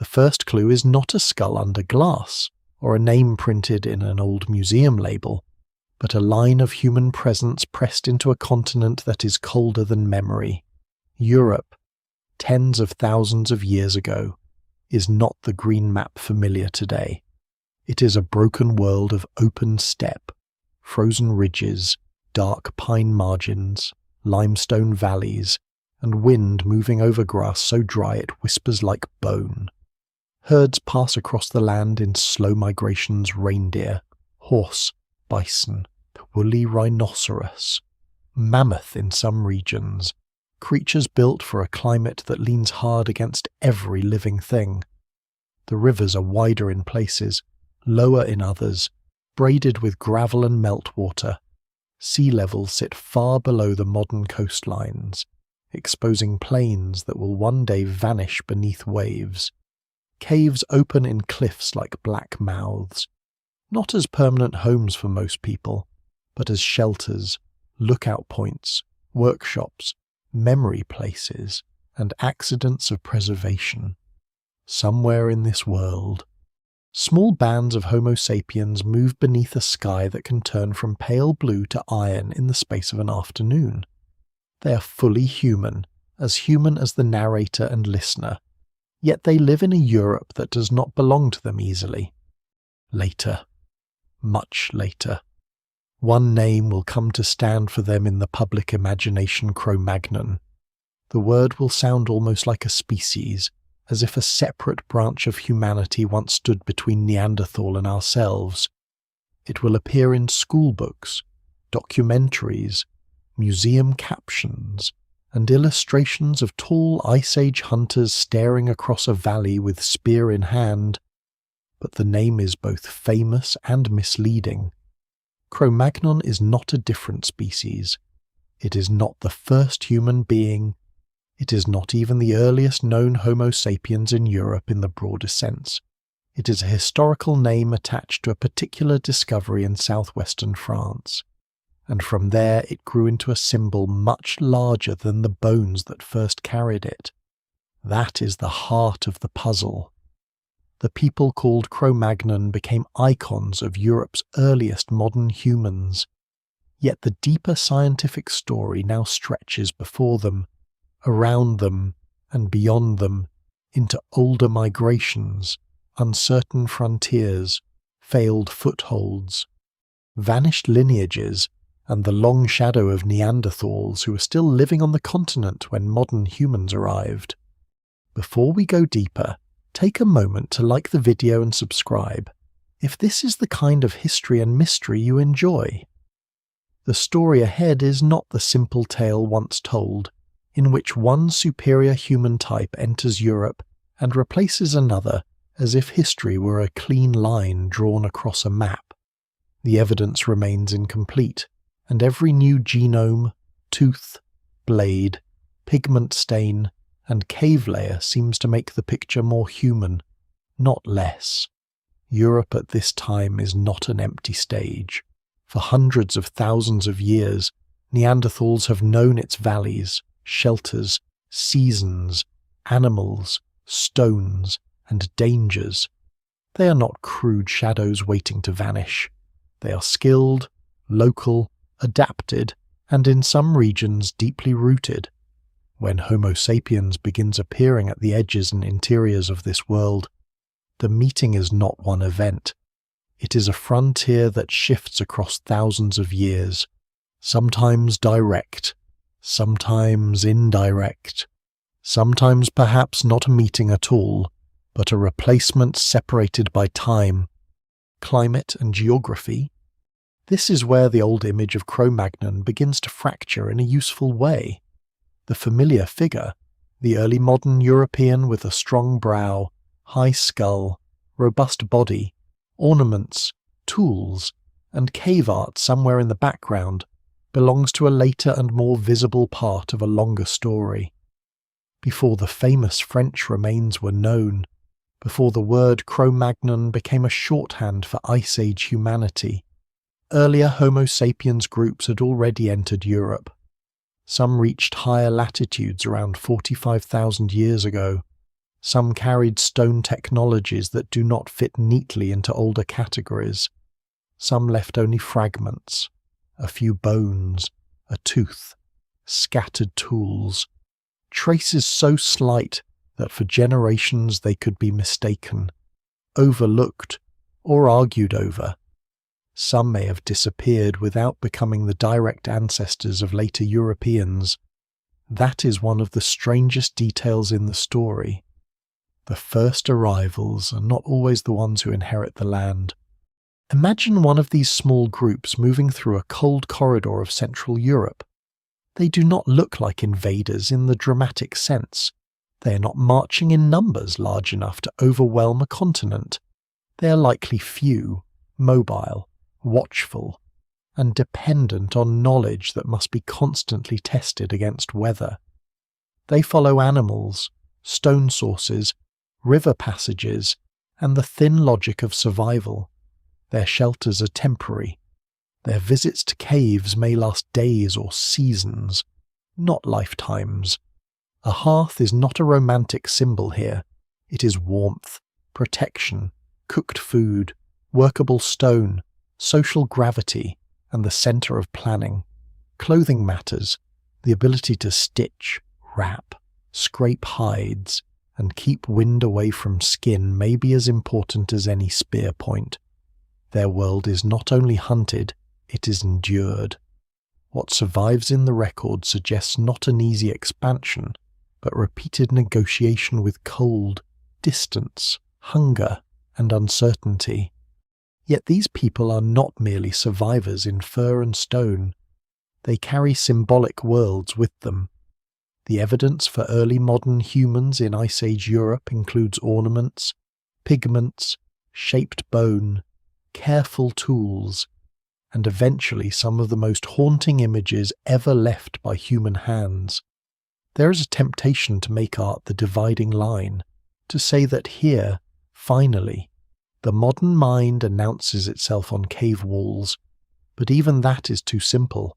first clue is not a skull under glass, or a name printed in an old museum label, but a line of human presence pressed into a continent that is colder than memory. Europe, tens of thousands of years ago, is not the green map familiar today. It is a broken world of open steppe, frozen ridges, dark pine margins, limestone valleys, and wind moving over grass so dry it whispers like bone. Herds pass across the land in slow migrations: reindeer, horse, bison, woolly rhinoceros, mammoth in some regions, creatures built for a climate that leans hard against every living thing. The rivers are wider in places, lower in others, braided with gravel and meltwater. Sea levels sit far below the modern coastlines, exposing plains that will one day vanish beneath waves. Caves open in cliffs like black mouths, not as permanent homes for most people, but as shelters, lookout points, workshops, memory places, and accidents of preservation. Somewhere in this world, small bands of Homo sapiens move beneath a sky that can turn from pale blue to iron in the space of an afternoon. They are fully human as the narrator and listener, yet they live in a Europe that does not belong to them easily. Later, much later, one name will come to stand for them in the public imagination: Cro-Magnon. The word will sound almost like a species, as if a separate branch of humanity once stood between Neanderthal and ourselves. It will appear in school books, documentaries, museum captions, and illustrations of tall Ice Age hunters staring across a valley with spear in hand. But the name is both famous and misleading. Cro-Magnon is not a different species. It is not the first human being. It is not even the earliest known Homo sapiens in Europe in the broadest sense. It is a historical name attached to a particular discovery in southwestern France, and from there it grew into a symbol much larger than the bones that first carried it. That is the heart of the puzzle. The people called Cro-Magnon became icons of Europe's earliest modern humans, yet the deeper scientific story now stretches before them, around them, and beyond them, into older migrations, uncertain frontiers, failed footholds, vanished lineages, and the long shadow of Neanderthals who were still living on the continent when modern humans arrived. Before we go deeper, take a moment to like the video and subscribe, if this is the kind of history and mystery you enjoy. The story ahead is not the simple tale once told, in which one superior human type enters Europe and replaces another as if history were a clean line drawn across a map. The evidence remains incomplete, and every new genome, tooth, blade, pigment stain, and cave layer seems to make the picture more human, not less. Europe at this time is not an empty stage. For hundreds of thousands of years, Neanderthals have known its valleys, shelters, seasons, animals, stones, and dangers. They are not crude shadows waiting to vanish. They are skilled, local, adapted, and in some regions deeply rooted. When Homo sapiens begins appearing at the edges and interiors of this world, the meeting is not one event. It is a frontier that shifts across thousands of years, sometimes direct, sometimes indirect, sometimes perhaps not a meeting at all, but a replacement separated by time, climate, and geography. This is where the old image of Cro-Magnon begins to fracture in a useful way. The familiar figure, the early modern European with a strong brow, high skull, robust body, ornaments, tools, and cave art somewhere in the background, belongs to a later and more visible part of a longer story. Before the famous French remains were known, before the word Cro-Magnon became a shorthand for Ice Age humanity, earlier Homo sapiens groups had already entered Europe. Some reached higher latitudes around 45,000 years ago, Some carried stone technologies that do not fit neatly into older categories. Some left only fragments, a few bones, a tooth, scattered tools, traces so slight that for generations they could be mistaken, overlooked, or argued over. Some may have disappeared without becoming the direct ancestors of later Europeans. That is one of the strangest details in the story. The first arrivals are not always the ones who inherit the land. Imagine one of these small groups moving through a cold corridor of Central Europe. They do not look like invaders in the dramatic sense. They are not marching in numbers large enough to overwhelm a continent. They are likely few, mobile, watchful, and dependent on knowledge that must be constantly tested against weather. They follow animals, stone sources, river passages, and the thin logic of survival. Their shelters are temporary. Their visits to caves may last days or seasons, not lifetimes. A hearth is not a romantic symbol here. It is warmth, protection, cooked food, workable stone, social gravity, and the center of planning. Clothing matters. The ability to stitch, wrap, scrape hides, and keep wind away from skin may be as important as any spear point. Their world is not only hunted, it is endured. What survives in the record suggests not an easy expansion, but repeated negotiation with cold, distance, hunger, and uncertainty. Yet these people are not merely survivors in fur and stone. They carry symbolic worlds with them. The evidence for early modern humans in Ice Age Europe includes ornaments, pigments, shaped bone, careful tools, and eventually some of the most haunting images ever left by human hands. There is a temptation to make art the dividing line, to say that here, finally, the modern mind announces itself on cave walls, but even that is too simple.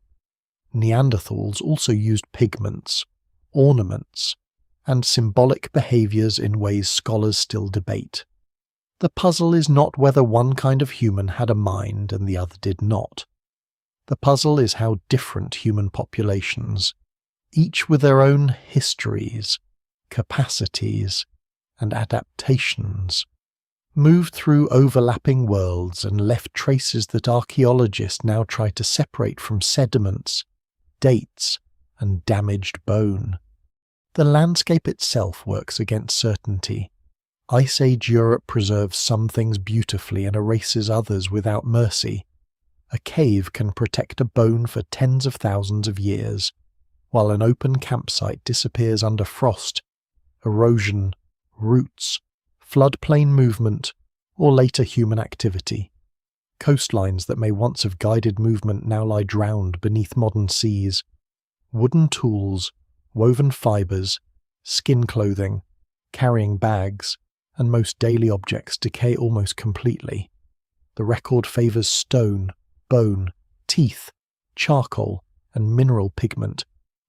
Neanderthals also used pigments, ornaments, and symbolic behaviors in ways scholars still debate. The puzzle is not whether one kind of human had a mind and the other did not. The puzzle is how different human populations, each with their own histories, capacities, and adaptations, moved through overlapping worlds and left traces that archaeologists now try to separate from sediments, dates, and damaged bone. The landscape itself works against certainty. Ice Age Europe preserves some things beautifully and erases others without mercy. A cave can protect a bone for tens of thousands of years, while an open campsite disappears under frost, erosion, roots, floodplain movement, or later human activity. Coastlines that may once have guided movement now lie drowned beneath modern seas. Wooden tools, woven fibres, skin clothing, carrying bags, and most daily objects decay almost completely. The record favours stone, bone, teeth, charcoal, and mineral pigment,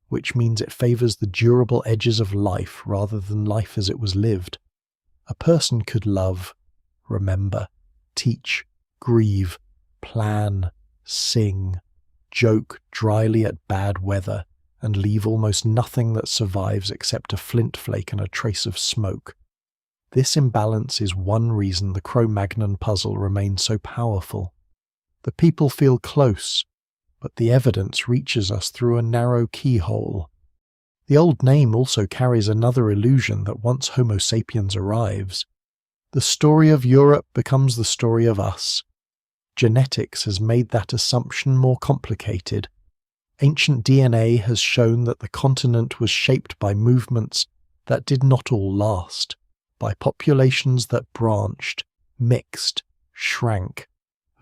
which means it favours the durable edges of life rather than life as it was lived. A person could love, remember, teach, grieve, plan, sing, joke dryly at bad weather, and leave almost nothing that survives except a flint flake and a trace of smoke. This imbalance is one reason the Cro-Magnon puzzle remains so powerful. The people feel close, but the evidence reaches us through a narrow keyhole. The old name also carries another illusion that once Homo sapiens arrives, the story of Europe becomes the story of us. Genetics has made that assumption more complicated. Ancient DNA has shown that the continent was shaped by movements that did not all last, by populations that branched, mixed, shrank,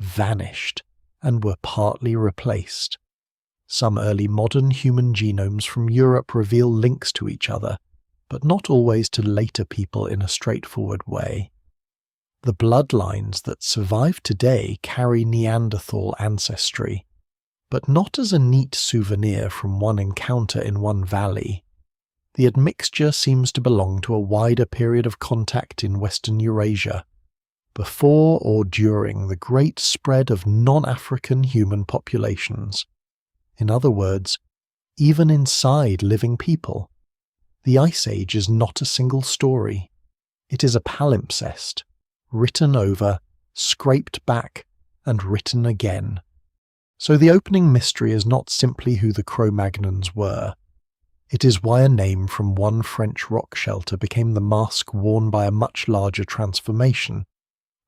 vanished, and were partly replaced. Some early modern human genomes from Europe reveal links to each other, but not always to later people in a straightforward way. The bloodlines that survive today carry Neanderthal ancestry, but not as a neat souvenir from one encounter in one valley. the admixture seems to belong to a wider period of contact in Western Eurasia, before or during the great spread of non-African human populations. In other words, even inside living people. The Ice Age is not a single story. It is a palimpsest, written over, scraped back, and written again. So the opening mystery is not simply who the Cro-Magnons were. It is why a name from one French rock shelter became the mask worn by a much larger transformation.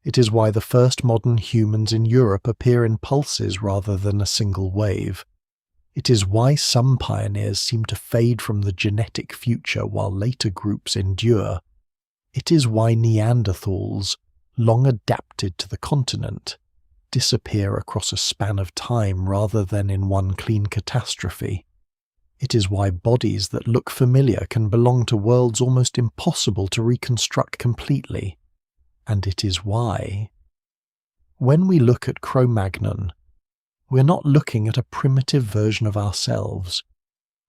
It is why the first modern humans in Europe appear in pulses rather than a single wave. It is why some pioneers seem to fade from the genetic future while later groups endure. It is why Neanderthals, long adapted to the continent, disappear across a span of time rather than in one clean catastrophe. It is why bodies that look familiar can belong to worlds almost impossible to reconstruct completely. And it is why, when we look at Cro-Magnon, we're not looking at a primitive version of ourselves,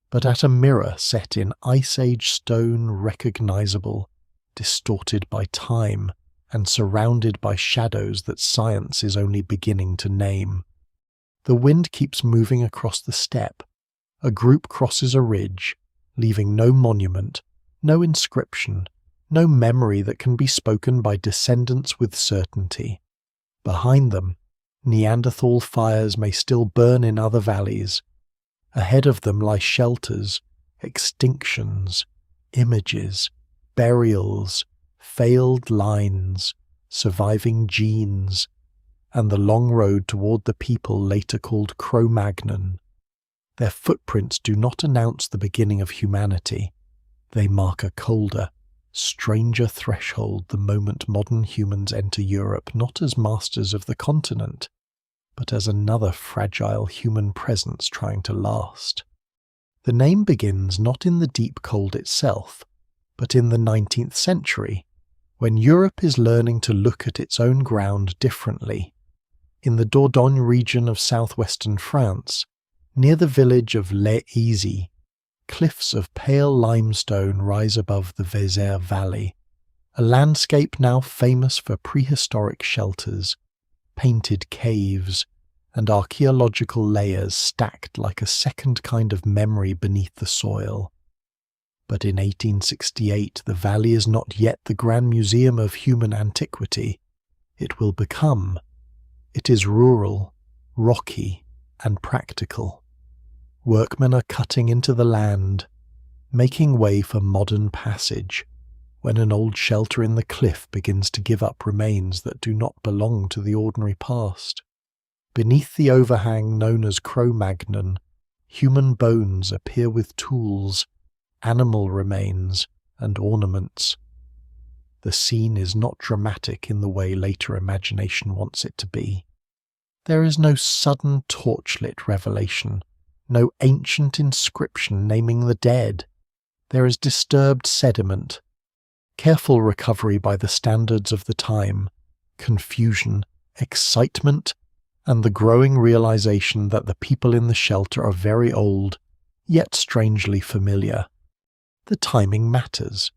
but at a mirror set in Ice Age stone, recognizable, distorted by time, and surrounded by shadows that science is only beginning to name. The wind keeps moving across the steppe. A group crosses a ridge, leaving no monument, no inscription, no memory that can be spoken by descendants with certainty. Behind them, Neanderthal fires may still burn in other valleys. Ahead of them lie shelters, extinctions, images, burials, failed lines, surviving genes, and the long road toward the people later called Cro-Magnon. Their footprints do not announce the beginning of humanity. They mark a colder, stranger threshold the moment modern humans enter Europe, not as masters of the continent, but as another fragile human presence trying to last. The name begins not in the deep cold itself, but in the 19th century, when Europe is learning to look at its own ground differently. In the Dordogne region of southwestern France, near the village of Les Eyzies, cliffs of pale limestone rise above the Vézère Valley, a landscape now famous for prehistoric shelters, painted caves, and archaeological layers stacked like a second kind of memory beneath the soil. But in 1868 the valley is not yet the grand museum of human antiquity. It will become. It is rural, rocky, and practical. Workmen are cutting into the land, making way for modern passage, when an old shelter in the cliff begins to give up remains that do not belong to the ordinary past. Beneath the overhang known as Cro-Magnon, human bones appear with tools, animal remains, and ornaments. The scene is not dramatic in the way later imagination wants it to be. There is no sudden torchlit revelation, no ancient inscription naming the dead. There is disturbed sediment, careful recovery by the standards of the time, confusion, excitement, and the growing realization that the people in the shelter are very old, yet strangely familiar. The timing matters.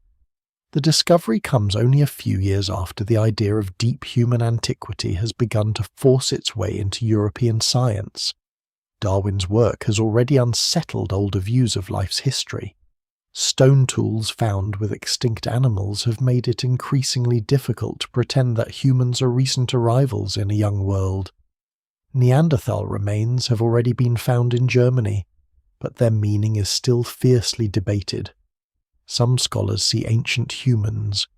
The discovery comes only a few years after the idea of deep human antiquity has begun to force its way into European science. Darwin's work has already unsettled older views of life's history. Stone tools found with extinct animals have made it increasingly difficult to pretend that humans are recent arrivals in a young world. Neanderthal remains have already been found in Germany, but their meaning is still fiercely debated. Some scholars see ancient humans,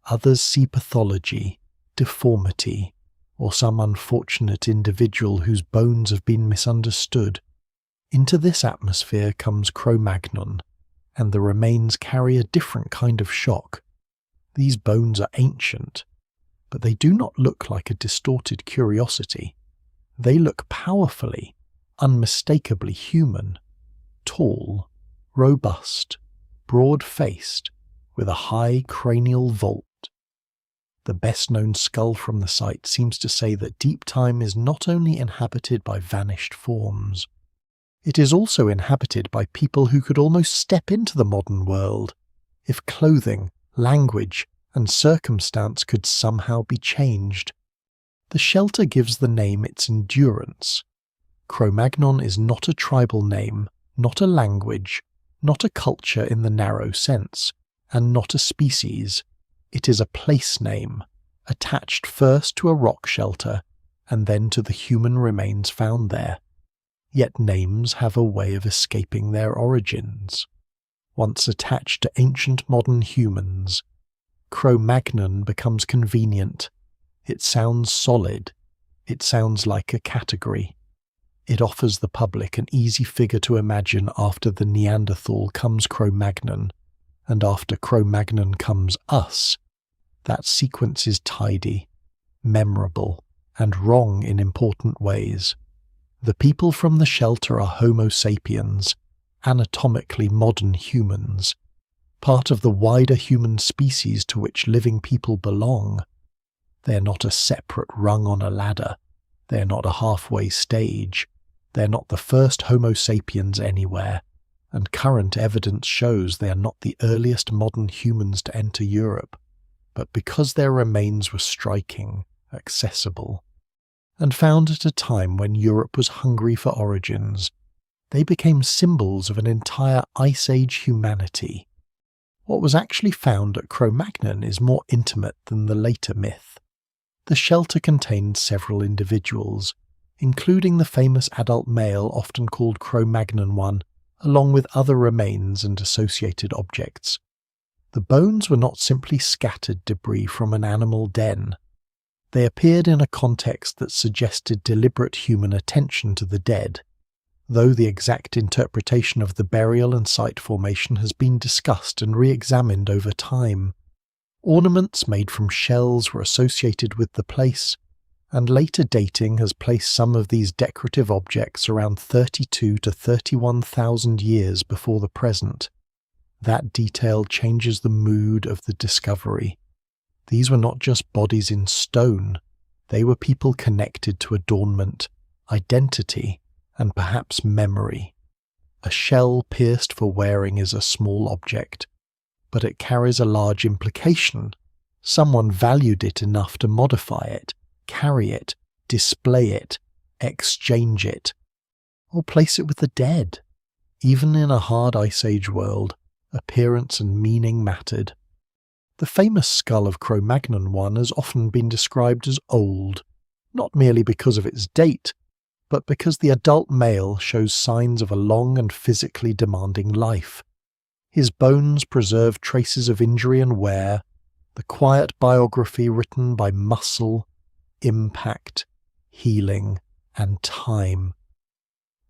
others see pathology, deformity, or some unfortunate individual whose bones have been misunderstood. Into this atmosphere comes Cro-Magnon, and the remains carry a different kind of shock. These bones are ancient, but they do not look like a distorted curiosity. They look powerfully, unmistakably human, tall, robust, broad-faced, with a high cranial vault. The best-known skull from the site seems to say that deep time is not only inhabited by vanished forms, It is also inhabited by people who could almost step into the modern world if clothing, language, and circumstance could somehow be changed. The shelter gives the name its endurance. Cro-Magnon is not a tribal name, not a language, not a culture in the narrow sense, and not a species. It is a place name, attached first to a rock shelter and then to the human remains found there. Yet names have a way of escaping their origins. Once attached to ancient modern humans, Cro-Magnon becomes convenient. It sounds solid. It sounds like a category. It offers the public an easy figure to imagine. After the Neanderthal comes Cro-Magnon, and after Cro-Magnon comes us. That sequence is tidy, memorable, and wrong in important ways. The people from the shelter are Homo sapiens, anatomically modern humans, part of the wider human species to which living people belong. They're not a separate rung on a ladder. They're not a halfway stage. They're not the first Homo sapiens anywhere, and current evidence shows they are not the earliest modern humans to enter Europe, but because their remains were striking, accessible, and found at a time when Europe was hungry for origins, they became symbols of an entire Ice Age humanity. What was actually found at Cro-Magnon is more intimate than the later myth. The shelter contained several individuals, including the famous adult male often called Cro-Magnon 1, along with other remains and associated objects. The bones were not simply scattered debris from an animal den. They appeared in a context that suggested deliberate human attention to the dead, though the exact interpretation of the burial and site formation has been discussed and re-examined over time. Ornaments made from shells were associated with the place, and later dating has placed some of these decorative objects around 32 to 31,000 years before the present. That detail changes the mood of the discovery. These were not just bodies in stone, they were people connected to adornment, identity, and perhaps memory. A shell pierced for wearing is a small object, but it carries a large implication. Someone valued it enough to modify it, carry it, display it, exchange it, or place it with the dead. Even in a hard Ice Age world, appearance and meaning mattered. The famous skull of Cro-Magnon 1 has often been described as old, not merely because of its date, but because the adult male shows signs of a long and physically demanding life. His bones preserve traces of injury and wear, the quiet biography written by muscle, impact, healing, and time.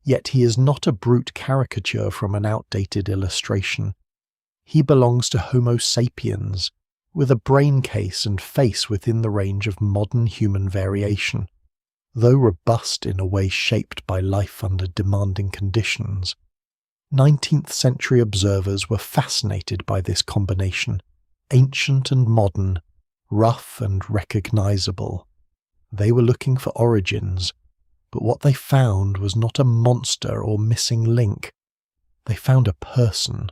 Yet he is not a brute caricature from an outdated illustration. He belongs to Homo sapiens, with a brain case and face within the range of modern human variation. Though robust in a way shaped by life under demanding conditions, 19th century observers were fascinated by this combination, ancient and modern, rough and recognizable. They were looking for origins, but what they found was not a monster or missing link. They found a person.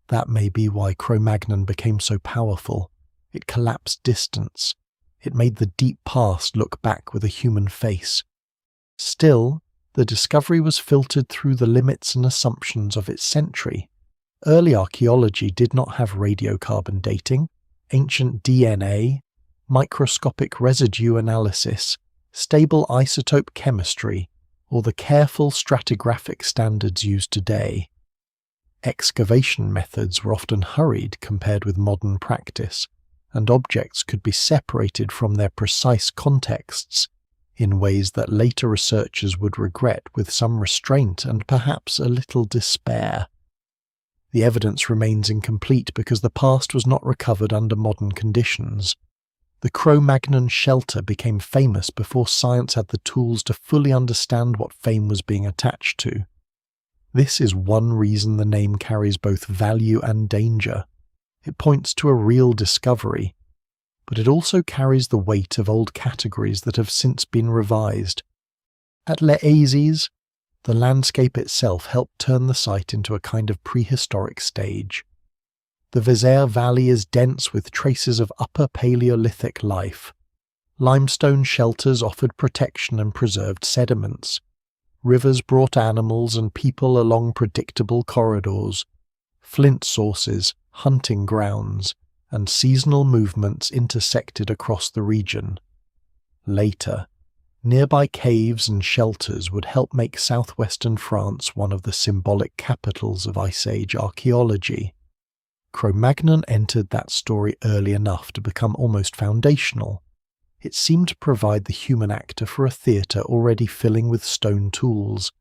That may be why Cro-Magnon became so powerful. It collapsed distance. It made the deep past look back with a human face. Still, the discovery was filtered through the limits and assumptions of its century. Early archaeology did not have radiocarbon dating, ancient DNA, microscopic residue analysis, stable isotope chemistry, or the careful stratigraphic standards used today. Excavation methods were often hurried compared with modern practice, and objects could be separated from their precise contexts in ways that later researchers would regret with some restraint and perhaps a little despair. The evidence remains incomplete because the past was not recovered under modern conditions. The Cro-Magnon shelter became famous before science had the tools to fully understand what fame was being attached to. This is one reason the name carries both value and danger. It points to a real discovery, but it also carries the weight of old categories that have since been revised. At Les Eyzies, The landscape itself helped turn the site into a kind of prehistoric stage. The Vézère Valley is dense with traces of Upper Paleolithic life. Limestone shelters offered protection and preserved sediments. Rivers brought animals and people along predictable corridors. Flint sources, hunting grounds, and seasonal movements intersected across the region. Later, nearby caves and shelters would help make southwestern France one of the symbolic capitals of Ice Age archaeology. Cro-Magnon entered that story early enough to become almost foundational. It seemed to provide the human actor for a theatre already filling with stone tools,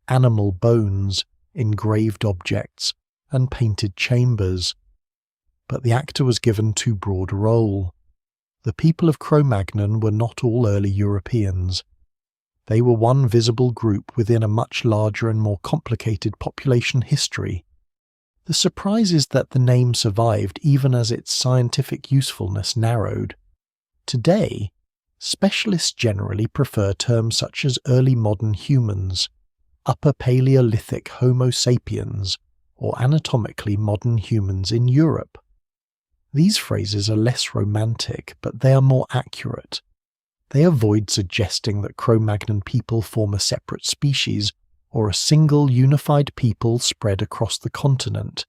animal bones, engraved objects, and painted chambers. But the actor was given too broad a role. The people of Cro-Magnon were not all early Europeans. They were one visible group within a much larger and more complicated population history. The surprise is that the name survived even as its scientific usefulness narrowed. Today, specialists generally prefer terms such as early modern humans, Upper Paleolithic Homo sapiens, or anatomically modern humans in Europe. These phrases are less romantic, but they are more accurate. They avoid suggesting that Cro-Magnon people form a separate species or a single unified people spread across the continent.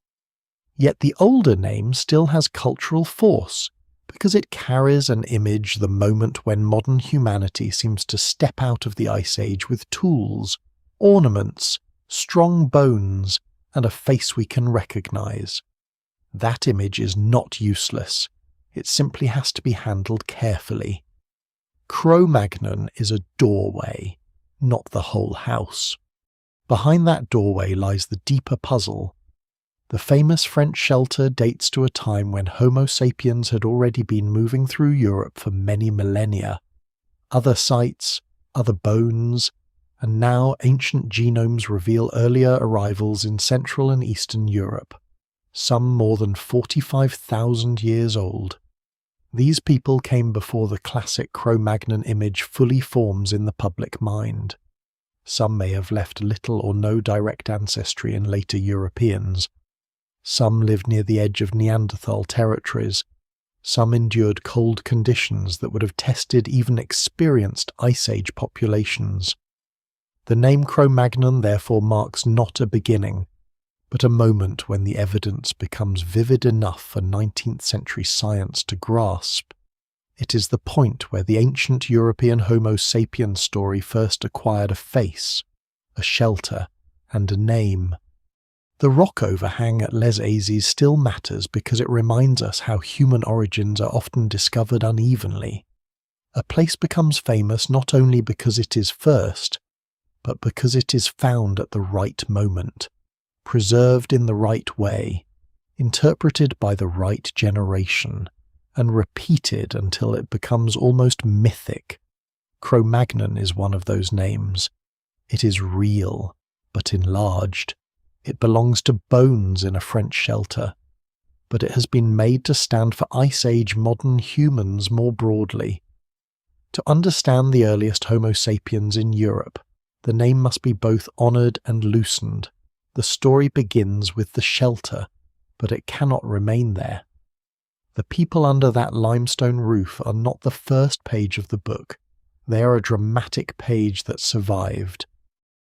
Yet the older name still has cultural force, because it carries an image the moment when modern humanity seems to step out of the Ice Age with tools, ornaments, strong bones, and a face we can recognize. That image is not useless. It simply has to be handled carefully. Cro-Magnon is a doorway, not the whole house. Behind that doorway lies the deeper puzzle. The famous French shelter dates to a time when Homo sapiens had already been moving through Europe for many millennia. Other sites, other bones, and now ancient genomes reveal earlier arrivals in Central and Eastern Europe, some more than 45,000 years old. These people came before the classic Cro-Magnon image fully forms in the public mind. Some may have left little or no direct ancestry in later Europeans. Some lived near the edge of Neanderthal territories. Some endured cold conditions that would have tested even experienced Ice Age populations. The name Cro-Magnon therefore marks not a beginning, but a moment when the evidence becomes vivid enough for 19th century science to grasp. It is the point where the ancient European Homo sapiens story first acquired a face, a shelter, and a name. The rock overhang at Les Eyzies still matters because it reminds us how human origins are often discovered unevenly. A place becomes famous not only because it is first, but because it is found at the right moment, preserved in the right way, interpreted by the right generation, and repeated until it becomes almost mythic. Cro-Magnon is one of those names. It is real, but enlarged. It belongs to bones in a French shelter, but it has been made to stand for Ice Age modern humans more broadly. To understand the earliest Homo sapiens in Europe, the name must be both honoured and loosened. The story begins with the shelter, but it cannot remain there. The people under that limestone roof are not the first page of the book. They are a dramatic page that survived.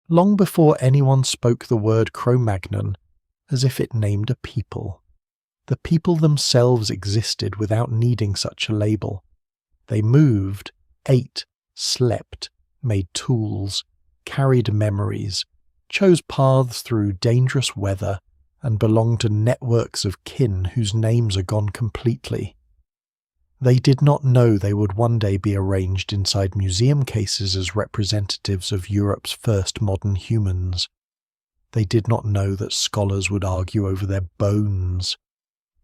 Long before anyone spoke the word Cro-Magnon, as if it named a people. The people themselves existed without needing such a label. They moved, ate, slept, made tools, carried memories, chose paths through dangerous weather, and belonged to networks of kin whose names are gone completely. They did not know they would one day be arranged inside museum cases as representatives of Europe's first modern humans. They did not know that scholars would argue over their bones,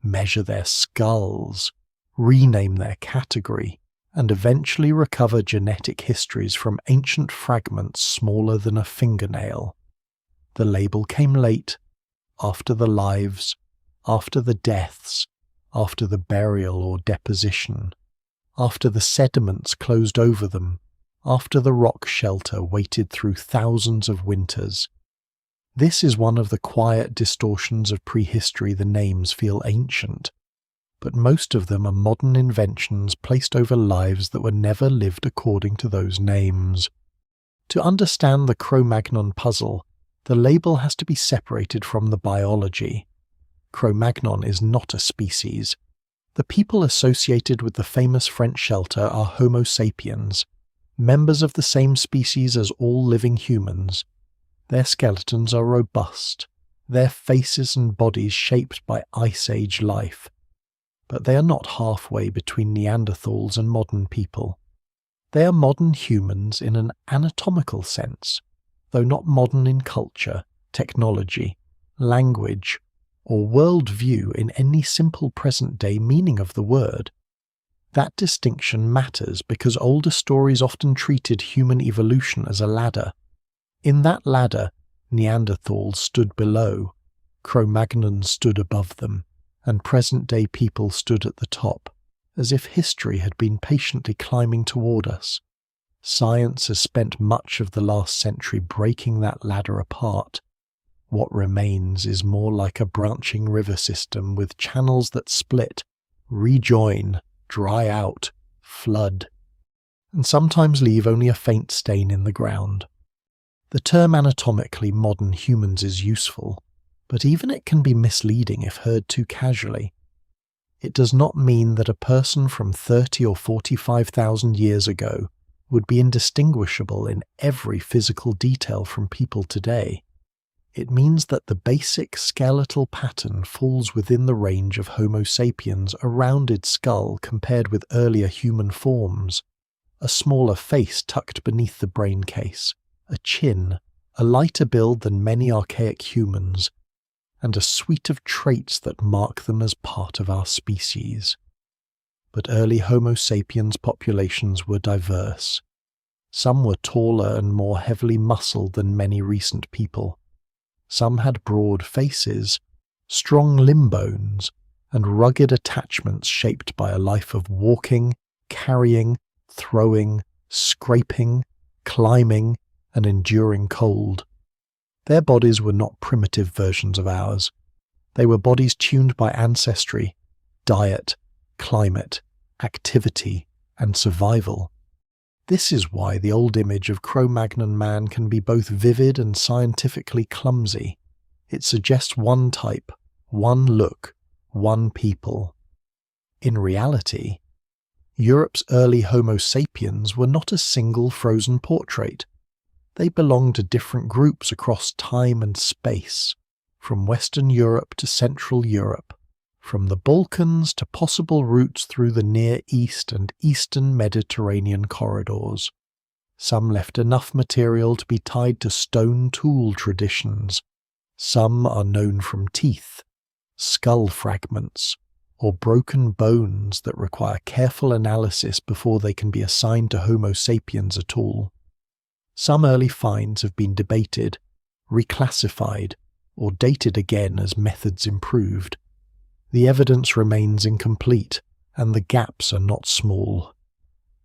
measure their skulls, rename their category, and eventually recover genetic histories from ancient fragments smaller than a fingernail. The label came late, after the lives, after the deaths, after the burial or deposition, after the sediments closed over them, after the rock shelter waited through thousands of winters. This is one of the quiet distortions of prehistory. The names feel ancient, but most of them are modern inventions placed over lives that were never lived according to those names. To understand the Cro-Magnon puzzle, the label has to be separated from the biology. Cro-Magnon is not a species. The people associated with the famous French shelter are Homo sapiens, members of the same species as all living humans. Their skeletons are robust, their faces and bodies shaped by Ice Age life. But they are not halfway between Neanderthals and modern people. They are modern humans in an anatomical sense, though not modern in culture, technology, language, or worldview in any simple present-day meaning of the word. That distinction matters because older stories often treated human evolution as a ladder. In that ladder, Neanderthals stood below, Cro-Magnon stood above them, and present-day people stood at the top, as if history had been patiently climbing toward us. Science has spent much of the last century breaking that ladder apart. What remains is more like a branching river system with channels that split, rejoin, dry out, flood, and sometimes leave only a faint stain in the ground. The term anatomically modern humans is useful, but even it can be misleading if heard too casually. It does not mean that a person from 30 or 45,000 years ago would be indistinguishable in every physical detail from people today. It means that the basic skeletal pattern falls within the range of Homo sapiens, a rounded skull compared with earlier human forms, a smaller face tucked beneath the brain case, a chin, a lighter build than many archaic humans, and a suite of traits that mark them as part of our species. But early Homo sapiens populations were diverse. Some were taller and more heavily muscled than many recent people. Some had broad faces, strong limb bones, and rugged attachments shaped by a life of walking, carrying, throwing, scraping, climbing, and enduring cold. Their bodies were not primitive versions of ours. They were bodies tuned by ancestry, diet, climate, activity, and survival. This is why the old image of Cro-Magnon man can be both vivid and scientifically clumsy. It suggests one type, one look, one people. In reality, Europe's early Homo sapiens were not a single frozen portrait. They belonged to different groups across time and space, from Western Europe to Central Europe, from the Balkans to possible routes through the Near East and Eastern Mediterranean corridors. Some left enough material to be tied to stone tool traditions. Some are known from teeth, skull fragments, or broken bones that require careful analysis before they can be assigned to Homo sapiens at all. Some early finds have been debated, reclassified, or dated again as methods improved. The evidence remains incomplete, and the gaps are not small.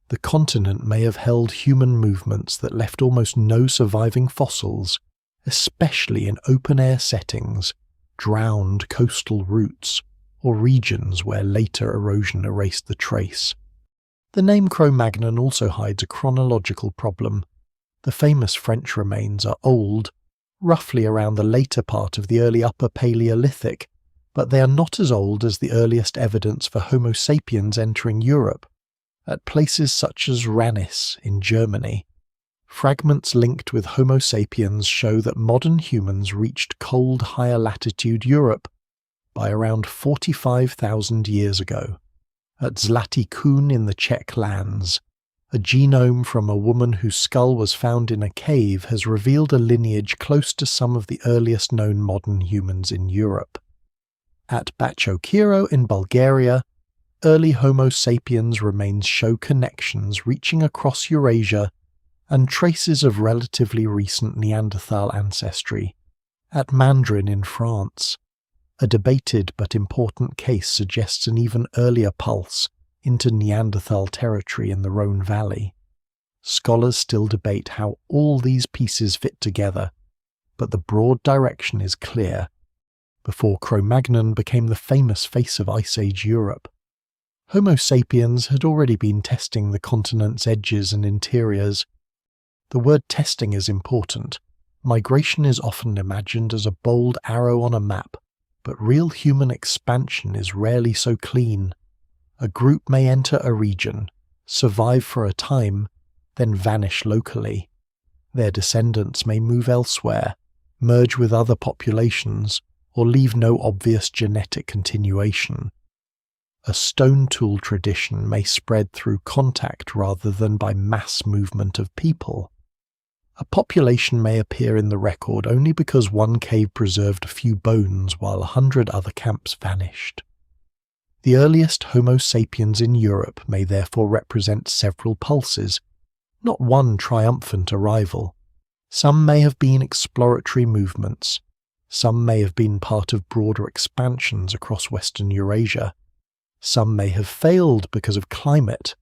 The continent may have held human movements that left almost no surviving fossils, especially in open-air settings, drowned coastal routes, or regions where later erosion erased the trace. The name Cro-Magnon also hides a chronological problem. The famous French remains are old, roughly around the later part of the early Upper Paleolithic, but they are not as old as the earliest evidence for Homo sapiens entering Europe. At places such as Ranis in Germany, fragments linked with Homo sapiens show that modern humans reached cold higher latitude Europe by around 45,000 years ago. At Zlatý Kůň in the Czech lands, a genome from a woman whose skull was found in a cave has revealed a lineage close to some of the earliest known modern humans in Europe. At Bachokiro in Bulgaria, early Homo sapiens remains show connections reaching across Eurasia and traces of relatively recent Neanderthal ancestry. At Mandrin in France, a debated but important case suggests an even earlier pulse into Neanderthal territory in the Rhone Valley. scholars still debate how all these pieces fit together, but the broad direction is clear. Before Cro-Magnon became the famous face of Ice Age Europe, Homo sapiens had already been testing the continent's edges and interiors. The word testing is important. Migration is often imagined as a bold arrow on a map, but real human expansion is rarely so clean. A group may enter a region, survive for a time, then vanish locally. Their descendants may move elsewhere, merge with other populations, or leave no obvious genetic continuation. A stone tool tradition may spread through contact rather than by mass movement of people. A population may appear in the record only because one cave preserved a few bones while 100 other camps vanished. The earliest Homo sapiens in Europe may therefore represent several pulses, not one triumphant arrival. Some may have been exploratory movements. Some may have been part of broader expansions across Western Eurasia. Some may have failed because of climate,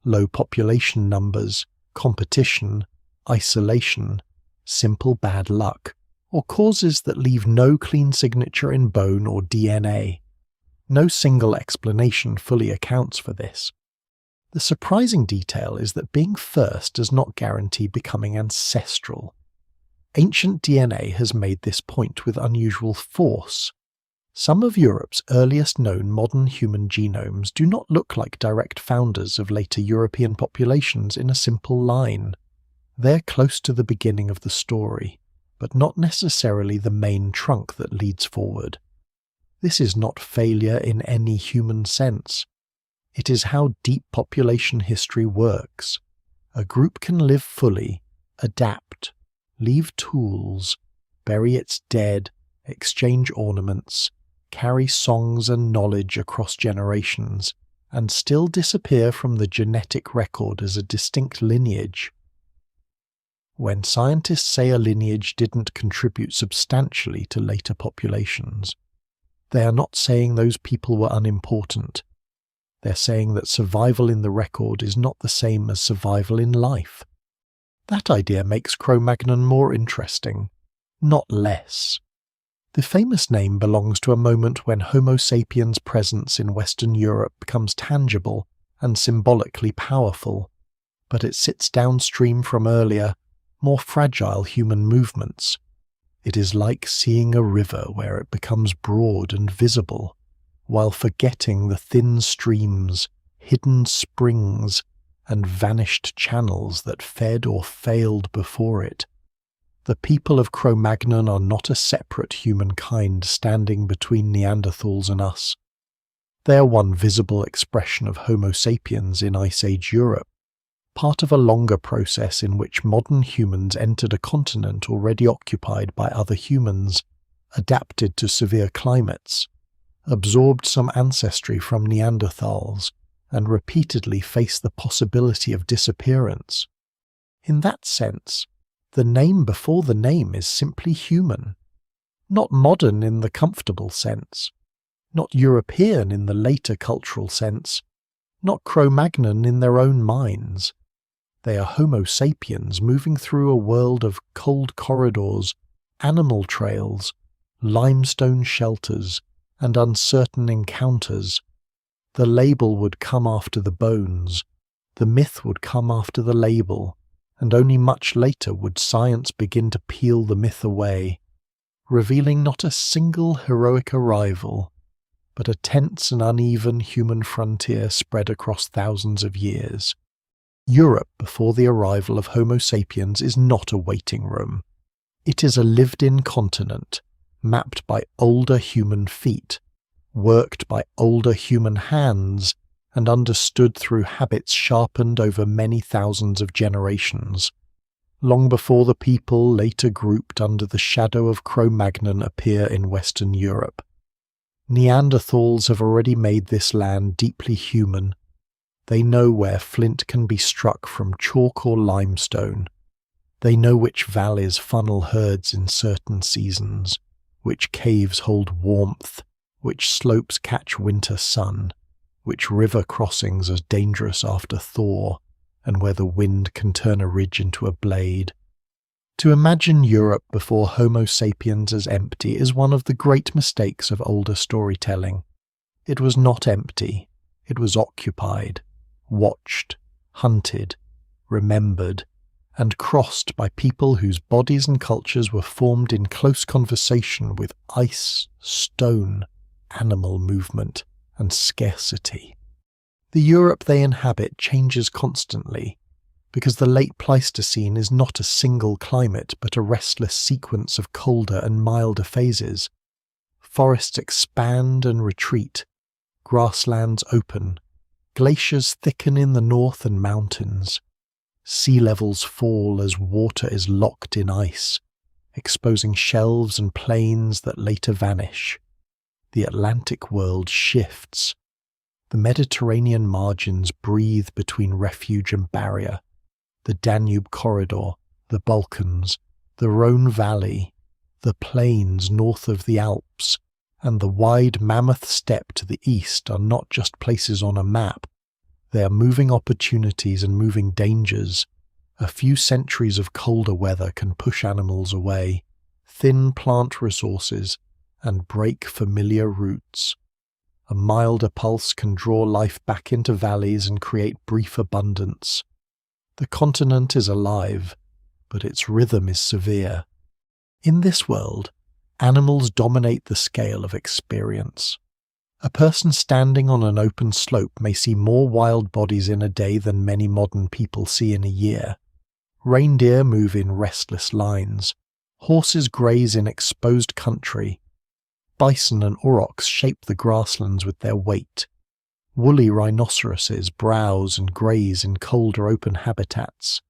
low population numbers, competition, isolation, simple bad luck, or causes that leave no clean signature in bone or DNA. No single explanation fully accounts for this. The surprising detail is that being first does not guarantee becoming ancestral. Ancient DNA has made this point with unusual force. Some of Europe's earliest known modern human genomes do not look like direct founders of later European populations in a simple line. They're close to the beginning of the story, but not necessarily the main trunk that leads forward. This is not failure in any human sense. It is how deep population history works. A group can live fully, adapt, leave tools, bury its dead, exchange ornaments, carry songs and knowledge across generations, and still disappear from the genetic record as a distinct lineage. When scientists say a lineage didn't contribute substantially to later populations, they are not saying those people were unimportant. They're saying that survival in the record is not the same as survival in life. That idea makes Cro-Magnon more interesting, not less. The famous name belongs to a moment when Homo sapiens' presence in Western Europe becomes tangible and symbolically powerful, but it sits downstream from earlier, more fragile human movements. It is like seeing a river where it becomes broad and visible, while forgetting the thin streams, hidden springs, and vanished channels that fed or failed before it. The people of Cro-Magnon are not a separate humankind standing between Neanderthals and us. They are one visible expression of Homo sapiens in Ice Age Europe, part of a longer process in which modern humans entered a continent already occupied by other humans, adapted to severe climates, absorbed some ancestry from Neanderthals, and repeatedly faced the possibility of disappearance. In that sense, the name before the name is simply human, not modern in the comfortable sense, not European in the later cultural sense, not Cro-Magnon in their own minds. They are Homo sapiens moving through a world of cold corridors, animal trails, limestone shelters, and uncertain encounters. The label would come after the bones, the myth would come after the label, and only much later would science begin to peel the myth away, revealing not a single heroic arrival, but a tense and uneven human frontier spread across thousands of years. Europe before the arrival of Homo sapiens is not a waiting room. It is a lived-in continent, mapped by older human feet, worked by older human hands, and understood through habits sharpened over many thousands of generations, long before the people later grouped under the shadow of Cro-Magnon appear in Western Europe. Neanderthals have already made this land deeply human. They know where flint can be struck from chalk or limestone. They know which valleys funnel herds in certain seasons, which caves hold warmth, which slopes catch winter sun, which river crossings are dangerous after thaw, and where the wind can turn a ridge into a blade. To imagine Europe before Homo sapiens as empty is one of the great mistakes of older storytelling. It was not empty, it was occupied, watched, hunted, remembered, and crossed by people whose bodies and cultures were formed in close conversation with ice, stone, animal movement, and scarcity. The Europe they inhabit changes constantly, because the late Pleistocene is not a single climate but a restless sequence of colder and milder phases. Forests expand and retreat, grasslands open, glaciers thicken in the north and mountains. Sea levels fall as water is locked in ice, exposing shelves and plains that later vanish. The Atlantic world shifts. The Mediterranean margins breathe between refuge and barrier. The Danube corridor, the Balkans, the Rhone Valley, the plains north of the Alps, and the wide Mammoth Steppe to the east are not just places on a map. They are moving opportunities and moving dangers. A few centuries of colder weather can push animals away, thin plant resources, and break familiar roots. A milder pulse can draw life back into valleys and create brief abundance. The continent is alive, but its rhythm is severe. In this world, animals dominate the scale of experience. A person standing on an open slope may see more wild bodies in a day than many modern people see in a year. Reindeer move in restless lines. Horses graze in exposed country. Bison and aurochs shape the grasslands with their weight. Woolly rhinoceroses browse and graze in colder open habitats.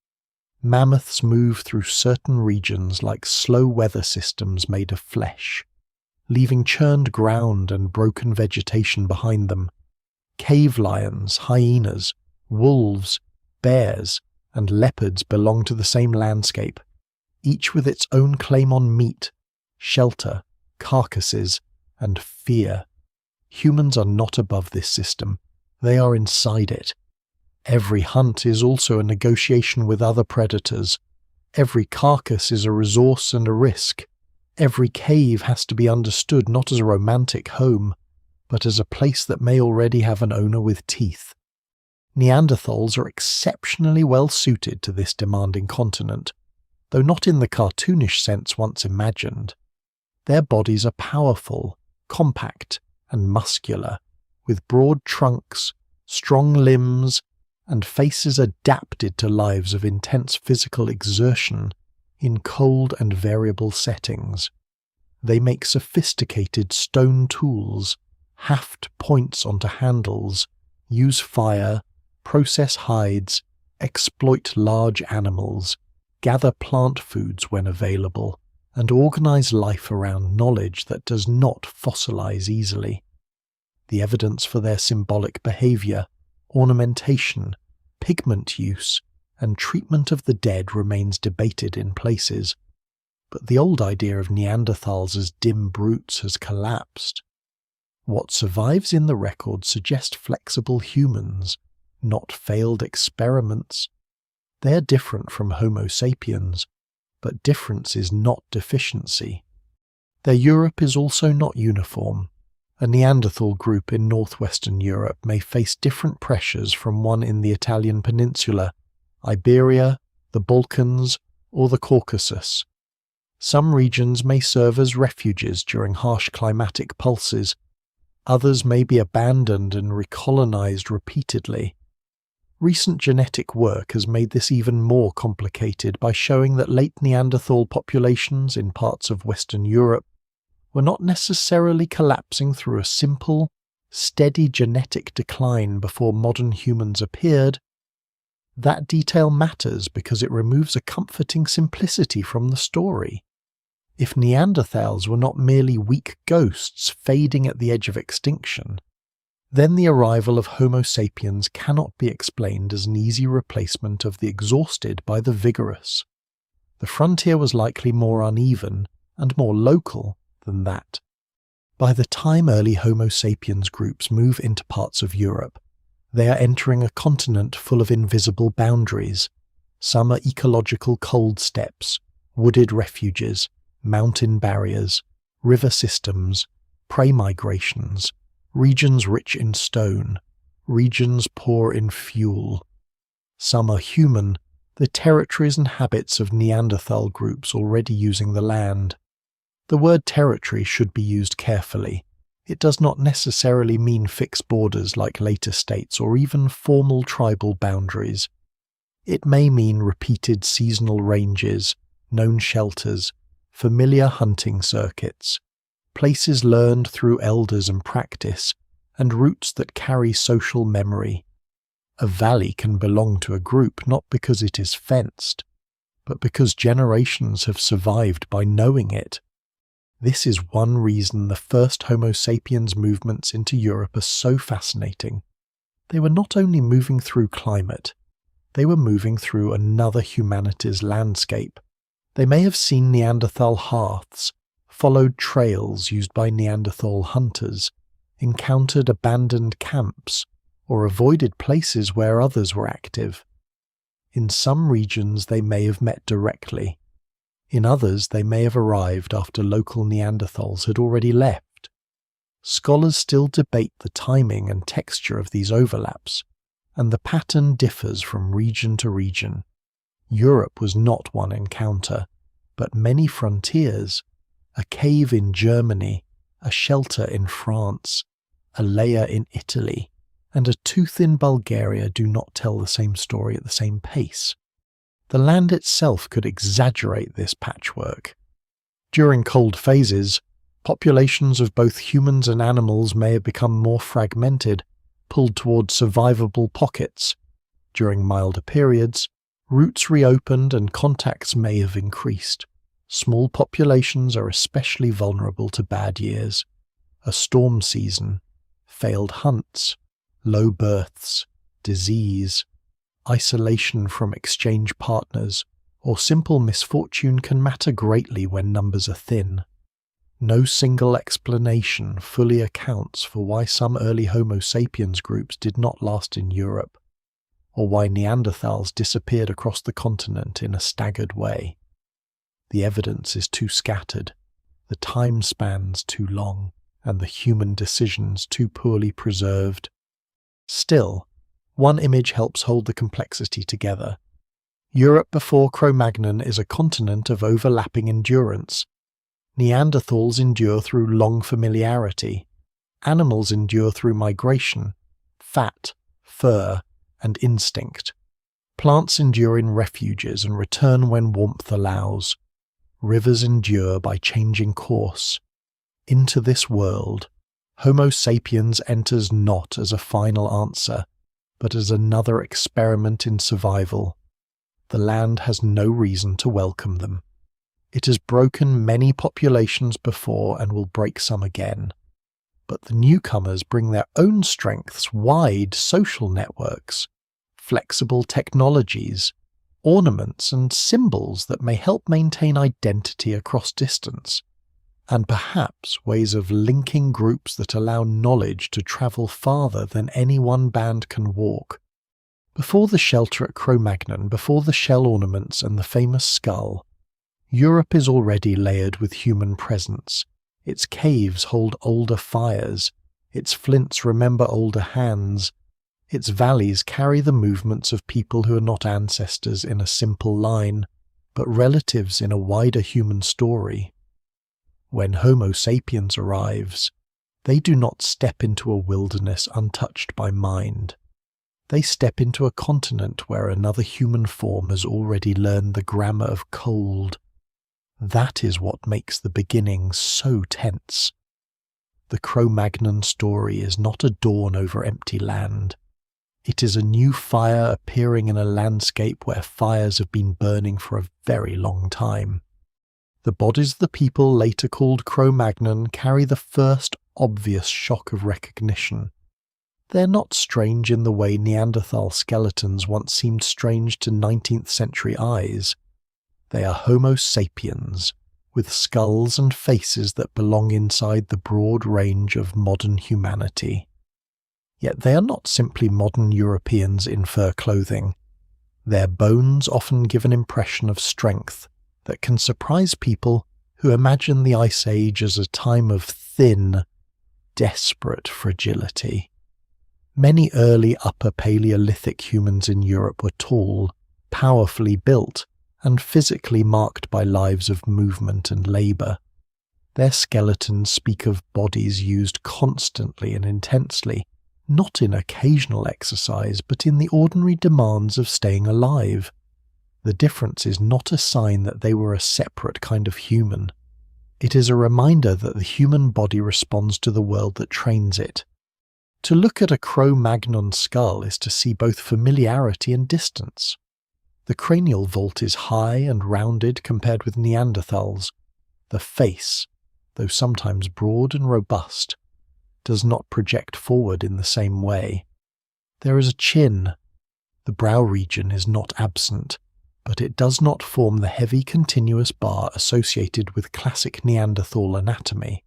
Mammoths move through certain regions like slow weather systems made of flesh, leaving churned ground and broken vegetation behind them. Cave lions, hyenas, wolves, bears, and leopards belong to the same landscape, each with its own claim on meat, shelter, carcasses, and fear. Humans are not above this system, they are inside it. Every hunt is also a negotiation with other predators. Every carcass is a resource and a risk. Every cave has to be understood not as a romantic home, but as a place that may already have an owner with teeth. Neanderthals are exceptionally well suited to this demanding continent, though not in the cartoonish sense once imagined. Their bodies are powerful, compact, and muscular, with broad trunks, strong limbs, and faces adapted to lives of intense physical exertion in cold and variable settings. They make sophisticated stone tools, haft points onto handles, use fire, process hides, exploit large animals, gather plant foods when available, and organize life around knowledge that does not fossilize easily. The evidence for their symbolic behavior, ornamentation, pigment use, and treatment of the dead remains debated in places, but the old idea of Neanderthals as dim brutes has collapsed. What survives in the record suggests flexible humans, not failed experiments. They are different from Homo sapiens, but difference is not deficiency. Their Europe is also not uniform. A Neanderthal group in northwestern Europe may face different pressures from one in the Italian peninsula, Iberia, the Balkans, or the Caucasus. Some regions may serve as refuges during harsh climatic pulses. Others may be abandoned and recolonized repeatedly. Recent genetic work has made this even more complicated by showing that late Neanderthal populations in parts of Western Europe were not necessarily collapsing through a simple, steady genetic decline before modern humans appeared. That detail matters because it removes a comforting simplicity from the story. If Neanderthals were not merely weak ghosts fading at the edge of extinction, then the arrival of Homo sapiens cannot be explained as an easy replacement of the exhausted by the vigorous. The frontier was likely more uneven and more local than that. By the time early Homo sapiens groups move into parts of Europe, They are entering a continent full of invisible boundaries. Some are ecological cold steppes, wooded refuges, mountain barriers, river systems, prey migrations, regions rich in stone, regions poor in fuel. Some are human, the territories and habits of Neanderthal groups already using the land. The word territory should be used carefully. It does not necessarily mean fixed borders like later states or even formal tribal boundaries. It may mean repeated seasonal ranges, known shelters, familiar hunting circuits, places learned through elders and practice, and routes that carry social memory. A valley can belong to a group not because it is fenced, but because generations have survived by knowing it. This is one reason the first Homo sapiens movements into Europe are so fascinating. They were not only moving through climate, they were moving through another humanity's landscape. They may have seen Neanderthal hearths, followed trails used by Neanderthal hunters, encountered abandoned camps, or avoided places where others were active. In some regions they may have met directly. In others they may have arrived after local Neanderthals had already left. Scholars still debate the timing and texture of these overlaps, and the pattern differs from region to region. Europe was not one encounter, but many frontiers, a cave in Germany, a shelter in France, a layer in Italy, and a tooth in Bulgaria do not tell the same story at the same pace. The land itself could exaggerate this patchwork. During cold phases, populations of both humans and animals may have become more fragmented, pulled toward survivable pockets. During milder periods, routes reopened and contacts may have increased. Small populations are especially vulnerable to bad years, a storm season, failed hunts, low births, disease, isolation from exchange partners, or simple misfortune can matter greatly when numbers are thin. No single explanation fully accounts for why some early Homo sapiens groups did not last in Europe, or why Neanderthals disappeared across the continent in a staggered way. The evidence is too scattered, the time spans too long, and the human decisions too poorly preserved. Still, one image helps hold the complexity together. Europe before Cro-Magnon is a continent of overlapping endurance. Neanderthals endure through long familiarity. Animals endure through migration, fat, fur, and instinct. Plants endure in refuges and return when warmth allows. Rivers endure by changing course. Into this world, Homo sapiens enters not as a final answer, but as another experiment in survival. The land has no reason to welcome them. It has broken many populations before and will break some again. But the newcomers bring their own strengths, wide social networks, flexible technologies, ornaments and symbols that may help maintain identity across distance, and perhaps ways of linking groups that allow knowledge to travel farther than any one band can walk. Before the shelter at Cro-Magnon, before the shell ornaments and the famous skull, Europe is already layered with human presence. Its caves hold older fires, its flints remember older hands, its valleys carry the movements of people who are not ancestors in a simple line, but relatives in a wider human story. When Homo sapiens arrives, they do not step into a wilderness untouched by mind. They step into a continent where another human form has already learned the grammar of cold. That is what makes the beginning so tense. The Cro-Magnon story is not a dawn over empty land. It is a new fire appearing in a landscape where fires have been burning for a very long time. The bodies of the people later called Cro-Magnon carry the first obvious shock of recognition. They're not strange in the way Neanderthal skeletons once seemed strange to 19th century eyes. They are Homo sapiens, with skulls and faces that belong inside the broad range of modern humanity. Yet they are not simply modern Europeans in fur clothing. Their bones often give an impression of strength that can surprise people who imagine the Ice Age as a time of thin, desperate fragility. Many early Upper Paleolithic humans in Europe were tall, powerfully built, and physically marked by lives of movement and labour. Their skeletons speak of bodies used constantly and intensely, not in occasional exercise, but in the ordinary demands of staying alive. The difference is not a sign that they were a separate kind of human. It is a reminder that the human body responds to the world that trains it. To look at a Cro-Magnon skull is to see both familiarity and distance. The cranial vault is high and rounded compared with Neanderthals. The face, though sometimes broad and robust, does not project forward in the same way. There is a chin. The brow region is not absent, but it does not form the heavy continuous bar associated with classic Neanderthal anatomy.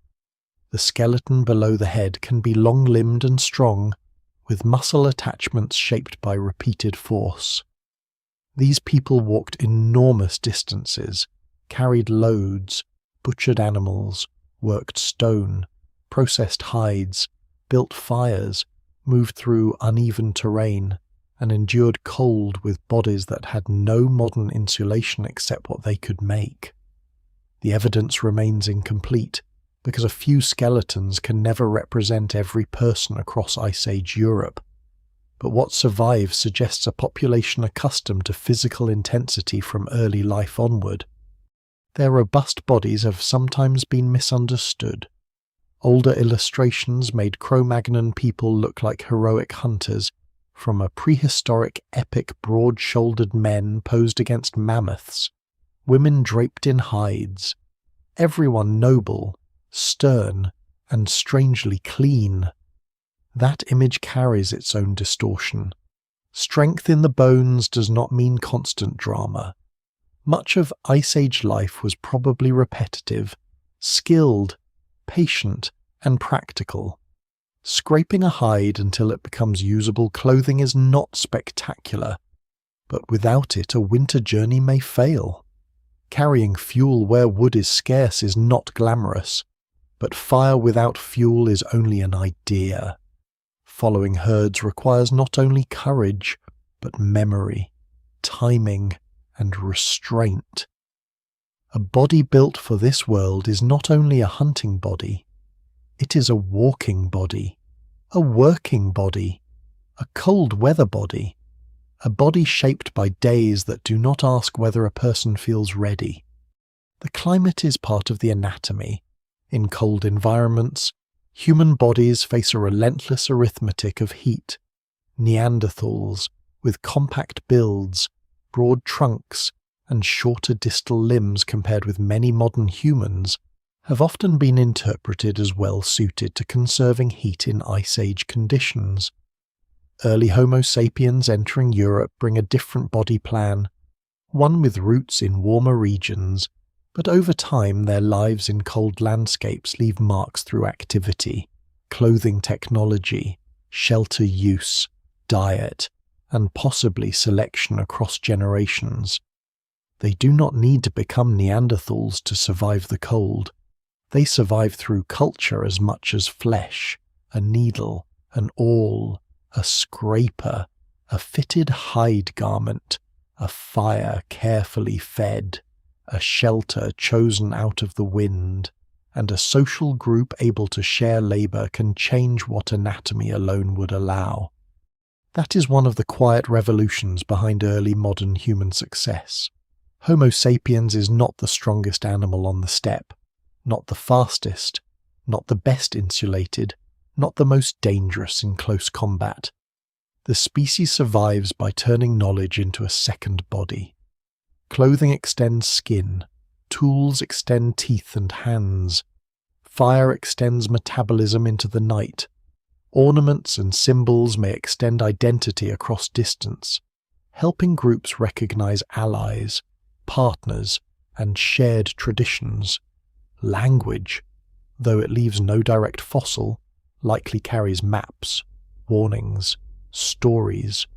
The skeleton below the head can be long-limbed and strong, with muscle attachments shaped by repeated force. These people walked enormous distances, carried loads, butchered animals, worked stone, processed hides, built fires, moved through uneven terrain, and endured cold with bodies that had no modern insulation except what they could make. The evidence remains incomplete, because a few skeletons can never represent every person across Ice Age Europe. But what survives suggests a population accustomed to physical intensity from early life onward. Their robust bodies have sometimes been misunderstood. Older illustrations made Cro-Magnon people look like heroic hunters, from a prehistoric epic broad-shouldered men posed against mammoths, women draped in hides, everyone noble, stern, and strangely clean. That image carries its own distortion. Strength in the bones does not mean constant drama. Much of Ice Age life was probably repetitive, skilled, patient, and practical. Scraping a hide until it becomes usable clothing is not spectacular, but without it a winter journey may fail. Carrying fuel where wood is scarce is not glamorous, but fire without fuel is only an idea. Following herds requires not only courage, but memory, timing, and restraint. A body built for this world is not only a hunting body, it is a walking body, a working body, a cold weather body, a body shaped by days that do not ask whether a person feels ready. The climate is part of the anatomy. In cold environments, human bodies face a relentless arithmetic of heat. Neanderthals, with compact builds, broad trunks, and shorter distal limbs compared with many modern humans, have often been interpreted as well suited to conserving heat in Ice Age conditions. Early Homo sapiens entering Europe bring a different body plan, one with roots in warmer regions, but over time their lives in cold landscapes leave marks through activity, clothing technology, shelter use, diet, and possibly selection across generations. They do not need to become Neanderthals to survive the cold. They survive through culture as much as flesh, a needle, an awl, a scraper, a fitted hide garment, a fire carefully fed, a shelter chosen out of the wind, and a social group able to share labour can change what anatomy alone would allow. That is one of the quiet revolutions behind early modern human success. Homo sapiens is not the strongest animal on the steppe, not the fastest, not the best insulated, not the most dangerous in close combat. The species survives by turning knowledge into a second body. Clothing extends skin, tools extend teeth and hands, fire extends metabolism into the night, ornaments and symbols may extend identity across distance, helping groups recognize allies, partners, and shared traditions. Language, though it leaves no direct fossil, likely carries maps, warnings, stories,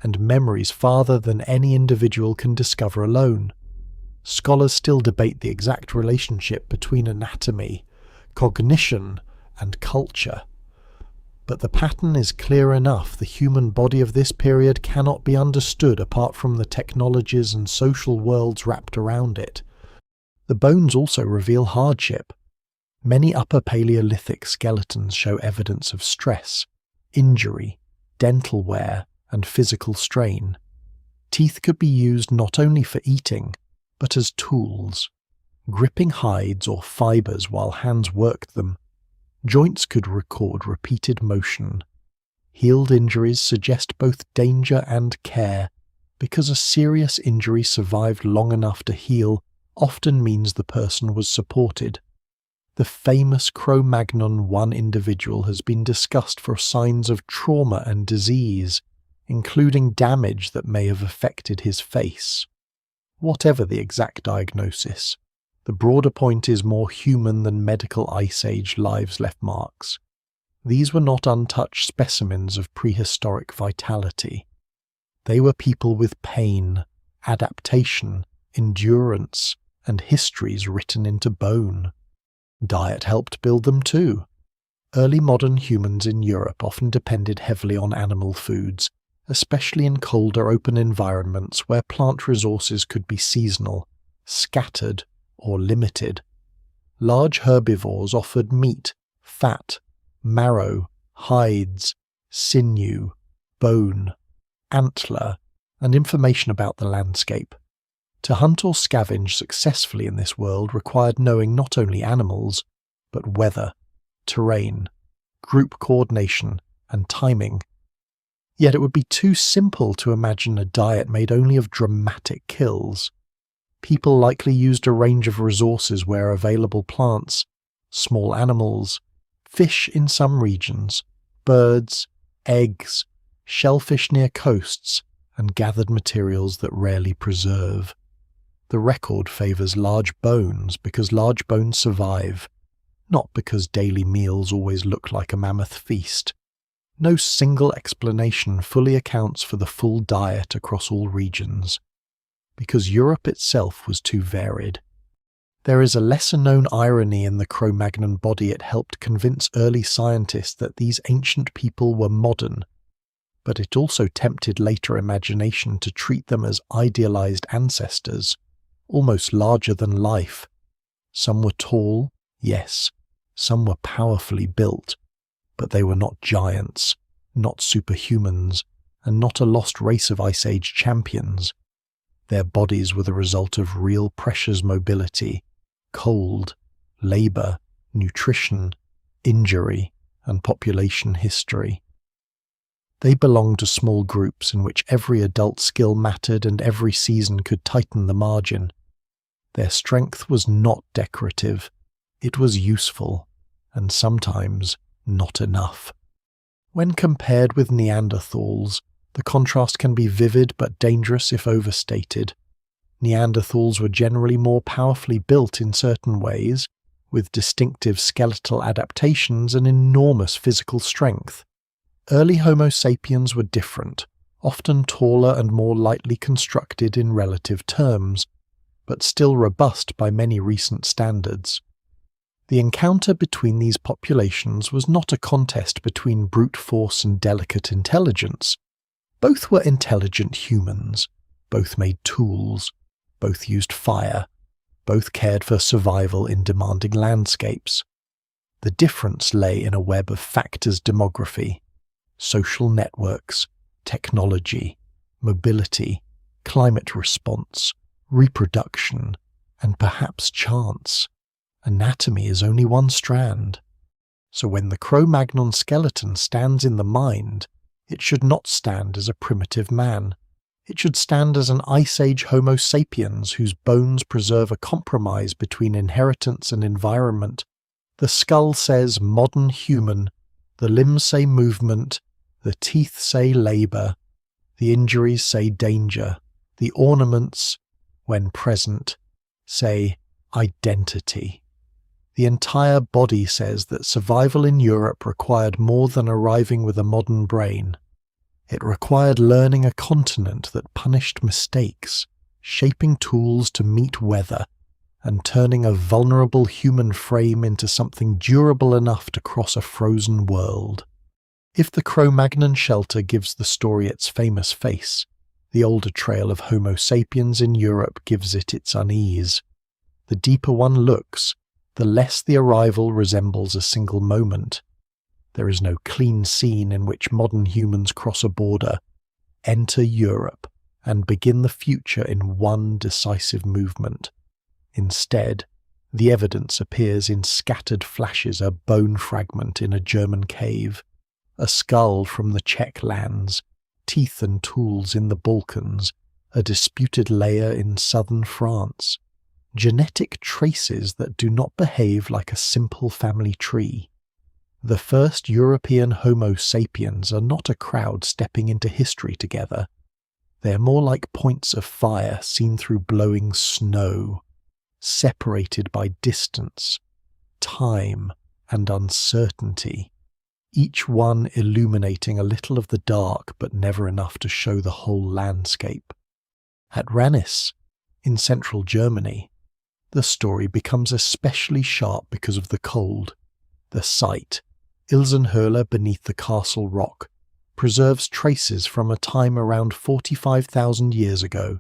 and memories farther than any individual can discover alone. Scholars still debate the exact relationship between anatomy, cognition, and culture. But the pattern is clear enough. The human body of this period cannot be understood apart from the technologies and social worlds wrapped around it. The bones also reveal hardship. Many Upper Paleolithic skeletons show evidence of stress, injury, dental wear, and physical strain. Teeth could be used not only for eating, but as tools, gripping hides or fibers while hands worked them. Joints could record repeated motion. Healed injuries suggest both danger and care, because a serious injury survived long enough to heal often means the person was supported. The famous Cro-Magnon 1 individual has been discussed for signs of trauma and disease, including damage that may have affected his face. Whatever the exact diagnosis, the broader point is more human than medical Ice Age lives left marks. These were not untouched specimens of prehistoric vitality. They were people with pain, adaptation, endurance, and histories written into bone. Diet helped build them too. Early modern humans in Europe often depended heavily on animal foods, especially in colder open environments where plant resources could be seasonal, scattered, or limited. Large herbivores offered meat, fat, marrow, hides, sinew, bone, antler, and information about the landscape. To hunt or scavenge successfully in this world required knowing not only animals, but weather, terrain, group coordination, and timing. Yet it would be too simple to imagine a diet made only of dramatic kills. People likely used a range of resources where available plants, small animals, fish in some regions, birds, eggs, shellfish near coasts, and gathered materials that rarely preserve. The record favours large bones because large bones survive, not because daily meals always look like a mammoth feast. No single explanation fully accounts for the full diet across all regions, because Europe itself was too varied. There is a lesser-known irony in the Cro-Magnon body. It helped convince early scientists that these ancient people were modern, but it also tempted later imagination to treat them as idealized ancestors, almost larger than life. Some were tall, yes, some were powerfully built, but they were not giants, not superhumans, and not a lost race of Ice Age champions. Their bodies were the result of real pressures, mobility, cold, labour, nutrition, injury, and population history. They belonged to small groups in which every adult skill mattered and every season could tighten the margin. Their strength was not decorative, it was useful, and sometimes not enough. When compared with Neanderthals, the contrast can be vivid but dangerous if overstated. Neanderthals were generally more powerfully built in certain ways, with distinctive skeletal adaptations and enormous physical strength. Early Homo sapiens were different, often taller and more lightly constructed in relative terms, but still robust by many recent standards. The encounter between these populations was not a contest between brute force and delicate intelligence. Both were intelligent humans, both made tools, both used fire, both cared for survival in demanding landscapes. The difference lay in a web of factors: demography, social networks, technology, mobility, climate response, reproduction, and perhaps chance. Anatomy is only one strand. So when the Cro-Magnon skeleton stands in the mind, it should not stand as a primitive man. It should stand as an Ice Age Homo sapiens whose bones preserve a compromise between inheritance and environment. The skull says modern human, the limbs say movement, the teeth say labour, the injuries say danger, the ornaments, when present, say identity. The entire body says that survival in Europe required more than arriving with a modern brain. It required learning a continent that punished mistakes, shaping tools to meet weather, and turning a vulnerable human frame into something durable enough to cross a frozen world. If the Cro-Magnon shelter gives the story its famous face, the older trail of Homo sapiens in Europe gives it its unease. The deeper one looks, the less the arrival resembles a single moment. There is no clean scene in which modern humans cross a border, enter Europe, and begin the future in one decisive movement. Instead, the evidence appears in scattered flashes: a bone fragment in a German cave, a skull from the Czech lands, teeth and tools in the Balkans, a disputed layer in southern France. Genetic traces that do not behave like a simple family tree. The first European Homo sapiens are not a crowd stepping into history together. They are more like points of fire seen through blowing snow, separated by distance, time, and uncertainty, each one illuminating a little of the dark but never enough to show the whole landscape. At Ranis, in central Germany, the story becomes especially sharp because of the cold. The site, Ilsenhöhle beneath the castle rock, preserves traces from a time around 45,000 years ago,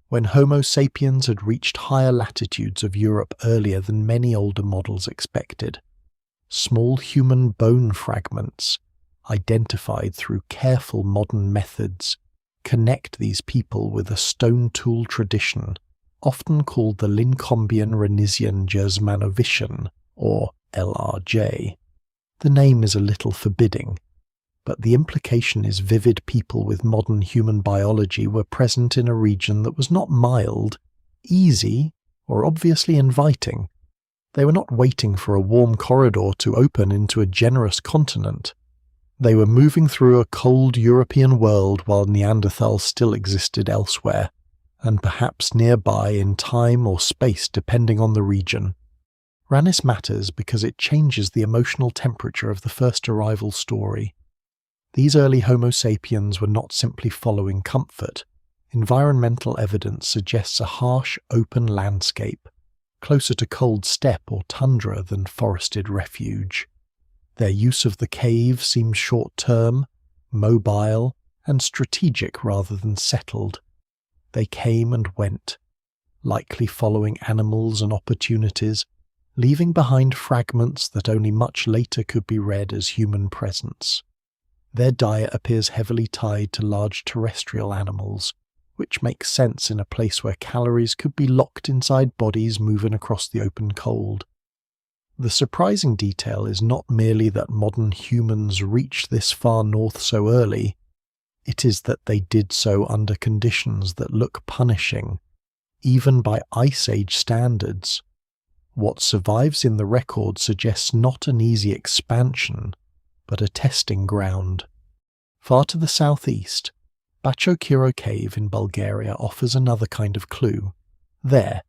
when Homo sapiens had reached higher latitudes of Europe earlier than many older models expected. Small human bone fragments, identified through careful modern methods, connect these people with a stone tool tradition, often called the Linkombian-Renisian Jerzmanowischen, or LRJ. The name is a little forbidding, but the implication is vivid. People with modern human biology were present in a region that was not mild, easy, or obviously inviting. They were not waiting for a warm corridor to open into a generous continent. They were moving through a cold European world while Neanderthals still existed elsewhere, and perhaps nearby in time or space depending on the region. Ranis matters because it changes the emotional temperature of the first arrival story. These early Homo sapiens were not simply following comfort. Environmental evidence suggests a harsh, open landscape, closer to cold steppe or tundra than forested refuge. Their use of the cave seems short-term, mobile, and strategic rather than settled. They came and went, likely following animals and opportunities, leaving behind fragments that only much later could be read as human presence. Their diet appears heavily tied to large terrestrial animals, which makes sense in a place where calories could be locked inside bodies moving across the open cold. The surprising detail is not merely that modern humans reached this far north so early, it is that they did so under conditions that look punishing, even by Ice Age standards. What survives in the record suggests not an easy expansion, but a testing ground. Far to the southeast, Bachokiro Cave in Bulgaria offers another kind of clue. There,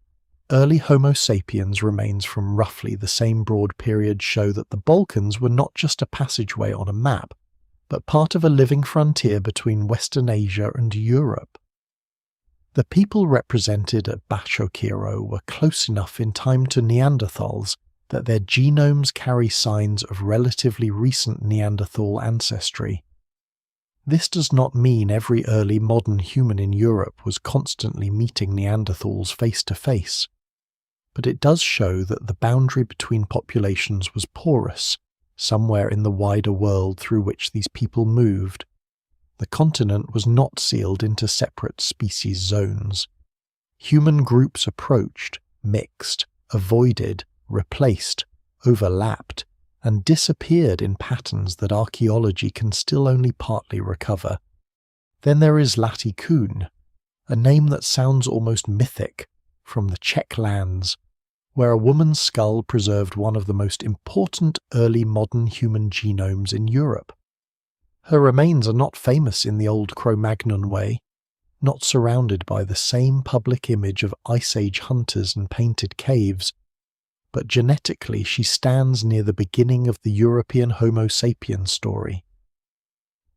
early Homo sapiens remains from roughly the same broad period show that the Balkans were not just a passageway on a map, but part of a living frontier between Western Asia and Europe. The people represented at Bachokiro were close enough in time to Neanderthals that their genomes carry signs of relatively recent Neanderthal ancestry. This does not mean every early modern human in Europe was constantly meeting Neanderthals face to face, but it does show that the boundary between populations was porous, somewhere in the wider world through which these people moved. The continent was not sealed into separate species zones. Human groups approached, mixed, avoided, replaced, overlapped, and disappeared in patterns that archaeology can still only partly recover. Then there is Latikun, a name that sounds almost mythic, from the Czech lands, where a woman's skull preserved one of the most important early modern human genomes in Europe. Her remains are not famous in the old Cro-Magnon way, not surrounded by the same public image of Ice Age hunters and painted caves, but genetically she stands near the beginning of the European Homo sapiens story.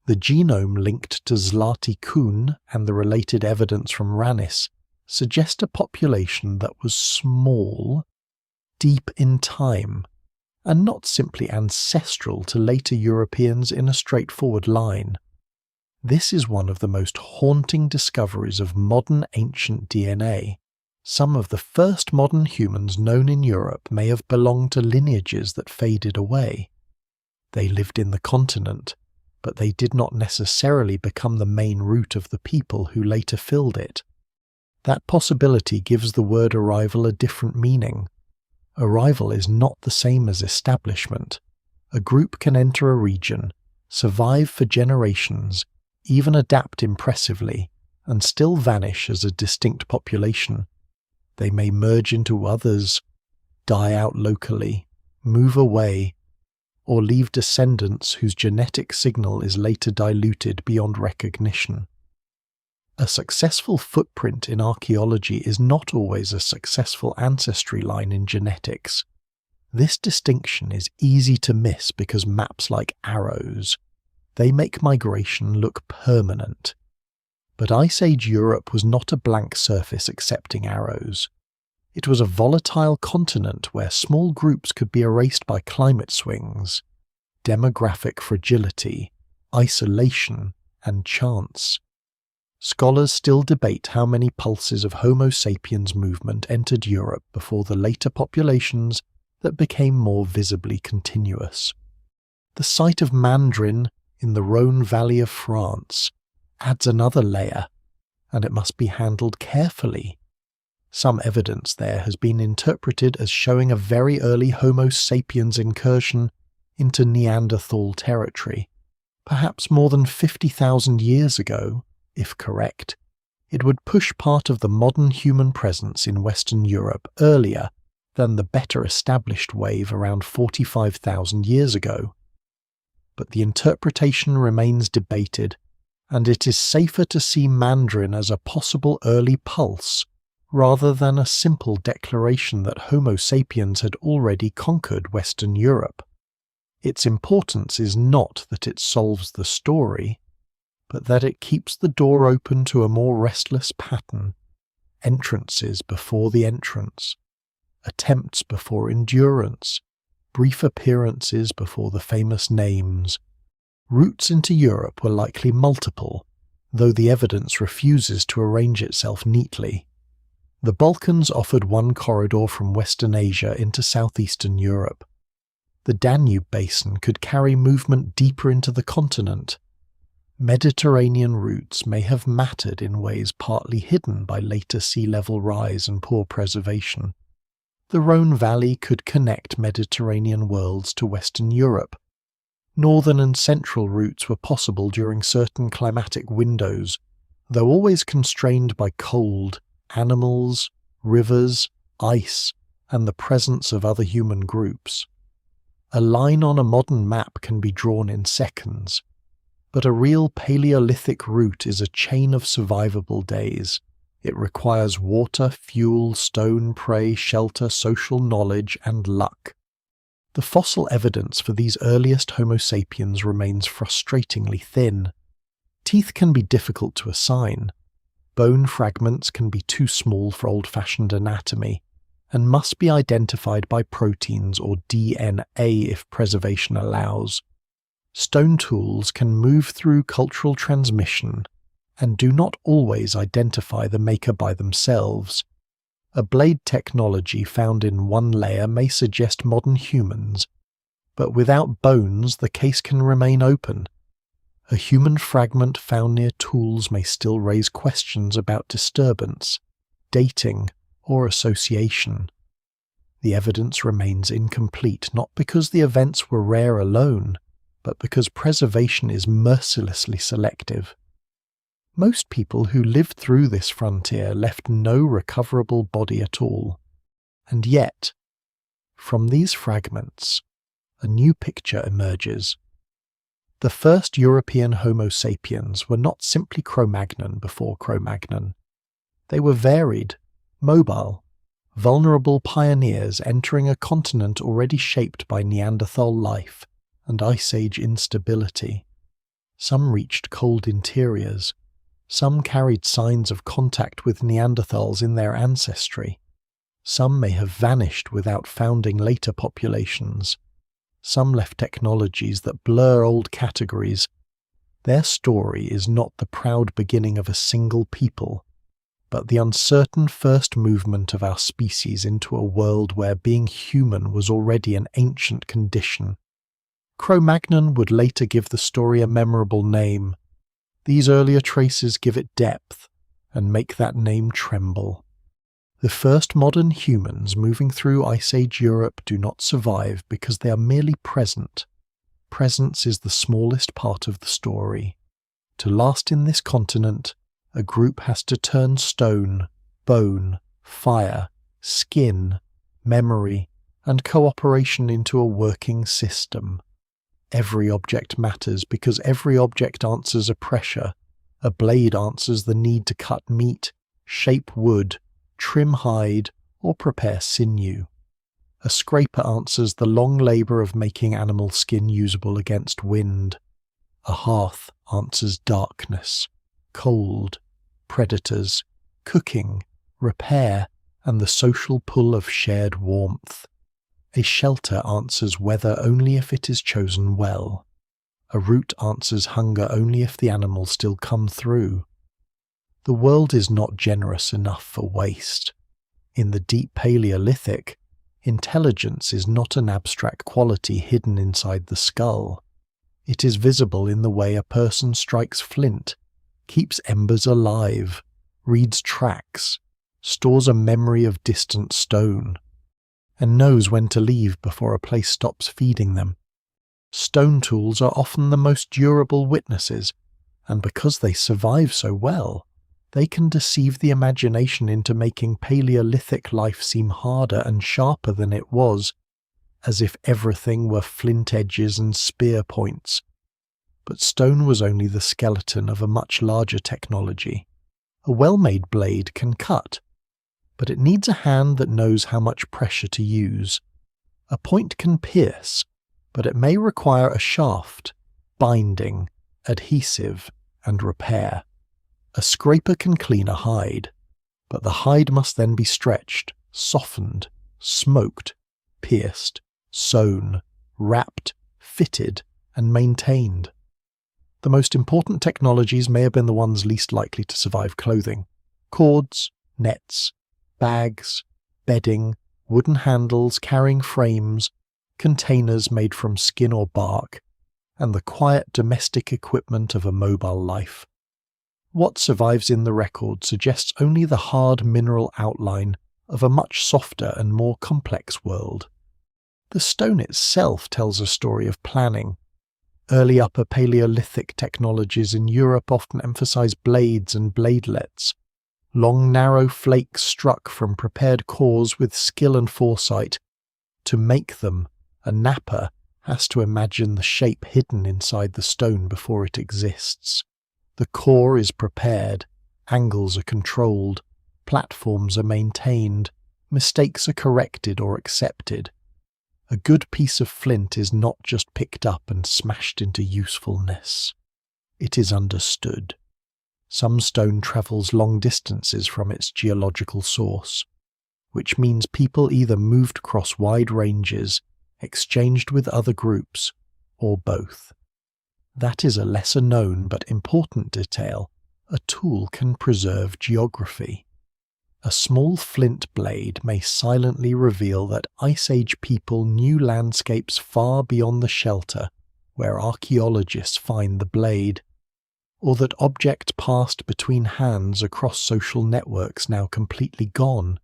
The genome linked to Zlati-Kun and the related evidence from Ranis suggest a population that was small, deep in time, and not simply ancestral to later Europeans in a straightforward line. This is one of the most haunting discoveries of modern ancient DNA. Some of the first modern humans known in Europe may have belonged to lineages that faded away. They lived in the continent, but they did not necessarily become the main root of the people who later filled it. That possibility gives the word arrival a different meaning. Arrival is not the same as establishment. A group can enter a region, survive for generations, even adapt impressively, and still vanish as a distinct population. They may merge into others, die out locally, move away, or leave descendants whose genetic signal is later diluted beyond recognition. A successful footprint in archaeology is not always a successful ancestry line in genetics. This distinction is easy to miss because maps like arrows, they make migration look permanent. But Ice Age Europe was not a blank surface accepting arrows. It was a volatile continent where small groups could be erased by climate swings, demographic fragility, isolation, and chance. Scholars still debate how many pulses of Homo sapiens movement entered Europe before the later populations that became more visibly continuous. The site of Mandrin in the Rhône Valley of France adds another layer, and it must be handled carefully. Some evidence there has been interpreted as showing a very early Homo sapiens incursion into Neanderthal territory. Perhaps more than 50,000 years ago, if correct, it would push part of the modern human presence in Western Europe earlier than the better established wave around 45,000 years ago. But the interpretation remains debated, and it is safer to see Mandrin as a possible early pulse rather than a simple declaration that Homo sapiens had already conquered Western Europe. Its importance is not that it solves the story, but that it keeps the door open to a more restless pattern, entrances before the entrance, attempts before endurance, brief appearances before the famous names. Routes into Europe were likely multiple, though the evidence refuses to arrange itself neatly. The Balkans offered one corridor from Western Asia into southeastern Europe. The Danube basin could carry movement deeper into the continent. Mediterranean routes may have mattered in ways partly hidden by later sea level rise and poor preservation. The Rhône Valley could connect Mediterranean worlds to Western Europe. Northern and central routes were possible during certain climatic windows, though always constrained by cold, animals, rivers, ice, and the presence of other human groups. A line on a modern map can be drawn in seconds, but a real Paleolithic route is a chain of survivable days. It requires water, fuel, stone, prey, shelter, social knowledge, and luck. The fossil evidence for these earliest Homo sapiens remains frustratingly thin. Teeth can be difficult to assign. Bone fragments can be too small for old-fashioned anatomy, and must be identified by proteins or DNA if preservation allows. Stone tools can move through cultural transmission and do not always identify the maker by themselves. A blade technology found in one layer may suggest modern humans, but without bones the case can remain open. A human fragment found near tools may still raise questions about disturbance, dating, or association. The evidence remains incomplete not because the events were rare alone, but because preservation is mercilessly selective. Most people who lived through this frontier left no recoverable body at all. And yet, from these fragments, a new picture emerges. The first European Homo sapiens were not simply Cro-Magnon before Cro-Magnon. They were varied, mobile, vulnerable pioneers entering a continent already shaped by Neanderthal life and Ice Age instability. Some reached cold interiors. Some carried signs of contact with Neanderthals in their ancestry. Some may have vanished without founding later populations. Some left technologies that blur old categories. Their story is not the proud beginning of a single people, but the uncertain first movement of our species into a world where being human was already an ancient condition. Cro-Magnon would later give the story a memorable name. These earlier traces give it depth and make that name tremble. The first modern humans moving through Ice Age Europe do not survive because they are merely present. Presence is the smallest part of the story. To last in this continent, a group has to turn stone, bone, fire, skin, memory, and cooperation into a working system. Every object matters because every object answers a pressure. A blade answers the need to cut meat, shape wood, trim hide, or prepare sinew. A scraper answers the long labour of making animal skin usable against wind. A hearth answers darkness, cold, predators, cooking, repair, and the social pull of shared warmth. A shelter answers weather only if it is chosen well. A route answers hunger only if the animals still come through. The world is not generous enough for waste. In the deep Paleolithic, intelligence is not an abstract quality hidden inside the skull. It is visible in the way a person strikes flint, keeps embers alive, reads tracks, stores a memory of distant stone, and knows when to leave before a place stops feeding them. Stone tools are often the most durable witnesses, and because they survive so well, they can deceive the imagination into making Paleolithic life seem harder and sharper than it was, as if everything were flint edges and spear points. But stone was only the skeleton of a much larger technology. A well-made blade can cut, but it needs a hand that knows how much pressure to use. A point can pierce, but it may require a shaft, binding, adhesive, and repair. A scraper can clean a hide, but the hide must then be stretched, softened, smoked, pierced, sewn, wrapped, fitted, and maintained. The most important technologies may have been the ones least likely to survive clothing. Cords, nets, bags, bedding, wooden handles carrying frames, containers made from skin or bark, and the quiet domestic equipment of a mobile life. What survives in the record suggests only the hard mineral outline of a much softer and more complex world. The stone itself tells a story of planning. Early Upper Paleolithic technologies in Europe often emphasize blades and bladelets. Long narrow flakes struck from prepared cores with skill and foresight. To make them, a napper has to imagine the shape hidden inside the stone before it exists. The core is prepared, angles are controlled, platforms are maintained, mistakes are corrected or accepted. A good piece of flint is not just picked up and smashed into usefulness. It is understood. Some stone travels long distances from its geological source, which means people either moved across wide ranges, exchanged with other groups, or both. That is a lesser known but important detail. A tool can preserve geography. A small flint blade may silently reveal that Ice Age people knew landscapes far beyond the shelter where archaeologists find the blade, or that objects passed between hands across social networks now completely gone.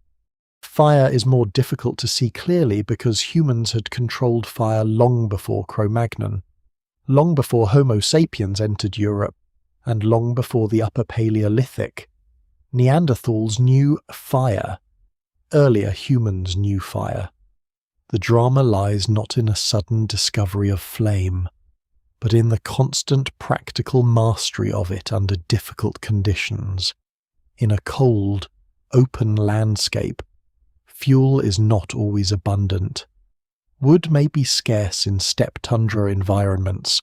Fire is more difficult to see clearly because humans had controlled fire long before Cro-Magnon, long before Homo sapiens entered Europe, and long before the Upper Paleolithic. Neanderthals knew fire. Earlier humans knew fire. The drama lies not in a sudden discovery of flame, but in the constant practical mastery of it under difficult conditions. In a cold, open landscape, Fuel is not always abundant. Wood may be scarce in steppe tundra environments,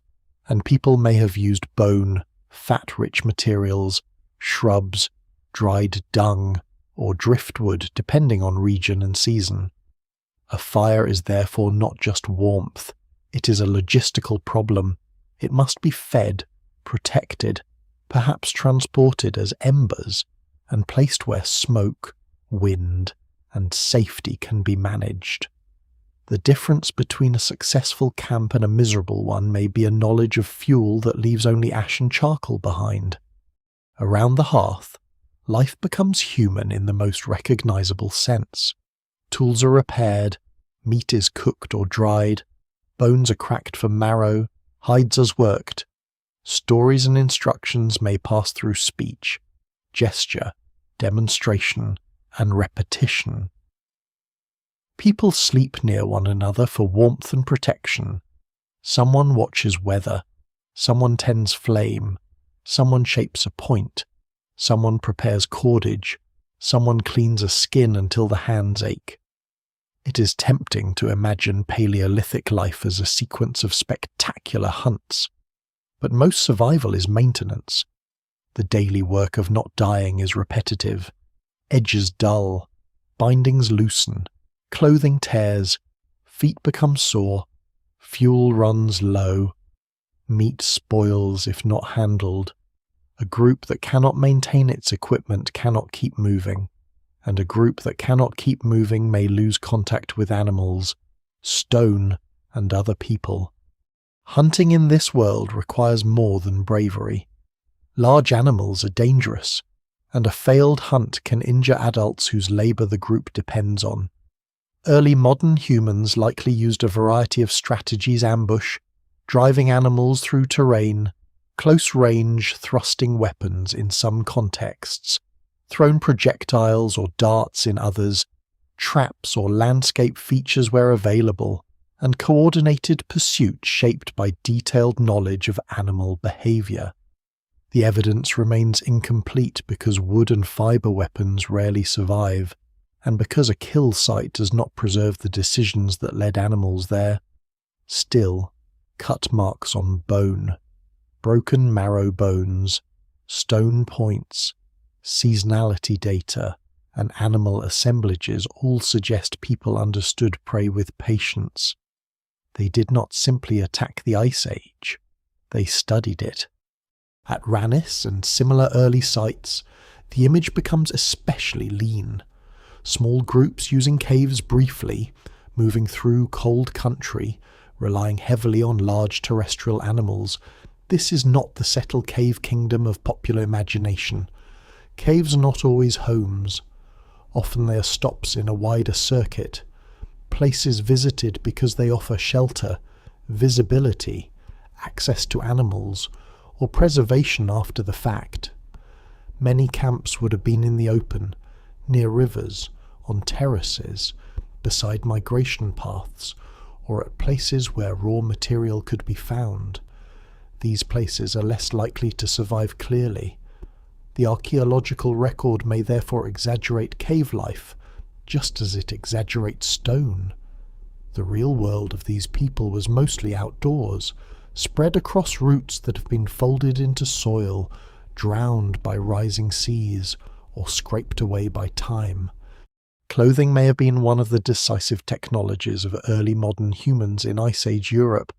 and people may have used bone, fat-rich materials, shrubs, dried dung, or driftwood depending on region and season. A fire is therefore not just warmth, it is a logistical problem. It must be fed, protected, perhaps transported as embers, and placed where smoke, wind, and safety can be managed. The difference between a successful camp and a miserable one may be a knowledge of fuel that leaves only ash and charcoal behind. Around the hearth, life becomes human in the most recognizable sense. Tools are repaired, meat is cooked or dried, bones are cracked for marrow, hides are worked. Stories and instructions may pass through speech, gesture, demonstration, and repetition. People sleep near one another for warmth and protection. Someone watches weather, someone tends flame, someone shapes a point, someone prepares cordage, someone cleans a skin until the hands ache. It is tempting to imagine Paleolithic life as a sequence of spectacular hunts, but most survival is maintenance. The daily work of not dying is repetitive, edges dull, bindings loosen, clothing tears, feet become sore, fuel runs low, meat spoils if not handled. A group that cannot maintain its equipment cannot keep moving, and a group that cannot keep moving may lose contact with animals, stone, and other people. Hunting in this world requires more than bravery. Large animals are dangerous, and a failed hunt can injure adults whose labour the group depends on. Early modern humans likely used a variety of strategies: ambush, driving animals through terrain, close-range thrusting weapons in some contexts, thrown projectiles or darts in others, traps or landscape features where available, and coordinated pursuit shaped by detailed knowledge of animal behaviour. The evidence remains incomplete because wood and fibre weapons rarely survive, and because a kill site does not preserve the decisions that led animals there. Still, cut marks on bone, broken marrow bones, stone points, seasonality data, and animal assemblages all suggest people understood prey with patience. They did not simply attack the Ice Age, they studied it. At Ranis and similar early sites, the image becomes especially lean. Small groups using caves briefly, moving through cold country, relying heavily on large terrestrial animals. This is not the settled cave kingdom of popular imagination. Caves are not always homes. Often they are stops in a wider circuit, places visited because they offer shelter, visibility, access to animals, or preservation after the fact. Many camps would have been in the open, near rivers, on terraces, beside migration paths, or at places where raw material could be found. These places are less likely to survive clearly. The archaeological record may therefore exaggerate cave life, just as it exaggerates stone. The real world of these people was mostly outdoors, spread across routes that have been folded into soil, drowned by rising seas, or scraped away by time. Clothing may have been one of the decisive technologies of early modern humans in Ice Age Europe,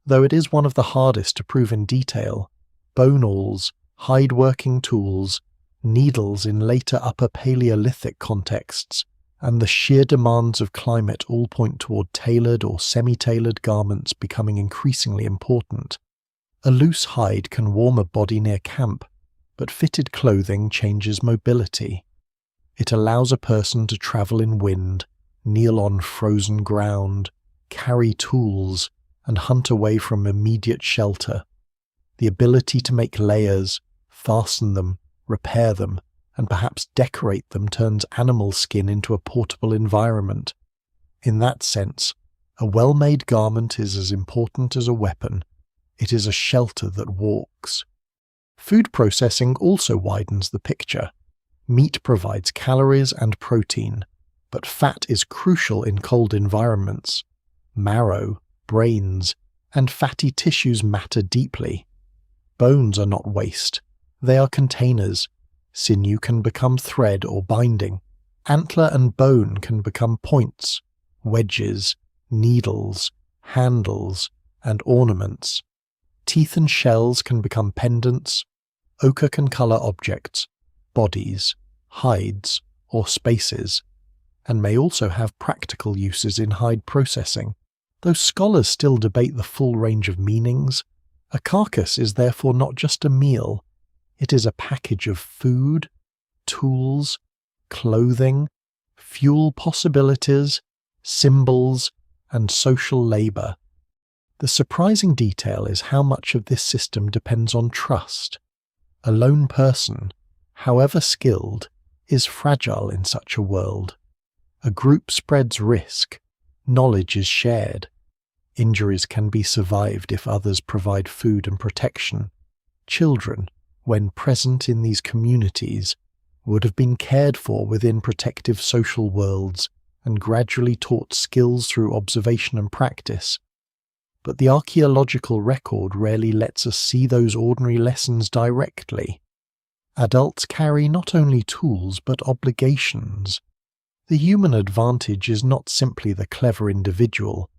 though it is one of the hardest to prove in detail. Bone awls, hide-working tools, needles in later Upper Paleolithic contexts, and the sheer demands of climate all point toward tailored or semi-tailored garments becoming increasingly important. A loose hide can warm a body near camp, but fitted clothing changes mobility. It allows a person to travel in wind, kneel on frozen ground, carry tools, and hunt away from immediate shelter. The ability to make layers, fasten them, repair them, and perhaps decorate them turns animal skin into a portable environment. In that sense, a well-made garment is as important as a weapon. It is a shelter that walks. Food processing also widens the picture. Meat provides calories and protein. but fat is crucial in cold environments. Marrow, brains, and fatty tissues matter deeply. Bones are not waste. They are containers. Sinew can become thread or binding. Antler and bone can become points, wedges, needles, handles, and ornaments. Teeth and shells can become pendants. Ochre can colour objects, bodies, hides, or spaces, and may also have practical uses in hide processing. Though scholars still debate the full range of meanings, a carcass is therefore not just a meal, it is a package of food, tools, clothing, fuel possibilities, symbols, and social labour. The surprising detail is how much of this system depends on trust. A lone person, however skilled, is fragile in such a world. A group spreads risk, knowledge is shared. Injuries can be survived if others provide food and protection. Children, when present in these communities, would have been cared for within protective social worlds and gradually taught skills through observation and practice. But the archaeological record rarely lets us see those ordinary lessons directly. Adults carry not only tools but obligations. The human advantage is not simply the clever individual,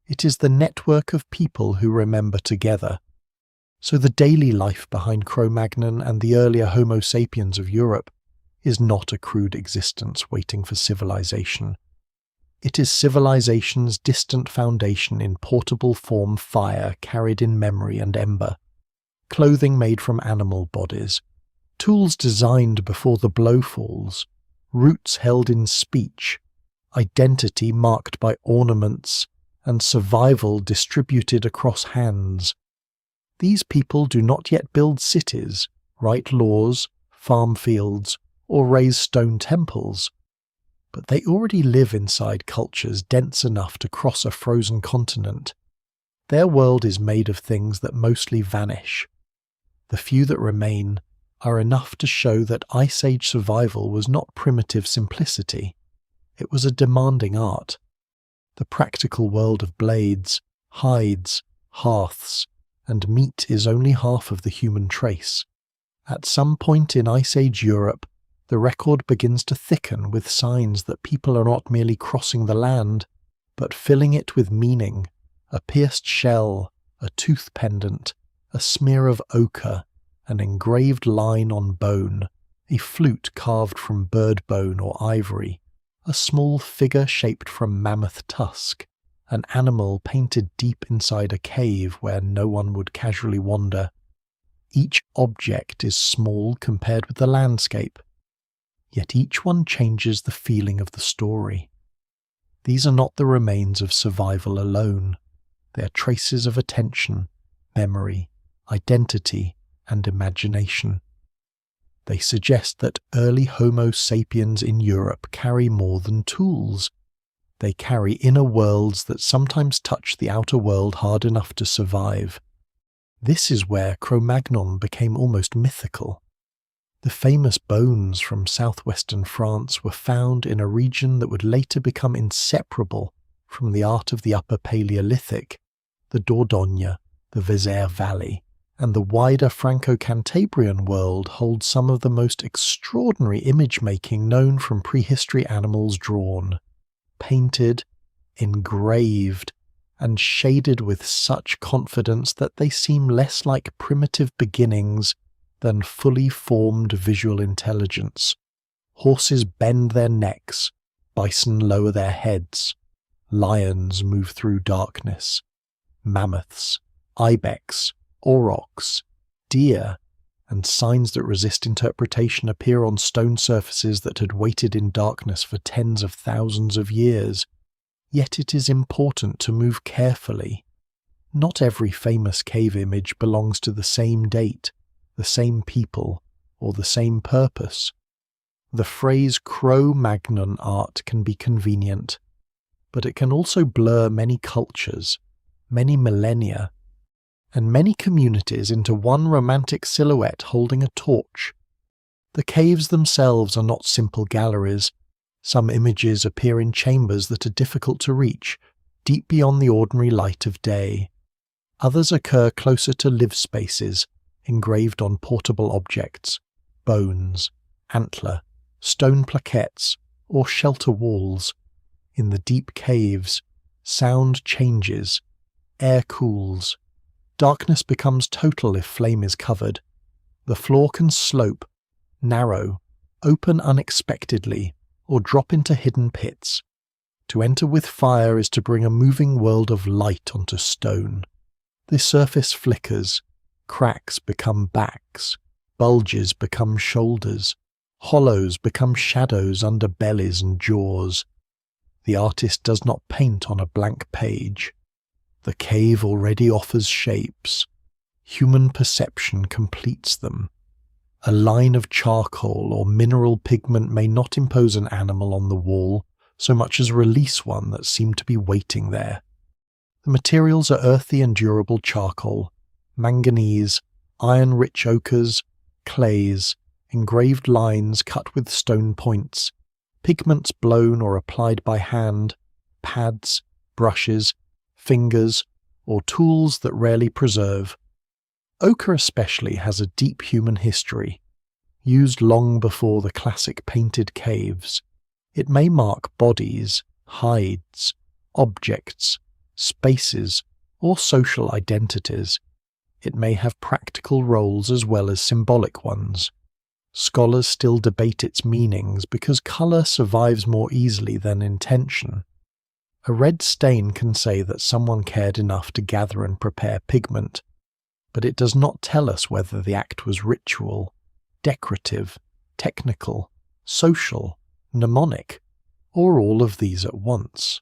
it is the network of people who remember together. So the daily life behind Cro-Magnon and the earlier Homo sapiens of Europe is not a crude existence waiting for civilization. It is civilization's distant foundation in portable form, fire carried in memory and ember, clothing made from animal bodies, tools designed before the blow falls, roots held in speech, identity marked by ornaments, and survival distributed across hands. These people do not yet build cities, write laws, farm fields, or raise stone temples, but they already live inside cultures dense enough to cross a frozen continent. Their world is made of things that mostly vanish. The few that remain are enough to show that Ice Age survival was not primitive simplicity. It was a demanding art. The practical world of blades, hides, hearths, and meat is only half of the human trace. At some point in Ice Age Europe, the record begins to thicken with signs that people are not merely crossing the land, but filling it with meaning, a pierced shell, a tooth pendant, a smear of ochre, an engraved line on bone, a flute carved from bird bone or ivory, a small figure shaped from mammoth tusk, an animal painted deep inside a cave where no one would casually wander. Each object is small compared with the landscape, yet each one changes the feeling of the story. These are not the remains of survival alone. They are traces of attention, memory, identity, and imagination. They suggest that early Homo sapiens in Europe carry more than tools. They carry inner worlds that sometimes touch the outer world hard enough to survive. This is where Cro-Magnon became almost mythical. The famous bones from southwestern France were found in a region that would later become inseparable from the art of the Upper Paleolithic, the Dordogne, the Vézère Valley, and the wider Franco-Cantabrian world holds some of the most extraordinary image-making known from prehistory animals drawn, painted, engraved, and shaded with such confidence that they seem less like primitive beginnings than fully formed visual intelligence. Horses bend their necks, bison lower their heads, lions move through darkness, mammoths, ibex, aurochs, deer, and signs that resist interpretation appear on stone surfaces that had waited in darkness for tens of thousands of years. Yet it is important to move carefully. Not every famous cave image belongs to the same date, the same people, or the same purpose. The phrase Cro-Magnon art can be convenient, but it can also blur many cultures, many millennia, and many communities into one romantic silhouette holding a torch. The caves themselves are not simple galleries. Some images appear in chambers that are difficult to reach, deep beyond the ordinary light of day. Others occur closer to live spaces, engraved on portable objects, bones, antler, stone plaquettes, or shelter walls. In the deep caves, sound changes, air cools, darkness becomes total if flame is covered. The floor can slope, narrow, open unexpectedly, or drop into hidden pits. To enter with fire is to bring a moving world of light onto stone. The surface flickers, cracks become backs, bulges become shoulders, hollows become shadows under bellies and jaws. The artist does not paint on a blank page. The cave already offers shapes. Human perception completes them. A line of charcoal or mineral pigment may not impose an animal on the wall, so much as release one that seemed to be waiting there. The materials are earthy and durable charcoal, manganese, iron-rich ochres, clays, engraved lines cut with stone points, pigments blown or applied by hand, pads, brushes, fingers, or tools that rarely preserve. Ochre especially has a deep human history, used long before the classic painted caves. It may mark bodies, hides, objects, spaces, or social identities. It may have practical roles as well as symbolic ones. Scholars still debate its meanings because colour survives more easily than intention. A red stain can say that someone cared enough to gather and prepare pigment, but it does not tell us whether the act was ritual, decorative, technical, social, mnemonic, or all of these at once.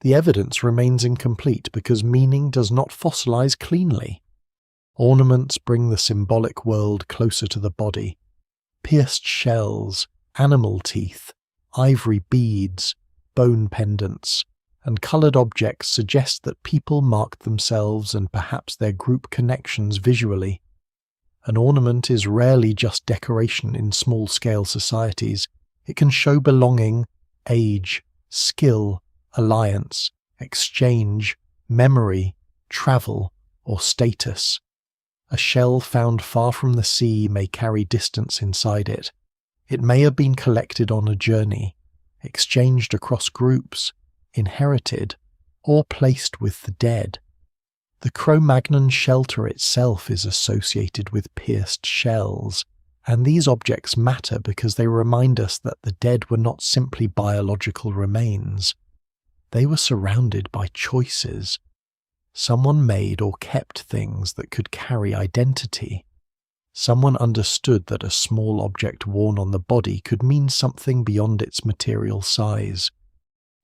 The evidence remains incomplete because meaning does not fossilize cleanly. Ornaments bring the symbolic world closer to the body. Pierced shells, animal teeth, ivory beads, bone pendants, and coloured objects suggest that people marked themselves and perhaps their group connections visually. An ornament is rarely just decoration in small-scale societies. It can show belonging, age, skill, alliance, exchange, memory, travel, or status. A shell found far from the sea may carry distance inside it. It may have been collected on a journey, exchanged across groups, inherited, or placed with the dead. The Cro-Magnon shelter itself is associated with pierced shells, and these objects matter because they remind us that the dead were not simply biological remains. They were surrounded by choices. Someone made or kept things that could carry identity. Someone understood that a small object worn on the body could mean something beyond its material size.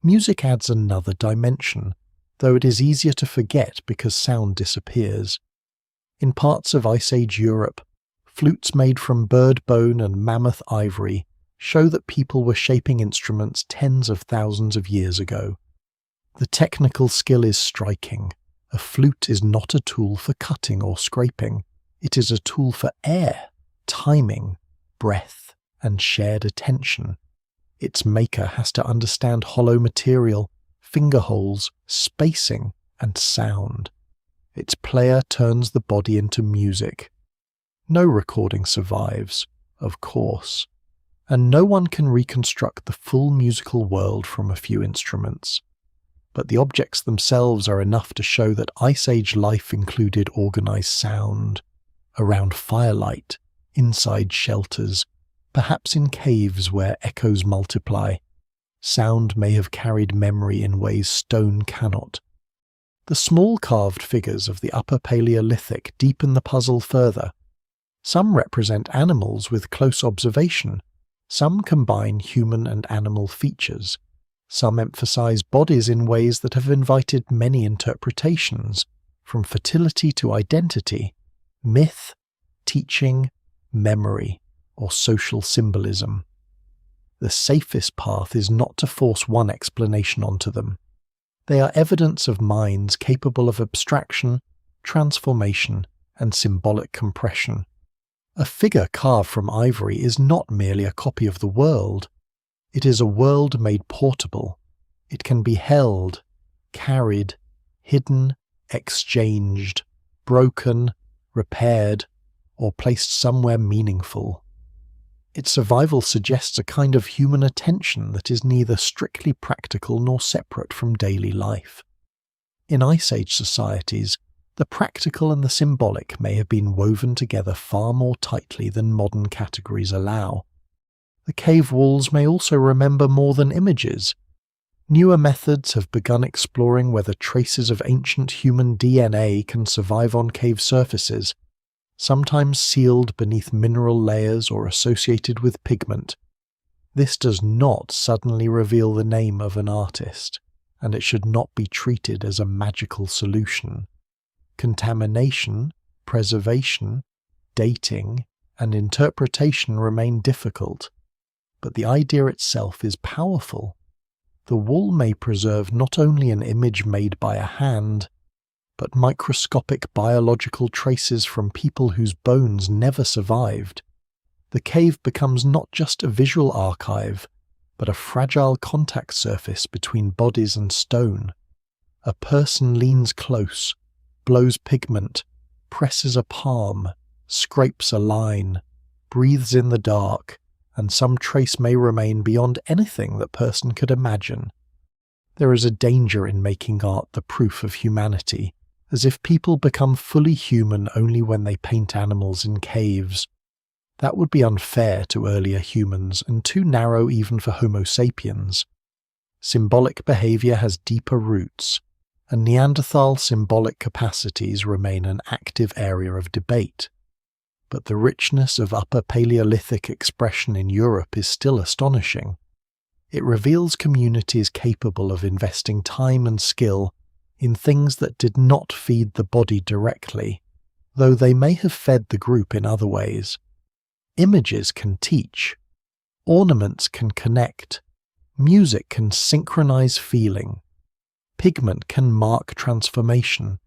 Music adds another dimension, though it is easier to forget because sound disappears. In parts of Ice Age Europe, flutes made from bird bone and mammoth ivory show that people were shaping instruments tens of thousands of years ago. The technical skill is striking. A flute is not a tool for cutting or scraping. It is a tool for air, timing, breath, and shared attention. Its maker has to understand hollow material, finger holes, spacing, and sound. Its player turns the body into music. No recording survives, of course, and no one can reconstruct the full musical world from a few instruments. But the objects themselves are enough to show that Ice Age life included organized sound, around firelight, inside shelters, perhaps in caves where echoes multiply. Sound may have carried memory in ways stone cannot. The small carved figures of the Upper Paleolithic deepen the puzzle further. Some represent animals with close observation, some combine human and animal features. Some emphasize bodies in ways that have invited many interpretations, from fertility to identity, myth, teaching, memory, or social symbolism. The safest path is not to force one explanation onto them. They are evidence of minds capable of abstraction, transformation, and symbolic compression. A figure carved from ivory is not merely a copy of the world. It is a world made portable. It can be held, carried, hidden, exchanged, broken, repaired, or placed somewhere meaningful. Its survival suggests a kind of human attention that is neither strictly practical nor separate from daily life. In Ice Age societies, the practical and the symbolic may have been woven together far more tightly than modern categories allow. The cave walls may also remember more than images. Newer methods have begun exploring whether traces of ancient human DNA can survive on cave surfaces, sometimes sealed beneath mineral layers or associated with pigment. This does not suddenly reveal the name of an artist, and it should not be treated as a magical solution. Contamination, preservation, dating, and interpretation remain difficult, but the idea itself is powerful. The wall may preserve not only an image made by a hand, but microscopic biological traces from people whose bones never survived. The cave becomes not just a visual archive, but a fragile contact surface between bodies and stone. A person leans close, blows pigment, presses a palm, scrapes a line, breathes in the dark, and some trace may remain beyond anything that person could imagine. There is a danger in making art the proof of humanity, as if people become fully human only when they paint animals in caves. That would be unfair to earlier humans and too narrow even for Homo sapiens. Symbolic behavior has deeper roots, and Neanderthal symbolic capacities remain an active area of debate. But the richness of Upper Paleolithic expression in Europe is still astonishing. It reveals communities capable of investing time and skill in things that did not feed the body directly, though they may have fed the group in other ways. Images can teach. Ornaments can connect. Music can synchronize feeling. Pigment can mark transformation.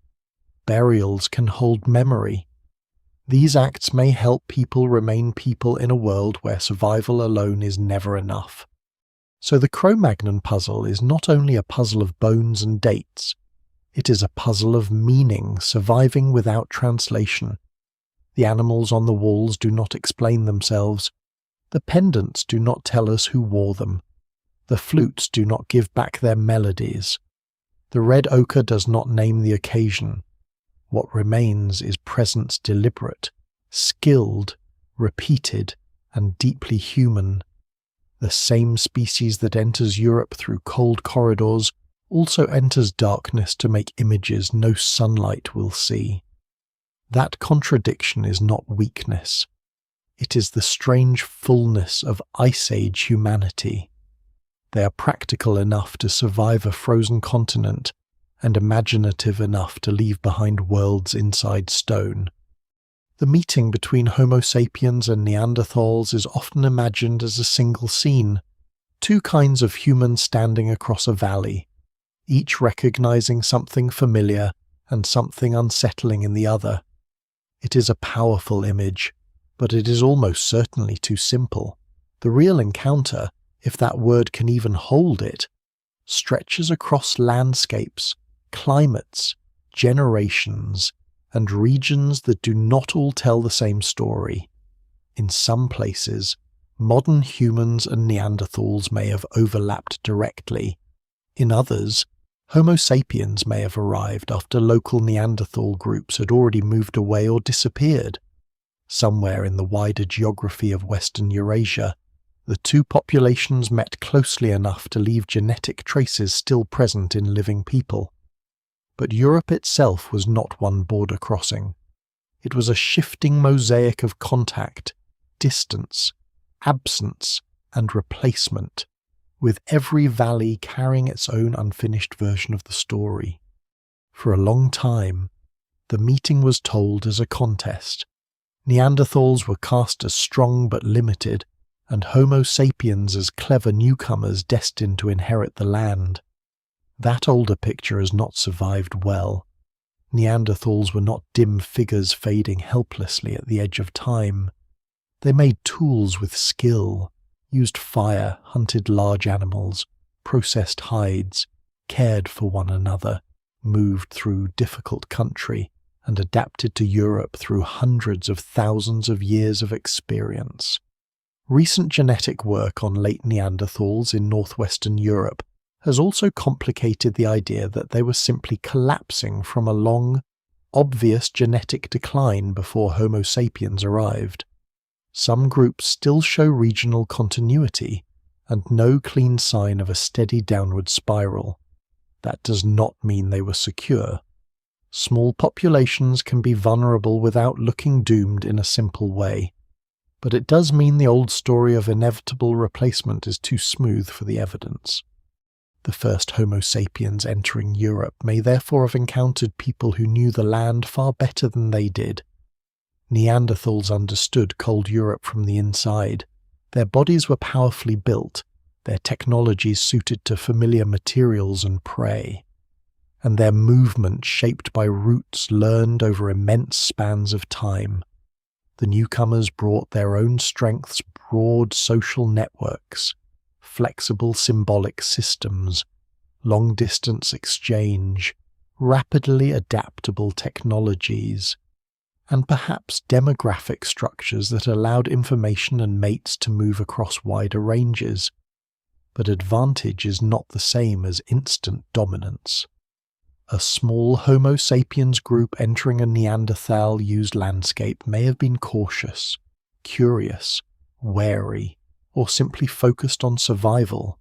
Burials can hold memory. These acts may help people remain people in a world where survival alone is never enough. So the Cro-Magnon puzzle is not only a puzzle of bones and dates, it is a puzzle of meaning surviving without translation. The animals on the walls do not explain themselves. The pendants do not tell us who wore them. The flutes do not give back their melodies. The red ochre does not name the occasion. What remains is presence deliberate, skilled, repeated, and deeply human. The same species that enters Europe through cold corridors also enters darkness to make images no sunlight will see. That contradiction is not weakness. It is the strange fullness of Ice Age humanity. They are practical enough to survive a frozen continent and imaginative enough to leave behind worlds inside stone. The meeting between Homo sapiens and Neanderthals is often imagined as a single scene, two kinds of humans standing across a valley, each recognizing something familiar and something unsettling in the other. It is a powerful image, but it is almost certainly too simple. The real encounter, if that word can even hold it, stretches across landscapes, climates, generations, and regions that do not all tell the same story. In some places, modern humans and Neanderthals may have overlapped directly. In others, Homo sapiens may have arrived after local Neanderthal groups had already moved away or disappeared. Somewhere in the wider geography of Western Eurasia, the two populations met closely enough to leave genetic traces still present in living people. But Europe itself was not one border crossing. It was a shifting mosaic of contact, distance, absence, and replacement, with every valley carrying its own unfinished version of the story. For a long time, the meeting was told as a contest. Neanderthals were cast as strong but limited, and Homo sapiens as clever newcomers destined to inherit the land. That older picture has not survived well. Neanderthals were not dim figures fading helplessly at the edge of time. They made tools with skill, used fire, hunted large animals, processed hides, cared for one another, moved through difficult country, and adapted to Europe through hundreds of thousands of years of experience. Recent genetic work on late Neanderthals in northwestern Europe has also complicated the idea that they were simply collapsing from a long, obvious genetic decline before Homo sapiens arrived. Some groups still show regional continuity and no clean sign of a steady downward spiral. That does not mean they were secure. Small populations can be vulnerable without looking doomed in a simple way, but it does mean the old story of inevitable replacement is too smooth for the evidence. The first Homo sapiens entering Europe may therefore have encountered people who knew the land far better than they did. Neanderthals understood cold Europe from the inside. Their bodies were powerfully built, their technologies suited to familiar materials and prey, and their movement shaped by roots learned over immense spans of time. The newcomers brought their own strengths, broad social networks, flexible symbolic systems, long-distance exchange, rapidly adaptable technologies, and perhaps demographic structures that allowed information and mates to move across wider ranges. But advantage is not the same as instant dominance. A small Homo sapiens group entering a Neanderthal-used landscape may have been cautious, curious, wary, or simply focused on survival.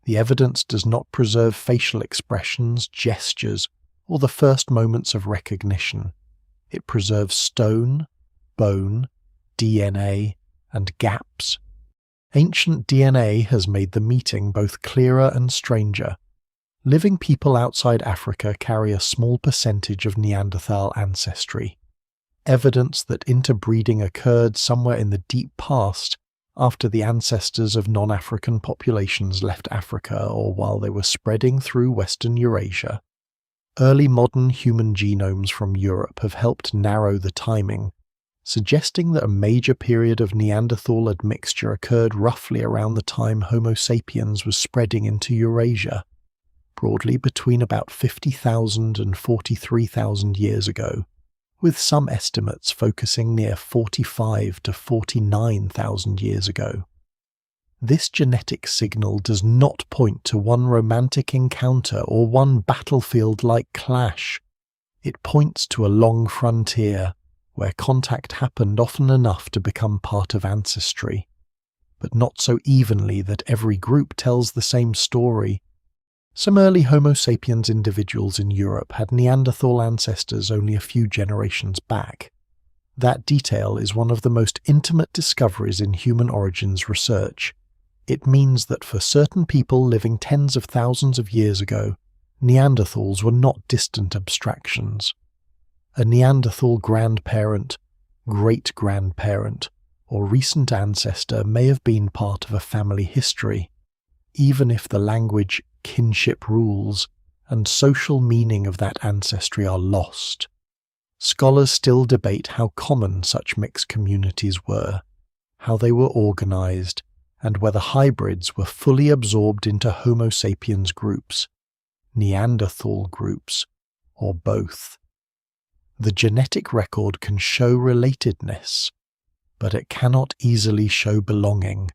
The evidence does not preserve facial expressions, gestures, or the first moments of recognition. It preserves stone, bone, DNA, and gaps. Ancient DNA has made the meeting both clearer and stranger. Living people outside Africa carry a small percentage of Neanderthal ancestry, evidence that interbreeding occurred somewhere in the deep past after the ancestors of non-African populations left Africa or while they were spreading through Western Eurasia. Early modern human genomes from Europe have helped narrow the timing, suggesting that a major period of Neanderthal admixture occurred roughly around the time Homo sapiens was spreading into Eurasia, broadly between about 50,000 and 43,000 years ago, with some estimates focusing near 45 to 49,000 years ago. This genetic signal does not point to one romantic encounter or one battlefield-like clash. It points to a long frontier, where contact happened often enough to become part of ancestry, but not so evenly that every group tells the same story. Some early Homo sapiens individuals in Europe had Neanderthal ancestors only a few generations back. That detail is one of the most intimate discoveries in human origins research. It means that for certain people living tens of thousands of years ago, Neanderthals were not distant abstractions. A Neanderthal grandparent, great-grandparent, or recent ancestor may have been part of a family history, even if the language, kinship rules, and social meaning of that ancestry are lost. Scholars still debate how common such mixed communities were, how they were organized, and whether hybrids were fully absorbed into Homo sapiens groups, Neanderthal groups, or both. The genetic record can show relatedness, but it cannot easily show belonging.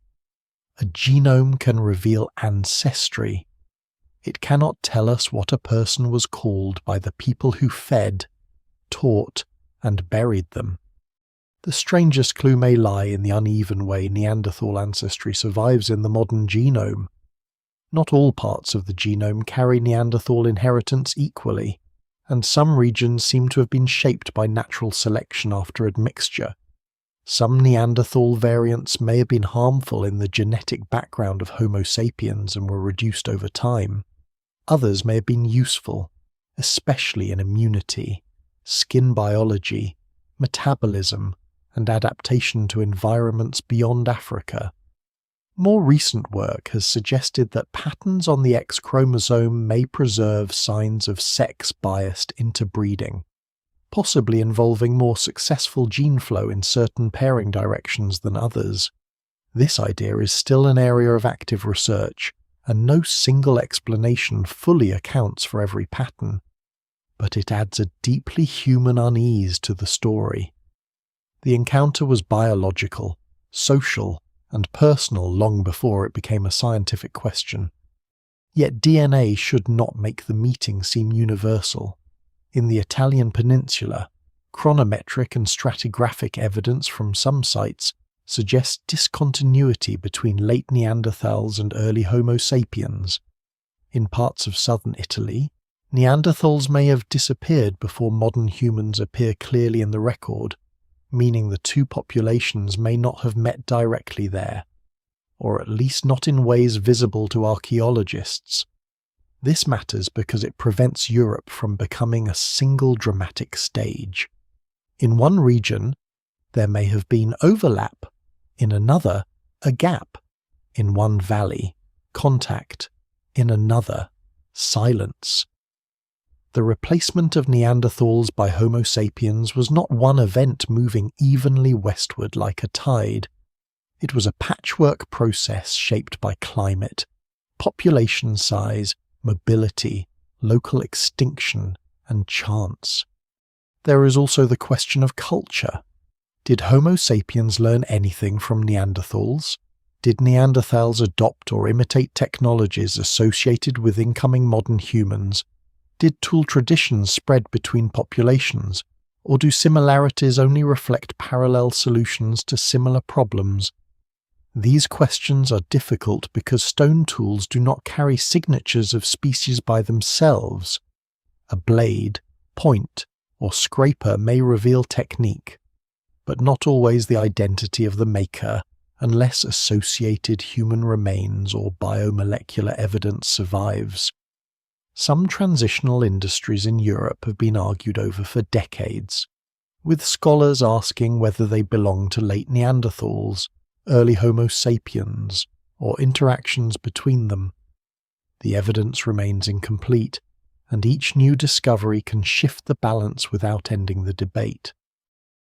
A genome can reveal ancestry. It cannot tell us what a person was called by the people who fed, taught, and buried them. The strangest clue may lie in the uneven way Neanderthal ancestry survives in the modern genome. Not all parts of the genome carry Neanderthal inheritance equally, and some regions seem to have been shaped by natural selection after admixture. Some Neanderthal variants may have been harmful in the genetic background of Homo sapiens and were reduced over time. Others may have been useful, especially in immunity, skin biology, metabolism, and adaptation to environments beyond Africa. More recent work has suggested that patterns on the X chromosome may preserve signs of sex-biased interbreeding, possibly involving more successful gene flow in certain pairing directions than others. This idea is still an area of active research, and no single explanation fully accounts for every pattern, but it adds a deeply human unease to the story. The encounter was biological, social, and personal long before it became a scientific question. Yet DNA should not make the meeting seem universal. In the Italian peninsula, chronometric and stratigraphic evidence from some sites suggests discontinuity between late Neanderthals and early Homo sapiens. In parts of southern Italy, Neanderthals may have disappeared before modern humans appear clearly in the record, meaning the two populations may not have met directly there, or at least not in ways visible to archaeologists. This matters because it prevents Europe from becoming a single dramatic stage. In one region, there may have been overlap, in another, a gap, in one valley, contact, in another, silence. The replacement of Neanderthals by Homo sapiens was not one event moving evenly westward like a tide. It was a patchwork process shaped by climate, population size, mobility, local extinction, and chance. There is also the question of culture. Did Homo sapiens learn anything from Neanderthals? Did Neanderthals adopt or imitate technologies associated with incoming modern humans? Did tool traditions spread between populations, or do similarities only reflect parallel solutions to similar problems? These questions are difficult because stone tools do not carry signatures of species by themselves. A blade, point, or scraper may reveal technique, but not always the identity of the maker unless associated human remains or biomolecular evidence survives. Some transitional industries in Europe have been argued over for decades, with scholars asking whether they belong to late Neanderthals, early Homo sapiens, or interactions between them. The evidence remains incomplete, and each new discovery can shift the balance without ending the debate.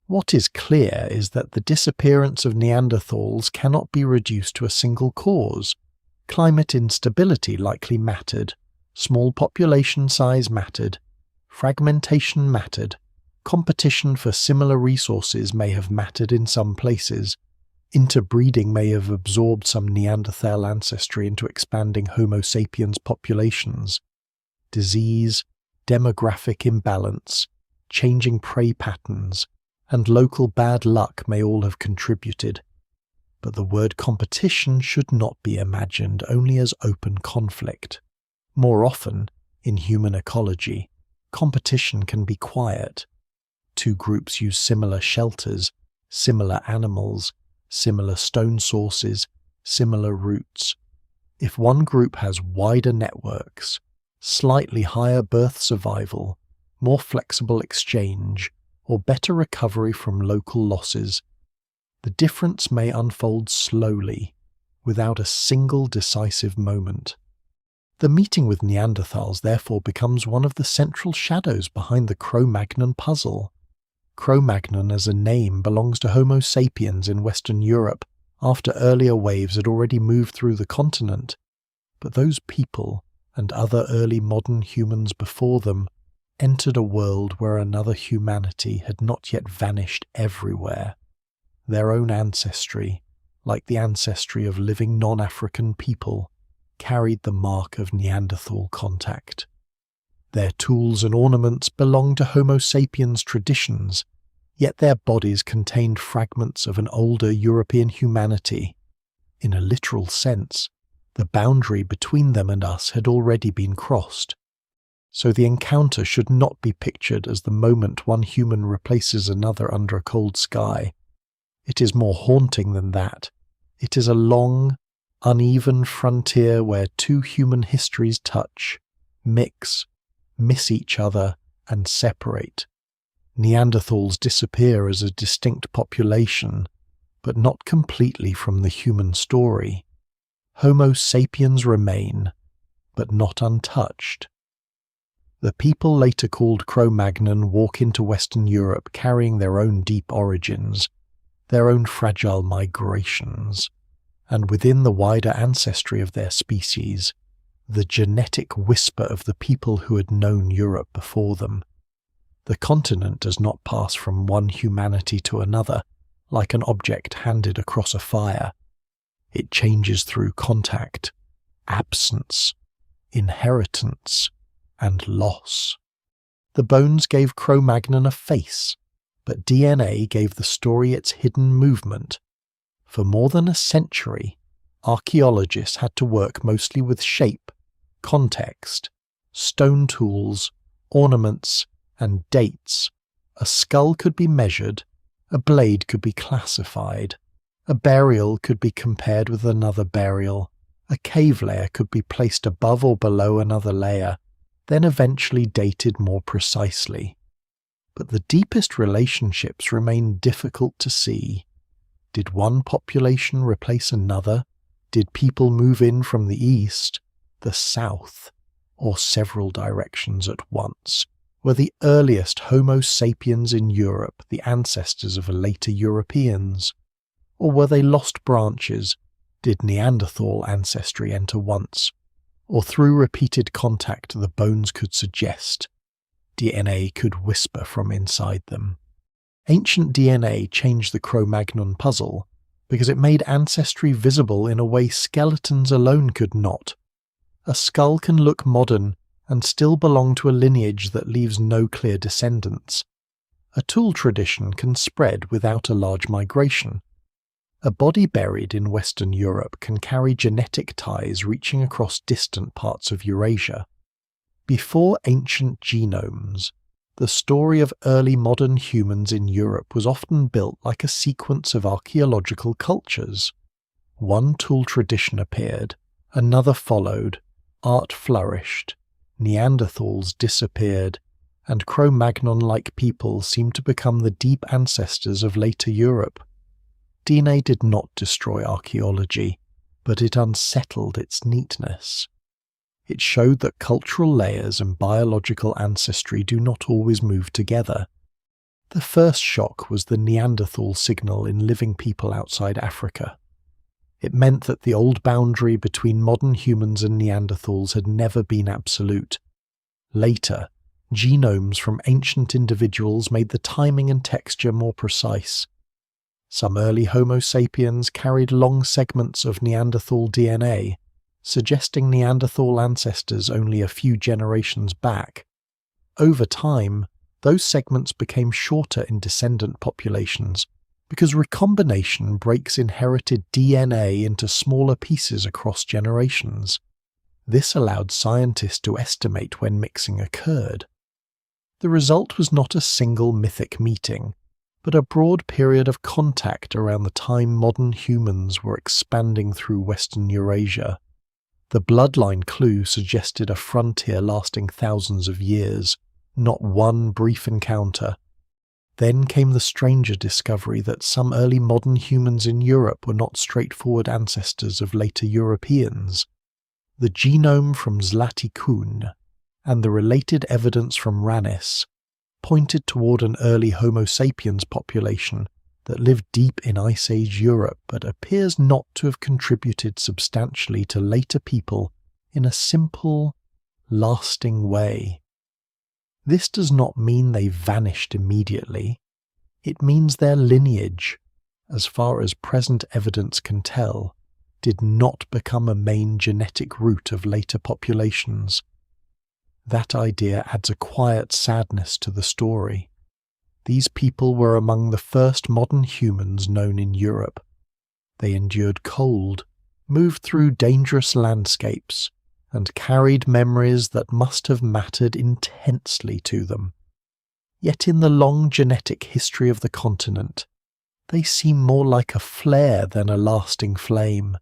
What is clear is that the disappearance of Neanderthals cannot be reduced to a single cause. Climate instability likely mattered. Small population size mattered, fragmentation mattered, competition for similar resources may have mattered in some places, interbreeding may have absorbed some Neanderthal ancestry into expanding Homo sapiens populations. Disease, demographic imbalance, changing prey patterns, and local bad luck may all have contributed. But the word competition should not be imagined only as open conflict. More often, in human ecology, competition can be quiet. Two groups use similar shelters, similar animals, similar stone sources, similar routes. If one group has wider networks, slightly higher birth survival, more flexible exchange, or better recovery from local losses, the difference may unfold slowly, without a single decisive moment. The meeting with Neanderthals therefore becomes one of the central shadows behind the Cro-Magnon puzzle. Cro-Magnon as a name belongs to Homo sapiens in Western Europe after earlier waves had already moved through the continent, but those people, and other early modern humans before them, entered a world where another humanity had not yet vanished everywhere. Their own ancestry, like the ancestry of living non-African people, carried the mark of Neanderthal contact. Their tools and ornaments belonged to Homo sapiens traditions, yet their bodies contained fragments of an older European humanity. In a literal sense, the boundary between them and us had already been crossed. So the encounter should not be pictured as the moment one human replaces another under a cold sky. It is more haunting than that. It is a long, uneven frontier where two human histories touch, mix, miss each other, and separate. Neanderthals disappear as a distinct population, but not completely from the human story. Homo sapiens remain, but not untouched. The people later called Cro-Magnon walk into Western Europe carrying their own deep origins, their own fragile migrations, and within the wider ancestry of their species, the genetic whisper of the people who had known Europe before them. The continent does not pass from one humanity to another like an object handed across a fire. It changes through contact, absence, inheritance, and loss. The bones gave Cro-Magnon a face, but DNA gave the story its hidden movement. For more than a century, archaeologists had to work mostly with shape, context, stone tools, ornaments, and dates. A skull could be measured, a blade could be classified, a burial could be compared with another burial, a cave layer could be placed above or below another layer, then eventually dated more precisely. But the deepest relationships remain difficult to see. Did one population replace another? Did people move in from the east, the south, or several directions at once? Were the earliest Homo sapiens in Europe the ancestors of later Europeans? Or were they lost branches? Did Neanderthal ancestry enter once? Or through repeated contact the bones could suggest? DNA could whisper from inside them. Ancient DNA changed the Cro-Magnon puzzle because it made ancestry visible in a way skeletons alone could not. A skull can look modern and still belong to a lineage that leaves no clear descendants. A tool tradition can spread without a large migration. A body buried in Western Europe can carry genetic ties reaching across distant parts of Eurasia. Before ancient genomes, the story of early modern humans in Europe was often built like a sequence of archaeological cultures. One tool tradition appeared, another followed, art flourished, Neanderthals disappeared, and Cro-Magnon-like people seemed to become the deep ancestors of later Europe. DNA did not destroy archaeology, but it unsettled its neatness. It showed that cultural layers and biological ancestry do not always move together. The first shock was the Neanderthal signal in living people outside Africa. It meant that the old boundary between modern humans and Neanderthals had never been absolute. Later, genomes from ancient individuals made the timing and texture more precise. Some early Homo sapiens carried long segments of Neanderthal DNA, suggesting Neanderthal ancestors only a few generations back. Over time, those segments became shorter in descendant populations, because recombination breaks inherited DNA into smaller pieces across generations. This allowed scientists to estimate when mixing occurred. The result was not a single mythic meeting, but a broad period of contact around the time modern humans were expanding through Western Eurasia. The bloodline clue suggested a frontier lasting thousands of years, not one brief encounter. Then came the stranger discovery that some early modern humans in Europe were not straightforward ancestors of later Europeans. The genome from Zlatikun and the related evidence from Ranis pointed toward an early Homo sapiens population that lived deep in Ice Age Europe but appears not to have contributed substantially to later people in a simple, lasting way. This does not mean they vanished immediately. It means their lineage, as far as present evidence can tell, did not become a main genetic root of later populations. That idea adds a quiet sadness to the story. These people were among the first modern humans known in Europe. They endured cold, moved through dangerous landscapes, and carried memories that must have mattered intensely to them. Yet in the long genetic history of the continent, they seem more like a flare than a lasting flame.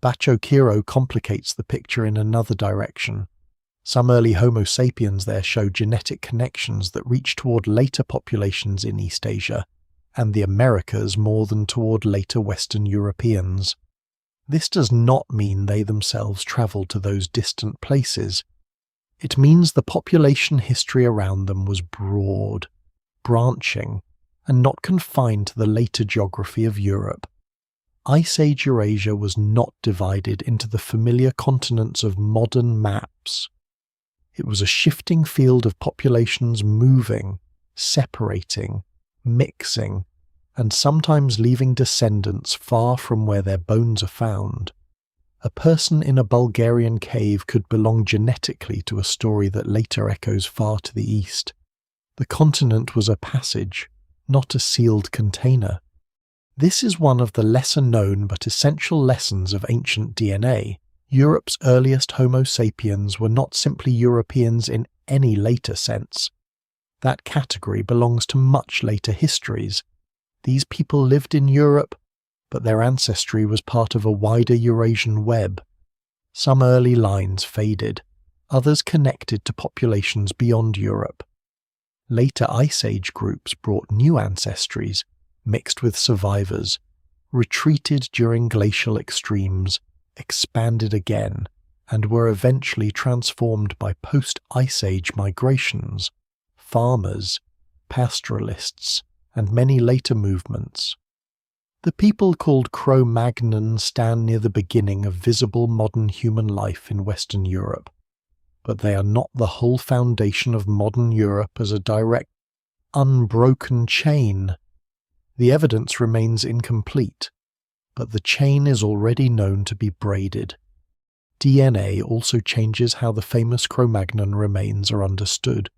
Baccio complicates the picture in another direction. Some early Homo sapiens there show genetic connections that reach toward later populations in East Asia, and the Americas more than toward later Western Europeans. This does not mean they themselves travelled to those distant places. It means the population history around them was broad, branching, and not confined to the later geography of Europe. Ice Age Eurasia was not divided into the familiar continents of modern maps. It was a shifting field of populations moving, separating, mixing, and sometimes leaving descendants far from where their bones are found. A person in a Bulgarian cave could belong genetically to a story that later echoes far to the east. The continent was a passage, not a sealed container. This is one of the lesser-known but essential lessons of ancient DNA. Europe's earliest Homo sapiens were not simply Europeans in any later sense. That category belongs to much later histories. These people lived in Europe, but their ancestry was part of a wider Eurasian web. Some early lines faded, others connected to populations beyond Europe. Later Ice Age groups brought new ancestries, mixed with survivors, retreated during glacial extremes, expanded again, and were eventually transformed by post-Ice Age migrations, farmers, pastoralists, and many later movements. The people called Cro-Magnon stand near the beginning of visible modern human life in Western Europe, but they are not the whole foundation of modern Europe as a direct, unbroken chain. The evidence remains incomplete, but the chain is already known to be braided. DNA also changes how the famous Cro-Magnon remains are understood.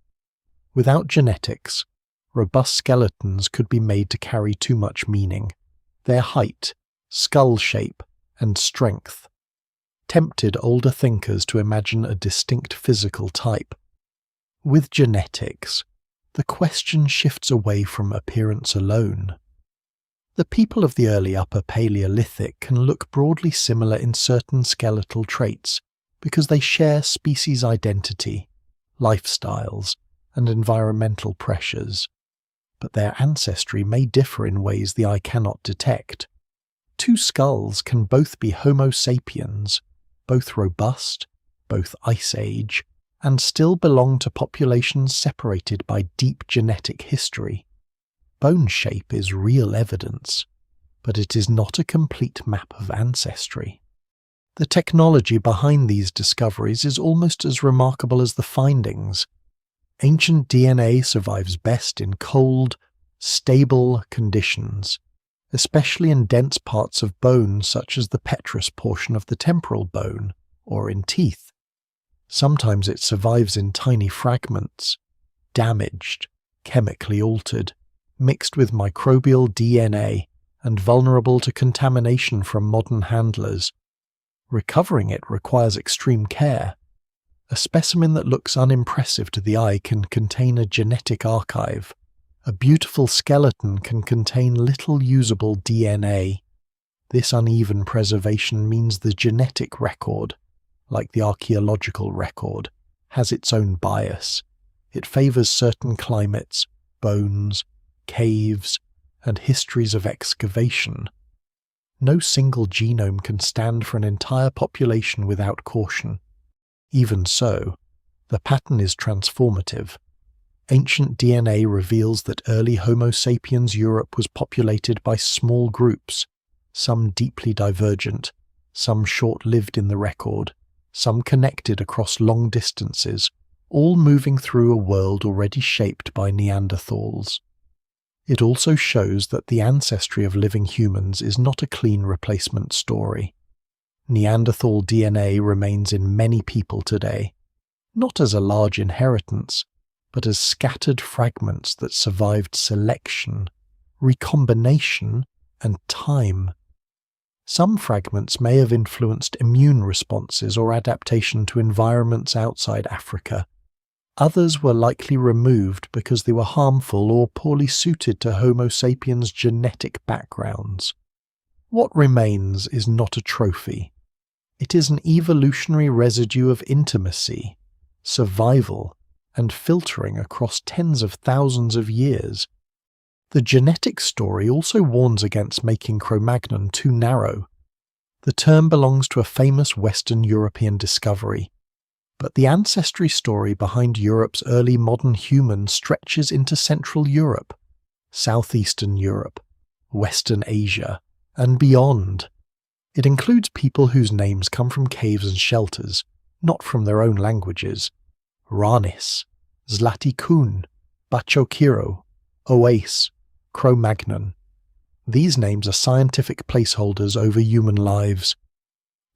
Without genetics, robust skeletons could be made to carry too much meaning. Their height, skull shape, and strength tempted older thinkers to imagine a distinct physical type. With genetics, the question shifts away from appearance alone. The people of the early Upper Paleolithic can look broadly similar in certain skeletal traits because they share species identity, lifestyles, and environmental pressures. But their ancestry may differ in ways the eye cannot detect. Two skulls can both be Homo sapiens, both robust, both Ice Age, and still belong to populations separated by deep genetic history. Bone shape is real evidence, but it is not a complete map of ancestry. The technology behind these discoveries is almost as remarkable as the findings. Ancient DNA survives best in cold, stable conditions, especially in dense parts of bone such as the petrous portion of the temporal bone, or in teeth. Sometimes it survives in tiny fragments, damaged, chemically altered, mixed with microbial DNA, and vulnerable to contamination from modern handlers. Recovering it requires extreme care. A specimen that looks unimpressive to the eye can contain a genetic archive. A beautiful skeleton can contain little usable DNA. This uneven preservation means the genetic record, like the archaeological record, has its own bias. It favors certain climates, bones, caves, and histories of excavation. No single genome can stand for an entire population without caution. Even so, the pattern is transformative. Ancient DNA reveals that early Homo sapiens Europe was populated by small groups, some deeply divergent, some short-lived in the record, some connected across long distances, all moving through a world already shaped by Neanderthals. It also shows that the ancestry of living humans is not a clean replacement story. Neanderthal DNA remains in many people today, not as a large inheritance, but as scattered fragments that survived selection, recombination, and time. Some fragments may have influenced immune responses or adaptation to environments outside Africa. Others were likely removed because they were harmful or poorly suited to Homo sapiens' genetic backgrounds. What remains is not a trophy. It is an evolutionary residue of intimacy, survival, and filtering across tens of thousands of years. The genetic story also warns against making Cro-Magnon too narrow. The term belongs to a famous Western European discovery, but the ancestry story behind Europe's early modern humans stretches into Central Europe, Southeastern Europe, Western Asia, and beyond. It includes people whose names come from caves and shelters, not from their own languages. Ranis, Zlatikun, Bachokiro, Oase, Cro-Magnon. These names are scientific placeholders over human lives.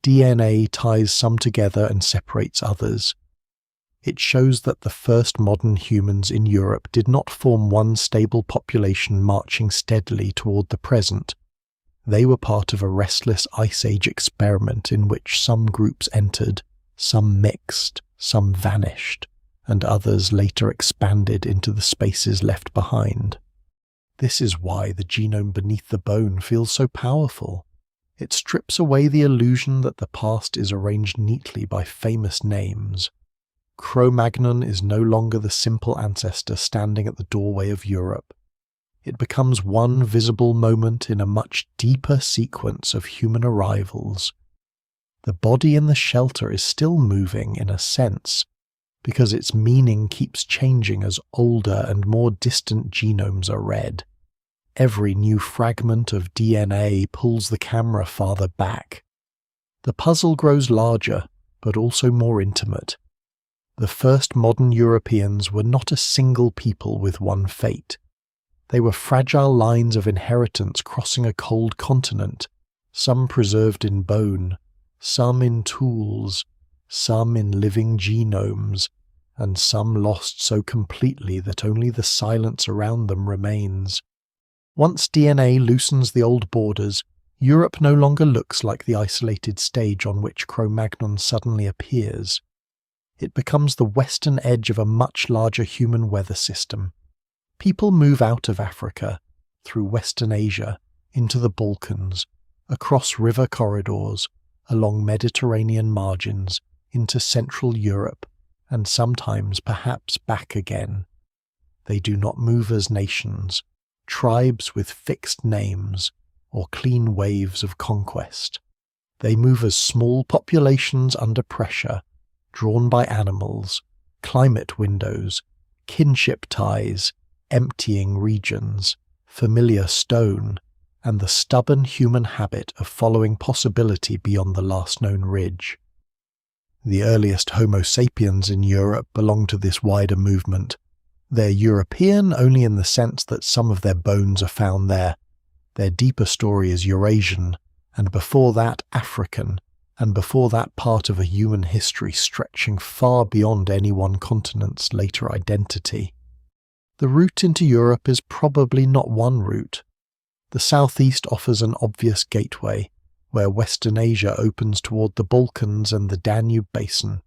DNA ties some together and separates others. It shows that the first modern humans in Europe did not form one stable population marching steadily toward the present. They were part of a restless Ice Age experiment in which some groups entered, some mixed, some vanished, and others later expanded into the spaces left behind. This is why the genome beneath the bone feels so powerful. It strips away the illusion that the past is arranged neatly by famous names. Cro-Magnon is no longer the simple ancestor standing at the doorway of Europe. It becomes one visible moment in a much deeper sequence of human arrivals. The body in the shelter is still moving in a sense, because its meaning keeps changing as older and more distant genomes are read. Every new fragment of DNA pulls the camera farther back. The puzzle grows larger, but also more intimate. The first modern Europeans were not a single people with one fate. They were fragile lines of inheritance crossing a cold continent, some preserved in bone, some in tools, some in living genomes, and some lost so completely that only the silence around them remains. Once DNA loosens the old borders, Europe no longer looks like the isolated stage on which Cro-Magnon suddenly appears. It becomes the western edge of a much larger human weather system. People move out of Africa, through Western Asia, into the Balkans, across river corridors, along Mediterranean margins, into Central Europe, and sometimes perhaps back again. They do not move as nations, tribes with fixed names, or clean waves of conquest. They move as small populations under pressure, drawn by animals, climate windows, kinship ties, emptying regions, familiar stone, and the stubborn human habit of following possibility beyond the last known ridge. The earliest Homo sapiens in Europe belong to this wider movement. They're European only in the sense that some of their bones are found there. Their deeper story is Eurasian, and before that African, and before that part of a human history stretching far beyond any one continent's later identity. The route into Europe is probably not one route. The southeast offers an obvious gateway, where Western Asia opens toward the Balkans and the Danube basin.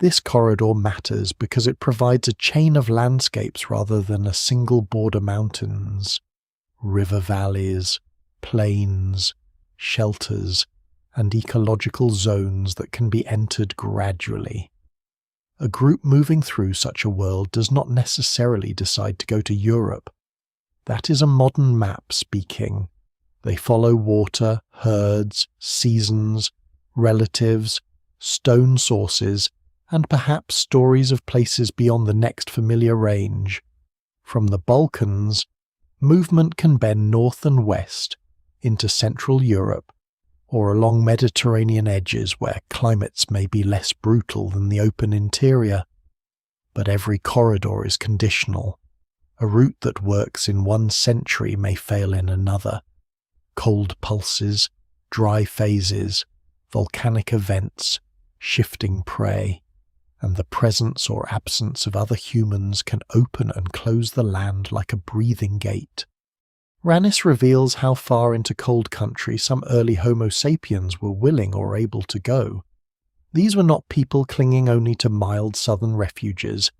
This corridor matters because it provides a chain of landscapes rather than a single border mountains, river valleys, plains, shelters, and ecological zones that can be entered gradually. A group moving through such a world does not necessarily decide to go to Europe. That is a modern map speaking. They follow water, herds, seasons, relatives, stone sources, and perhaps stories of places beyond the next familiar range. From the Balkans, movement can bend north and west into Central Europe, or along Mediterranean edges where climates may be less brutal than the open interior. But every corridor is conditional. A route that works in one century may fail in another. Cold pulses, dry phases, volcanic events, shifting prey, and the presence or absence of other humans can open and close the land like a breathing gate. Ranis reveals how far into cold country some early Homo sapiens were willing or able to go. These were not people clinging only to mild southern refuges.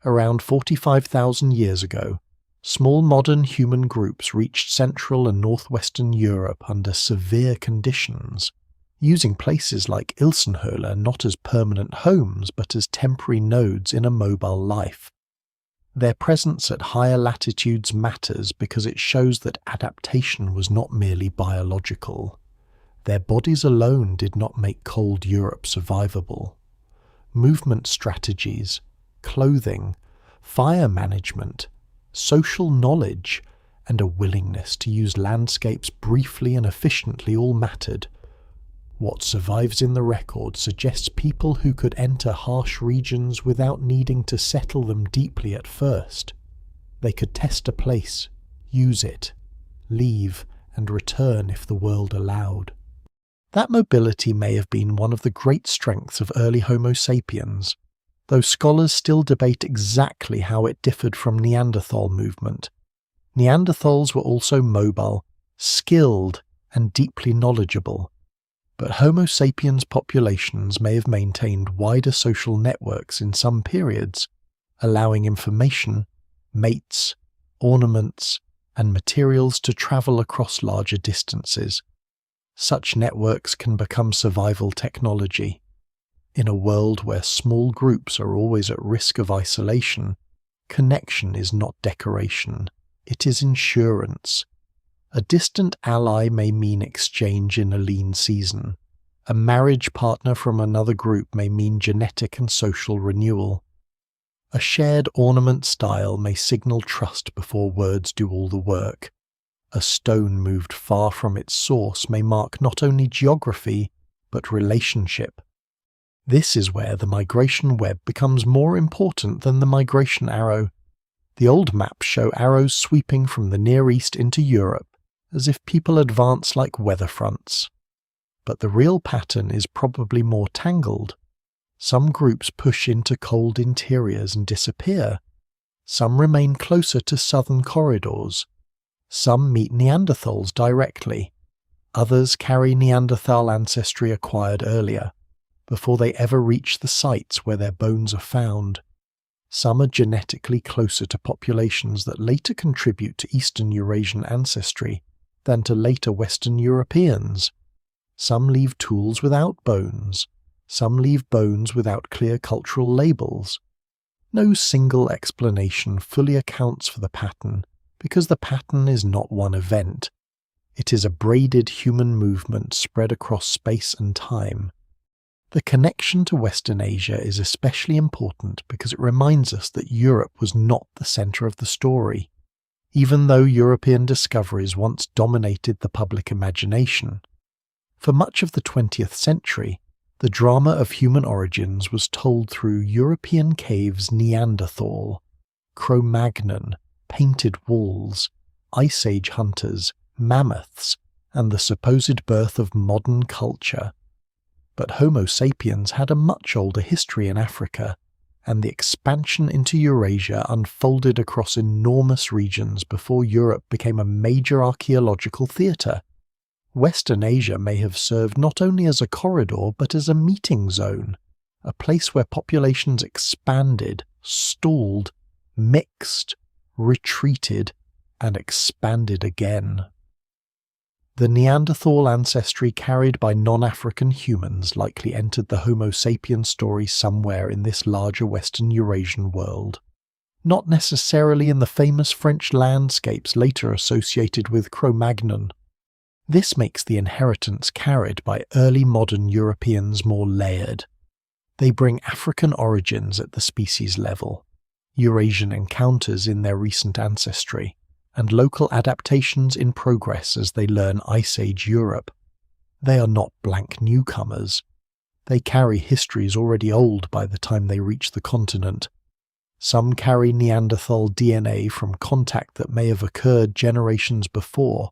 Around 45,000 years ago, small modern human groups reached Central and Northwestern Europe under severe conditions, using places like Ilsenhöhle not as permanent homes but as temporary nodes in a mobile life. Their presence at higher latitudes matters because it shows that adaptation was not merely biological. Their bodies alone did not make cold Europe survivable. Movement strategies, clothing, fire management, social knowledge, and a willingness to use landscapes briefly and efficiently all mattered. What survives in the record suggests people who could enter harsh regions without needing to settle them deeply at first. They could test a place, use it, leave, and return if the world allowed. That mobility may have been one of the great strengths of early Homo sapiens, though scholars still debate exactly how it differed from Neanderthal movement. Neanderthals were also mobile, skilled, and deeply knowledgeable, but Homo sapiens populations may have maintained wider social networks in some periods, allowing information, mates, ornaments, and materials to travel across larger distances. Such networks can become survival technology. In a world where small groups are always at risk of isolation, connection is not decoration, it is insurance. A distant ally may mean exchange in a lean season. A marriage partner from another group may mean genetic and social renewal. A shared ornament style may signal trust before words do all the work. A stone moved far from its source may mark not only geography, but relationship. This is where the migration web becomes more important than the migration arrow. The old maps show arrows sweeping from the Near East into Europe, as if people advance like weather fronts. But the real pattern is probably more tangled. Some groups push into cold interiors and disappear. Some remain closer to southern corridors. Some meet Neanderthals directly. Others carry Neanderthal ancestry acquired earlier, before they ever reach the sites where their bones are found. Some are genetically closer to populations that later contribute to Eastern Eurasian ancestry than to later Western Europeans. Some leave tools without bones. Some leave bones without clear cultural labels. No single explanation fully accounts for the pattern, because the pattern is not one event. It is a braided human movement spread across space and time. The connection to Western Asia is especially important because it reminds us that Europe was not the centre of the story, even though European discoveries once dominated the public imagination. For much of the 20th century, the drama of human origins was told through European caves Neanderthal, Cro-Magnon, painted walls, Ice Age hunters, mammoths, and the supposed birth of modern culture. But Homo sapiens had a much older history in Africa, and the expansion into Eurasia unfolded across enormous regions before Europe became a major archaeological theatre. Western Asia may have served not only as a corridor but as a meeting zone, a place where populations expanded, stalled, mixed, retreated, and expanded again. The Neanderthal ancestry carried by non-African humans likely entered the Homo sapiens story somewhere in this larger Western Eurasian world, not necessarily in the famous French landscapes later associated with Cro-Magnon. This makes the inheritance carried by early modern Europeans more layered. They bring African origins at the species level, Eurasian encounters in their recent ancestry, and local adaptations in progress as they learn Ice Age Europe. They are not blank newcomers. They carry histories already old by the time they reach the continent. Some carry Neanderthal DNA from contact that may have occurred generations before.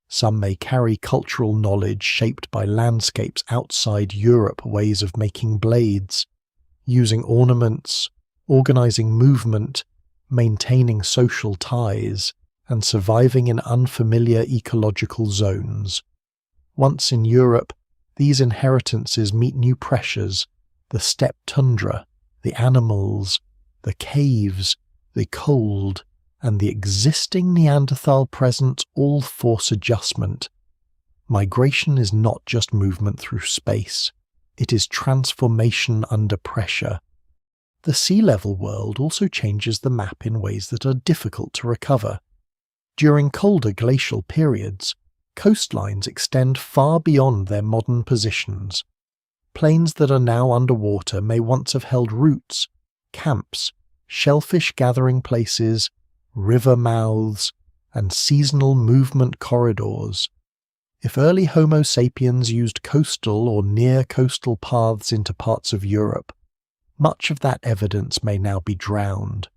Some may carry cultural knowledge shaped by landscapes outside Europe, ways of making blades, using ornaments, organizing movement, maintaining social ties, and surviving in unfamiliar ecological zones. Once in Europe, these inheritances meet new pressures: the steppe tundra, the animals, the caves, the cold, and the existing Neanderthal presence all force adjustment. Migration is not just movement through space, it is transformation under pressure. The sea level world also changes the map in ways that are difficult to recover. During colder glacial periods, coastlines extend far beyond their modern positions. Plains that are now underwater may once have held routes, camps, shellfish gathering places, river mouths, and seasonal movement corridors. If early Homo sapiens used coastal or near-coastal paths into parts of Europe, much of that evidence may now be drowned.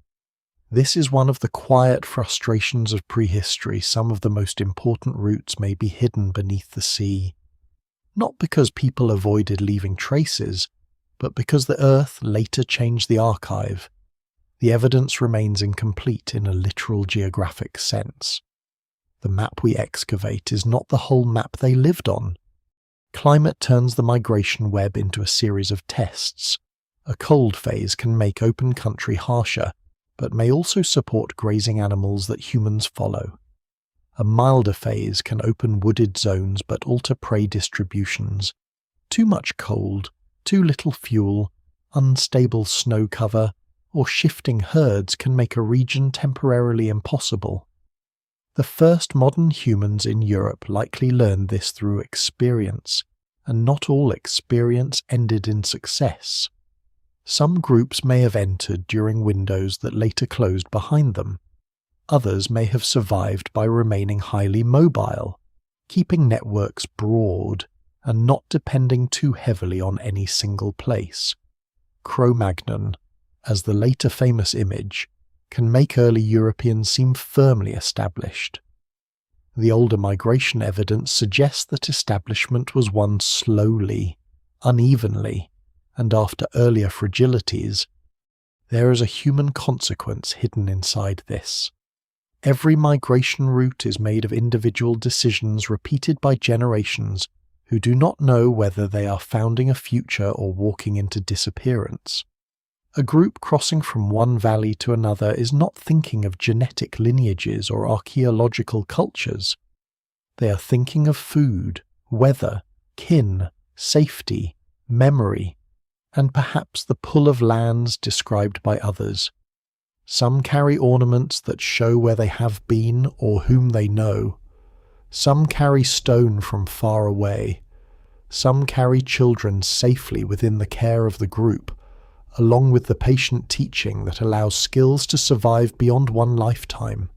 This is one of the quiet frustrations of prehistory. Some of the most important routes may be hidden beneath the sea. Not because people avoided leaving traces, but because the Earth later changed the archive. The evidence remains incomplete in a literal geographic sense. The map we excavate is not the whole map they lived on. Climate turns the migration web into a series of tests. A cold phase can make open country harsher, but may also support grazing animals that humans follow. A milder phase can open wooded zones but alter prey distributions. Too much cold, too little fuel, unstable snow cover, or shifting herds can make a region temporarily impossible. The first modern humans in Europe likely learned this through experience, and not all experience ended in success. Some groups may have entered during windows that later closed behind them. Others may have survived by remaining highly mobile, keeping networks broad and not depending too heavily on any single place. Cro-Magnon, as the later famous image, can make early Europeans seem firmly established. The older migration evidence suggests that establishment was won slowly, unevenly, and after earlier fragilities. There is a human consequence hidden inside this. Every migration route is made of individual decisions repeated by generations who do not know whether they are founding a future or walking into disappearance. A group crossing from one valley to another is not thinking of genetic lineages or archaeological cultures. They are thinking of food, weather, kin, safety, memory, and perhaps the pull of lands described by others. Some carry ornaments that show where they have been or whom they know. Some carry stone from far away. Some carry children safely within the care of the group, along with the patient teaching that allows skills to survive beyond one lifetime.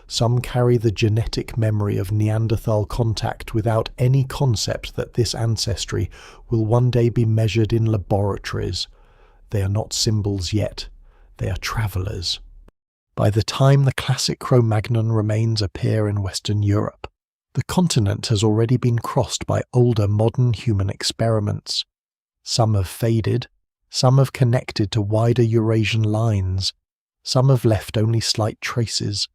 Some carry the genetic memory of Neanderthal contact without any concept that this ancestry will one day be measured in laboratories. They are not symbols yet. They are travellers. By the time the classic Cro-Magnon remains appear in Western Europe, the continent has already been crossed by older modern human experiments. Some have faded, some have connected to wider Eurasian lines, some have left only slight traces.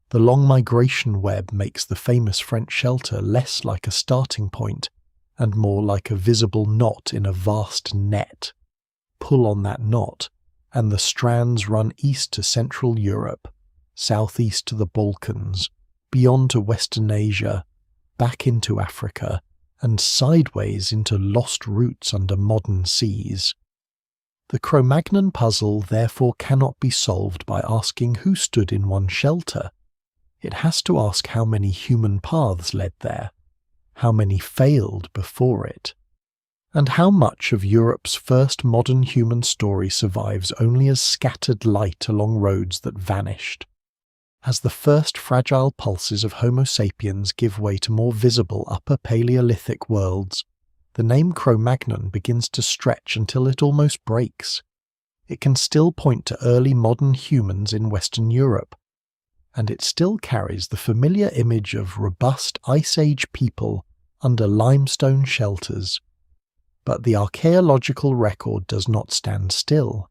The long migration web makes the famous French shelter less like a starting point and more like a visible knot in a vast net. Pull on that knot, and the strands run east to Central Europe, southeast to the Balkans, beyond to Western Asia, back into Africa, and sideways into lost routes under modern seas. The Cro-Magnon puzzle therefore cannot be solved by asking who stood in one shelter. It has to ask how many human paths led there, how many failed before it, and how much of Europe's first modern human story survives only as scattered light along roads that vanished. As the first fragile pulses of Homo sapiens give way to more visible Upper Paleolithic worlds, the name Cro-Magnon begins to stretch until it almost breaks. It can still point to early modern humans in Western Europe, and it still carries the familiar image of robust Ice Age people under limestone shelters. But the archaeological record does not stand still.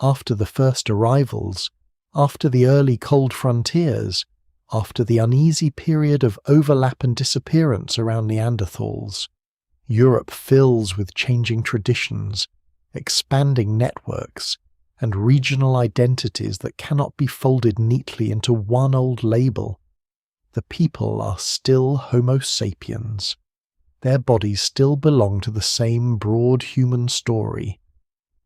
After the first arrivals, after the early cold frontiers, after the uneasy period of overlap and disappearance around Neanderthals, Europe fills with changing traditions, expanding networks, and regional identities that cannot be folded neatly into one old label. The people are still Homo sapiens. Their bodies still belong to the same broad human story.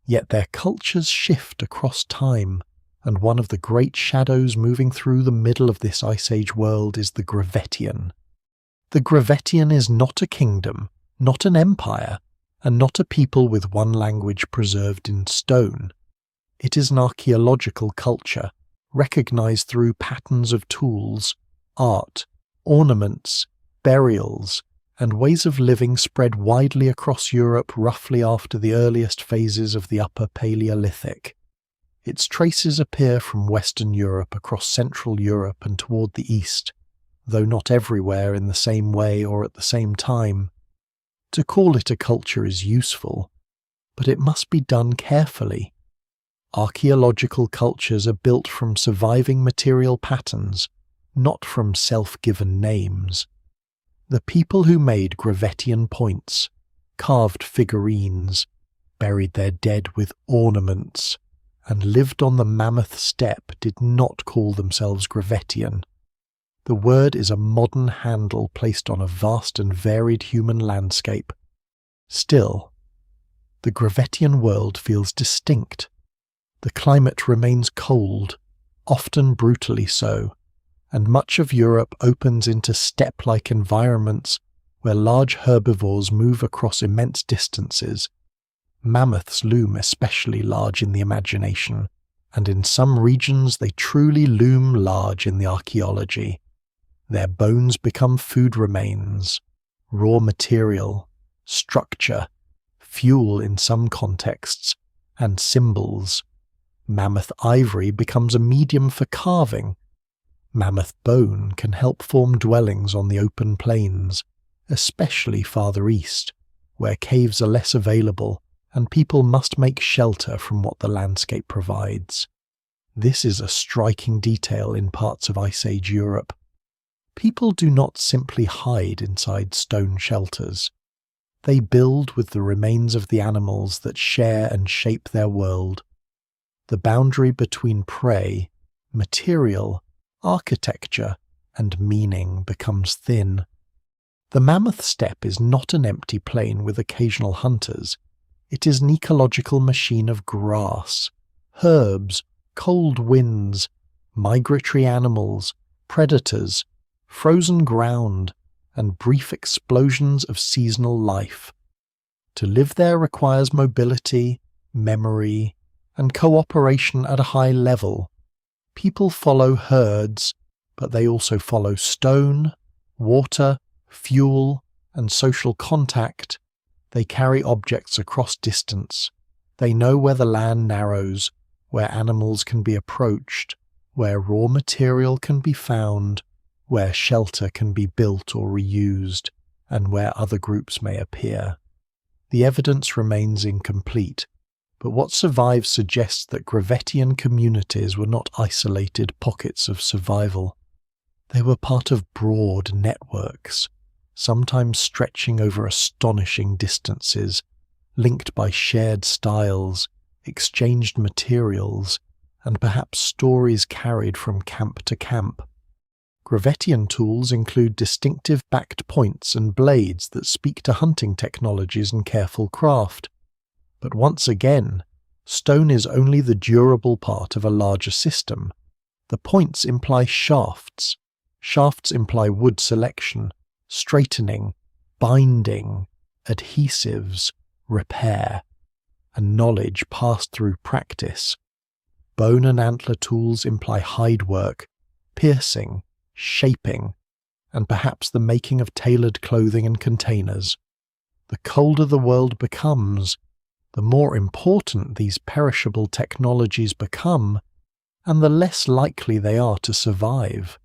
Yet their cultures shift across time, and one of the great shadows moving through the middle of this Ice Age world is the Gravettian. The Gravettian is not a kingdom, not an empire, and not a people with one language preserved in stone. It is an archaeological culture, recognized through patterns of tools, art, ornaments, burials, and ways of living spread widely across Europe roughly after the earliest phases of the Upper Paleolithic. Its traces appear from Western Europe across Central Europe and toward the east, though not everywhere in the same way or at the same time. To call it a culture is useful, but it must be done carefully. Archaeological cultures are built from surviving material patterns, not from self-given names. The people who made Gravettian points, carved figurines, buried their dead with ornaments, and lived on the Mammoth Steppe did not call themselves Gravettian. The word is a modern handle placed on a vast and varied human landscape. Still, the Gravettian world feels distinct. The climate remains cold, often brutally so, and much of Europe opens into steppe-like environments where large herbivores move across immense distances. Mammoths loom especially large in the imagination, and in some regions they truly loom large in the archaeology. Their bones become food remains, raw material, structure, fuel in some contexts, and symbols. Mammoth ivory becomes a medium for carving. Mammoth bone can help form dwellings on the open plains, especially farther east, where caves are less available and people must make shelter from what the landscape provides. This is a striking detail in parts of Ice Age Europe. People do not simply hide inside stone shelters. They build with the remains of the animals that share and shape their world. The boundary between prey, material, architecture, and meaning becomes thin. The Mammoth Steppe is not an empty plain with occasional hunters. It is an ecological machine of grass, herbs, cold winds, migratory animals, predators, frozen ground, and brief explosions of seasonal life. To live there requires mobility, memory, and cooperation at a high level. People follow herds, but they also follow stone, water, fuel, and social contact. They carry objects across distance. They know where the land narrows, where animals can be approached, where raw material can be found, where shelter can be built or reused, and where other groups may appear. The evidence remains incomplete, but what survives suggests that Gravettian communities were not isolated pockets of survival. They were part of broad networks, sometimes stretching over astonishing distances, linked by shared styles, exchanged materials, and perhaps stories carried from camp to camp. Gravettian tools include distinctive backed points and blades that speak to hunting technologies and careful craft. But once again, stone is only the durable part of a larger system. The points imply shafts. Shafts imply wood selection, straightening, binding, adhesives, repair, and knowledge passed through practice. Bone and antler tools imply hide work, piercing, shaping, and perhaps the making of tailored clothing and containers. The colder the world becomes, the more important these perishable technologies become, and the less likely they are to survive.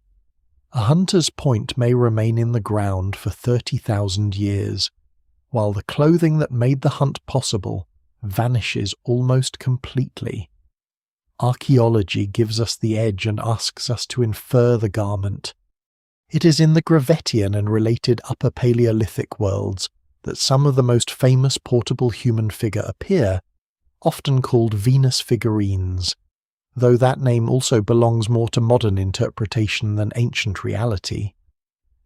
A hunter's point may remain in the ground for 30,000 years, while the clothing that made the hunt possible vanishes almost completely. Archaeology gives us the edge and asks us to infer the garment. It is in the Gravettian and related Upper Paleolithic worlds that some of the most famous portable human figure appear, often called Venus figurines, though that name also belongs more to modern interpretation than ancient reality.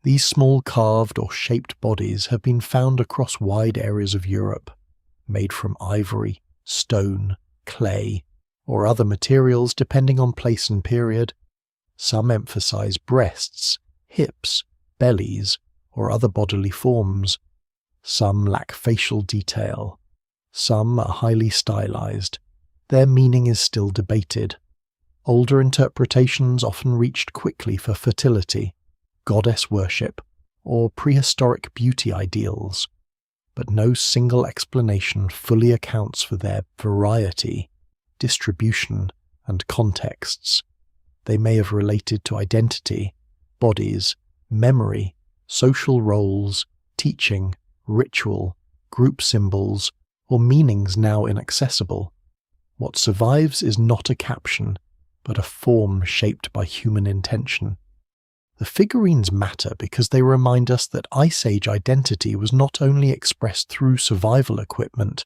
These small carved or shaped bodies have been found across wide areas of Europe, made from ivory, stone, clay, or other materials depending on place and period. Some emphasize breasts, hips, bellies, or other bodily forms. Some lack facial detail. Some are highly stylized. Their meaning is still debated. Older interpretations often reached quickly for fertility, goddess worship, or prehistoric beauty ideals, but no single explanation fully accounts for their variety, distribution, and contexts. They may have related to identity, bodies, memory, social roles, teaching, ritual, group symbols, or meanings now inaccessible. What survives is not a caption, but a form shaped by human intention. The figurines matter because they remind us that Ice Age identity was not only expressed through survival equipment.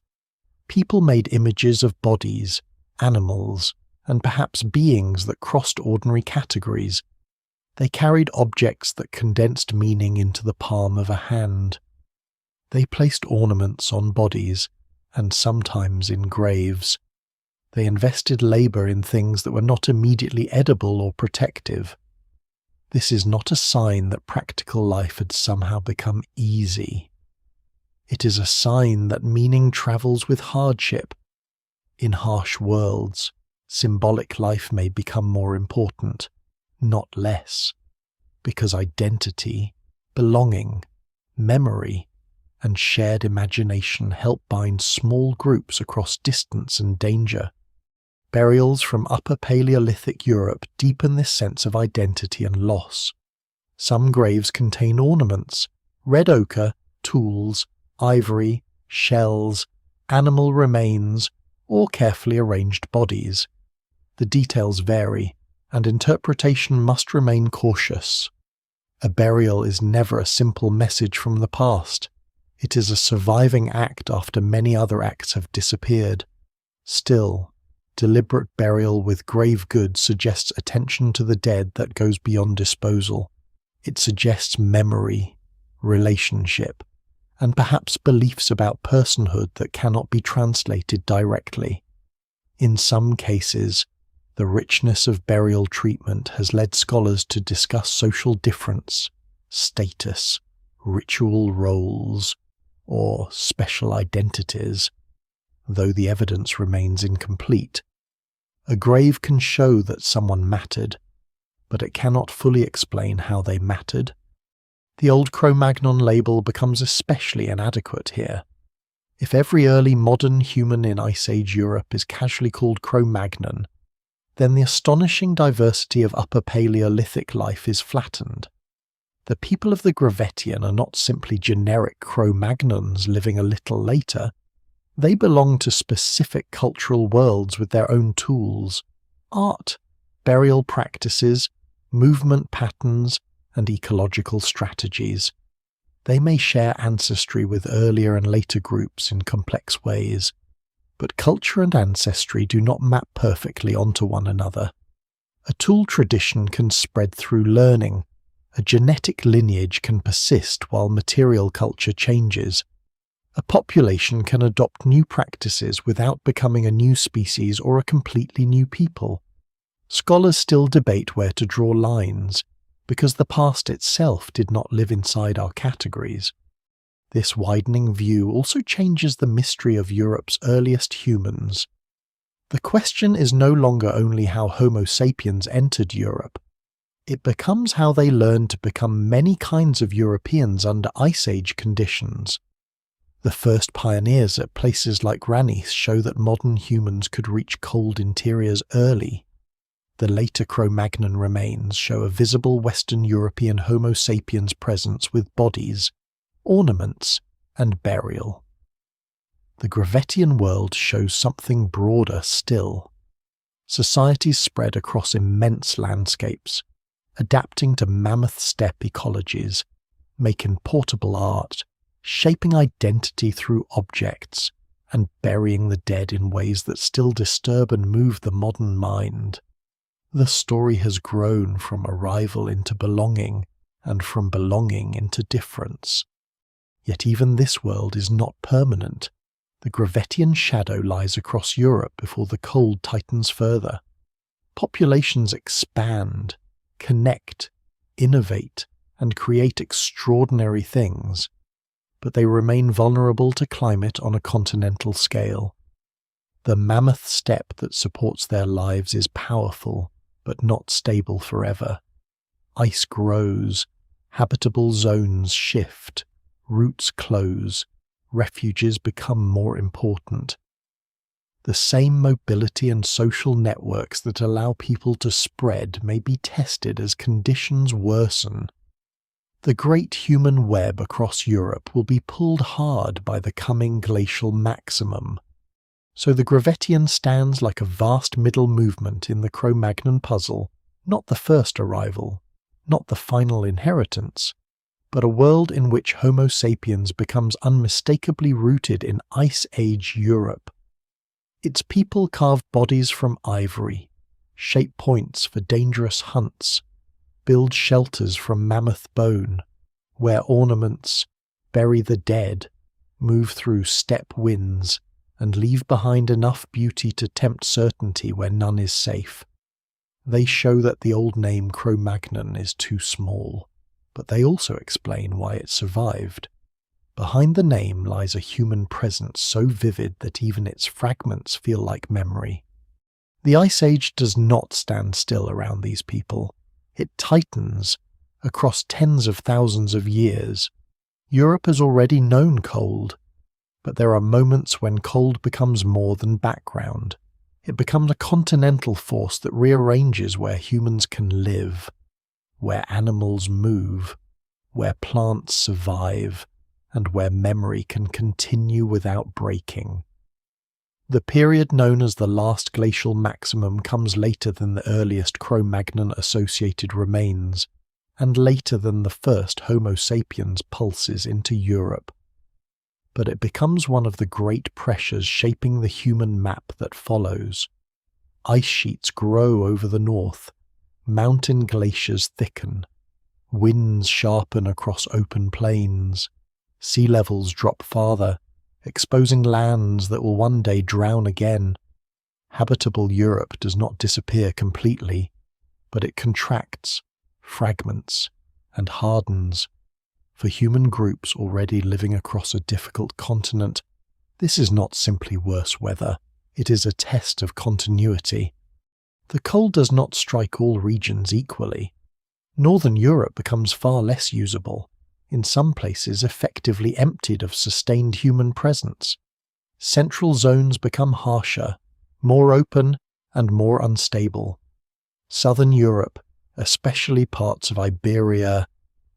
People made images of bodies, animals, and perhaps beings that crossed ordinary categories. They carried objects that condensed meaning into the palm of a hand. They placed ornaments on bodies, and sometimes in graves. They invested labour in things that were not immediately edible or protective. This is not a sign that practical life had somehow become easy. It is a sign that meaning travels with hardship. In harsh worlds, symbolic life may become more important, not less, because identity, belonging, memory, and shared imagination help bind small groups across distance and danger. Burials from Upper Paleolithic Europe deepen this sense of identity and loss. Some graves contain ornaments, red ochre, tools, ivory, shells, animal remains, or carefully arranged bodies. The details vary, and interpretation must remain cautious. A burial is never a simple message from the past. It is a surviving act after many other acts have disappeared. Still, deliberate burial with grave goods suggests attention to the dead that goes beyond disposal. It suggests memory, relationship, and perhaps beliefs about personhood that cannot be translated directly. In some cases, the richness of burial treatment has led scholars to discuss social difference, status, ritual roles, or special identities, though the evidence remains incomplete. A grave can show that someone mattered, but it cannot fully explain how they mattered. The old Cro-Magnon label becomes especially inadequate here. If every early modern human in Ice Age Europe is casually called Cro-Magnon, then the astonishing diversity of Upper Paleolithic life is flattened. The people of the Gravettian are not simply generic Cro-Magnons living a little later. They belong to specific cultural worlds with their own tools, art, burial practices, movement patterns, and ecological strategies. They may share ancestry with earlier and later groups in complex ways, but culture and ancestry do not map perfectly onto one another. A tool tradition can spread through learning. A genetic lineage can persist while material culture changes. A population can adopt new practices without becoming a new species or a completely new people. Scholars still debate where to draw lines, because the past itself did not live inside our categories. This widening view also changes the mystery of Europe's earliest humans. The question is no longer only how Homo sapiens entered Europe. It becomes how they learned to become many kinds of Europeans under Ice Age conditions. The first pioneers at places like Ranis show that modern humans could reach cold interiors early. The later Cro-Magnon remains show a visible Western European Homo sapiens presence with bodies, ornaments, and burial. The Gravettian world shows something broader still. Societies spread across immense landscapes, adapting to mammoth steppe ecologies, making portable art, shaping identity through objects, and burying the dead in ways that still disturb and move the modern mind. The story has grown from arrival into belonging, and from belonging into difference. Yet even this world is not permanent. The Gravettian shadow lies across Europe before the cold tightens further. Populations expand, connect, innovate, and create extraordinary things, but they remain vulnerable to climate on a continental scale. The mammoth steppe that supports their lives is powerful, but not stable forever. Ice grows, Habitable zones shift, routes close, refuges become more important. The same mobility and social networks that allow people to spread may be tested as conditions worsen. The great human web across Europe will be pulled hard by the coming glacial maximum. So the Gravettian stands like a vast middle movement in the Cro-Magnon puzzle, not the first arrival, not the final inheritance, but a world in which Homo sapiens becomes unmistakably rooted in Ice Age Europe. Its people carve bodies from ivory, shape points for dangerous hunts, build shelters from mammoth bone, wear ornaments, bury the dead, move through steppe winds, and leave behind enough beauty to tempt certainty where none is safe. They show that the old name Cro-Magnon is too small, but they also explain why it survived. Behind the name lies a human presence so vivid that even its fragments feel like memory. The Ice Age does not stand still around these people. It tightens across tens of thousands of years. Europe has already known cold, but there are moments when cold becomes more than background. It becomes a continental force that rearranges where humans can live, where animals move, where plants survive, and where memory can continue without breaking. The period known as the last glacial maximum comes later than the earliest Cro-Magnon-associated remains, and later than the first Homo sapiens pulses into Europe. But it becomes one of the great pressures shaping the human map that follows. Ice sheets grow over the north, mountain glaciers thicken, winds sharpen across open plains, sea levels drop farther, exposing lands that will one day drown again. Habitable Europe does not disappear completely, but it contracts, fragments, and hardens. For human groups already living across a difficult continent, this is not simply worse weather, it is a test of continuity. The cold does not strike all regions equally. Northern Europe becomes far less usable, in some places effectively emptied of sustained human presence. Central zones become harsher, more open, and more unstable. Southern Europe, especially parts of Iberia,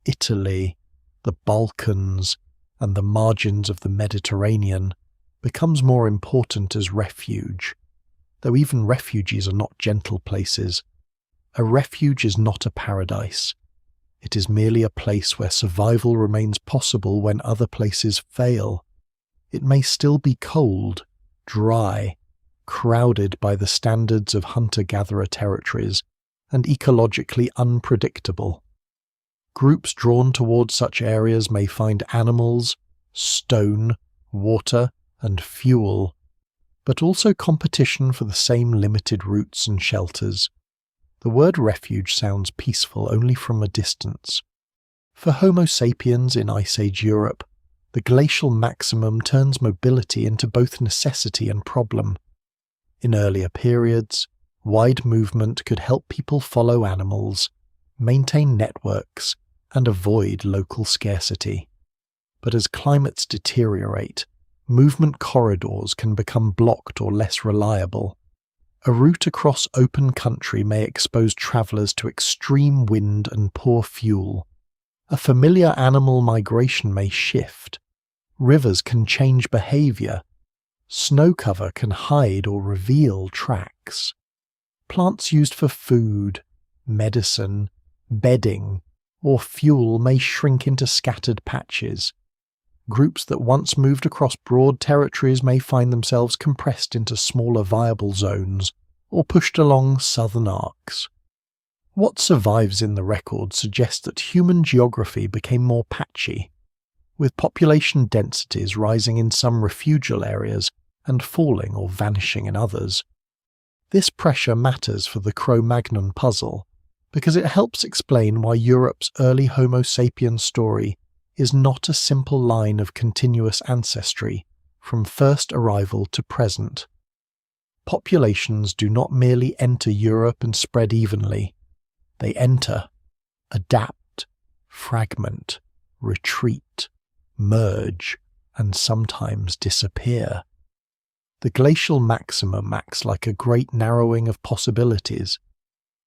Italy, the Balkans, and the margins of the Mediterranean, becomes more important as refuge, though even refuges are not gentle places. A refuge is not a paradise. It is merely a place where survival remains possible when other places fail. It may still be cold, dry, crowded by the standards of hunter-gatherer territories, and ecologically unpredictable. Groups drawn towards such areas may find animals, stone, water, and fuel, but also competition for the same limited routes and shelters. The word refuge sounds peaceful only from a distance. For Homo sapiens in Ice Age Europe, the glacial maximum turns mobility into both necessity and problem. In earlier periods, wide movement could help people follow animals, maintain networks, and avoid local scarcity. But as climates deteriorate, movement corridors can become blocked or less reliable. A route across open country may expose travellers to extreme wind and poor fuel. A familiar animal migration may shift. Rivers can change behaviour. Snow cover can hide or reveal tracks. Plants used for food, medicine, bedding, or fuel may shrink into scattered patches. Groups that once moved across broad territories may find themselves compressed into smaller viable zones, or pushed along southern arcs. What survives in the record suggests that human geography became more patchy, with population densities rising in some refugial areas and falling or vanishing in others. This pressure matters for the Cro-Magnon puzzle, because it helps explain why Europe's early Homo sapiens story is not a simple line of continuous ancestry from first arrival to present. Populations do not merely enter Europe and spread evenly. They enter, adapt, fragment, retreat, merge, and sometimes disappear. The glacial maximum acts like a great narrowing of possibilities.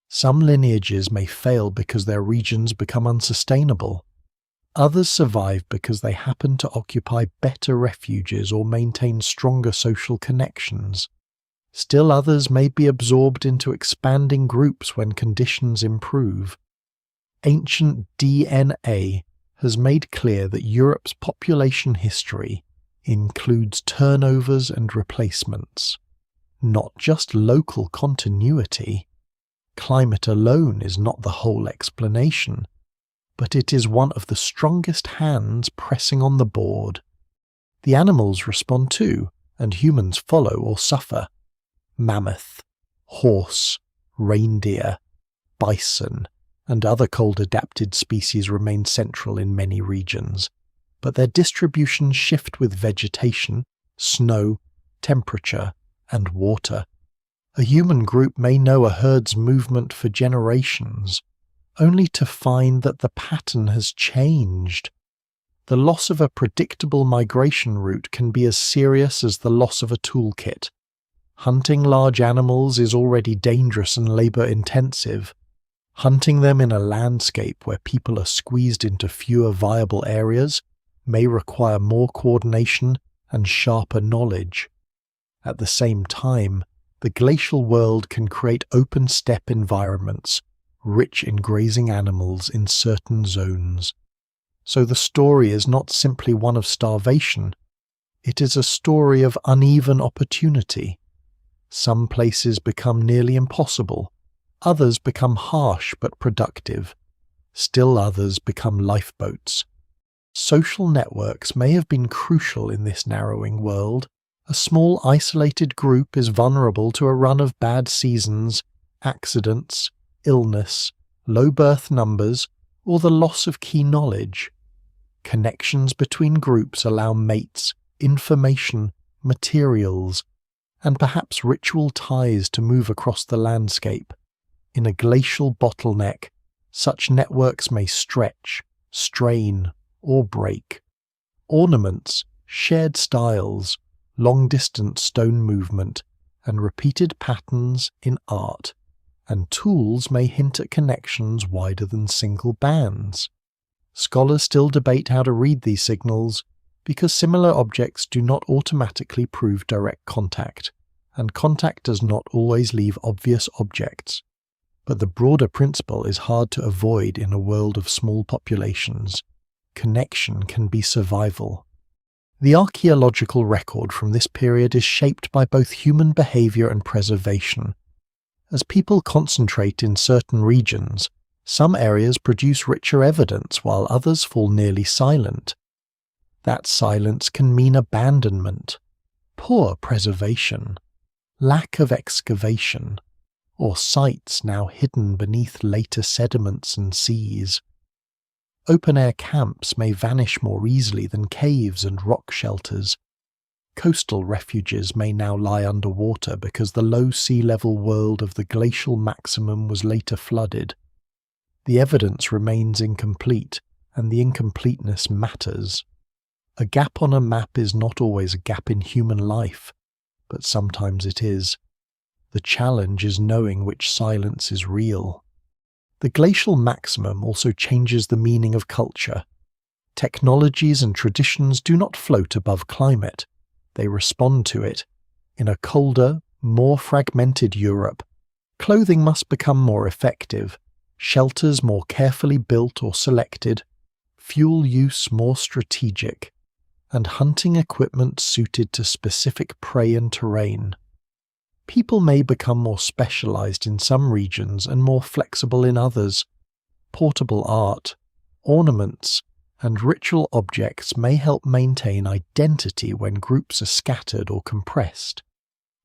Some lineages may fail because their regions become unsustainable. Others survive because they happen to occupy better refuges or maintain stronger social connections. Still others may be absorbed into expanding groups when conditions improve. Ancient DNA has made clear that Europe's population history includes turnovers and replacements, not just local continuity. Climate alone is not the whole explanation, but it is one of the strongest hands pressing on the board. The animals respond too, and humans follow or suffer. Mammoth, horse, reindeer, bison, and other cold-adapted species remain central in many regions, but their distributions shift with vegetation, snow, temperature, and water. A human group may know a herd's movement for generations, only to find that the pattern has changed. The loss of a predictable migration route can be as serious as the loss of a toolkit. Hunting large animals is already dangerous and labor-intensive. Hunting them in a landscape where people are squeezed into fewer viable areas may require more coordination and sharper knowledge. At the same time, the glacial world can create open-steppe environments, rich in grazing animals in certain zones. So the story is not simply one of starvation, it is a story of uneven opportunity. Some places become nearly impossible, others become harsh but productive, still others become lifeboats. Social networks may have been crucial in this narrowing world. A small isolated group is vulnerable to a run of bad seasons, accidents, illness, low birth numbers, or the loss of key knowledge. Connections between groups allow mates, information, materials, and perhaps ritual ties to move across the landscape. In a glacial bottleneck, such networks may stretch, strain, or break. Ornaments, shared styles, long-distance stone movement, and repeated patterns in art, and tools may hint at connections wider than single bands. Scholars still debate how to read these signals, because similar objects do not automatically prove direct contact, and contact does not always leave obvious objects. But the broader principle is hard to avoid in a world of small populations. Connection can be survival. The archaeological record from this period is shaped by both human behavior and preservation. As people concentrate in certain regions, some areas produce richer evidence while others fall nearly silent. That silence can mean abandonment, poor preservation, lack of excavation, or sites now hidden beneath later sediments and seas. Open-air camps may vanish more easily than caves and rock shelters. Coastal refuges may now lie underwater because the low sea level world of the glacial maximum was later flooded. The evidence remains incomplete, and the incompleteness matters. A gap on a map is not always a gap in human life, but sometimes it is. The challenge is knowing which silence is real. The glacial maximum also changes the meaning of culture. Technologies and traditions do not float above climate. They respond to it. In a colder, more fragmented Europe, clothing must become more effective, shelters more carefully built or selected, fuel use more strategic, and hunting equipment suited to specific prey and terrain. People may become more specialized in some regions and more flexible in others. Portable art, ornaments, and ritual objects may help maintain identity when groups are scattered or compressed.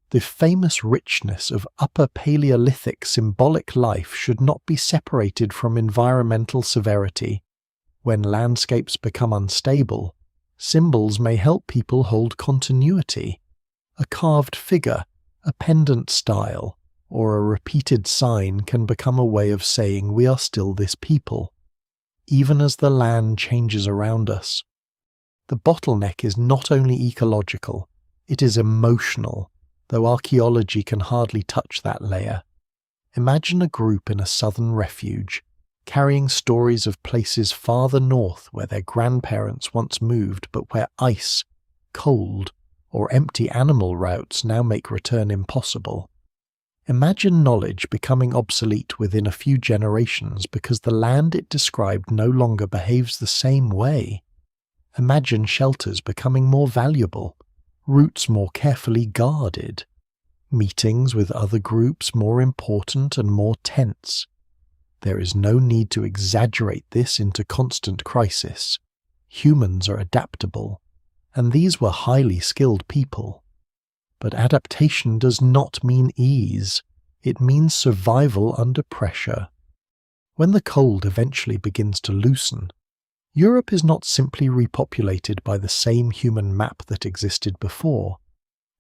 The famous richness of Upper Paleolithic symbolic life should not be separated from environmental severity. When landscapes become unstable, symbols may help people hold continuity. A carved figure, a pendant style, or a repeated sign can become a way of saying we are still this people. even as the land changes around us. The bottleneck is not only ecological, it is emotional, though archaeology can hardly touch that layer. Imagine a group in a southern refuge, carrying stories of places farther north where their grandparents once moved but where ice, cold, or empty animal routes now make return impossible. Imagine knowledge becoming obsolete within a few generations because the land it described no longer behaves the same way. Imagine shelters becoming more valuable, routes more carefully guarded, meetings with other groups more important and more tense. There is no need to exaggerate this into constant crisis. Humans are adaptable, and these were highly skilled people. But adaptation does not mean ease. It means survival under pressure. When the cold eventually begins to loosen, Europe is not simply repopulated by the same human map that existed before.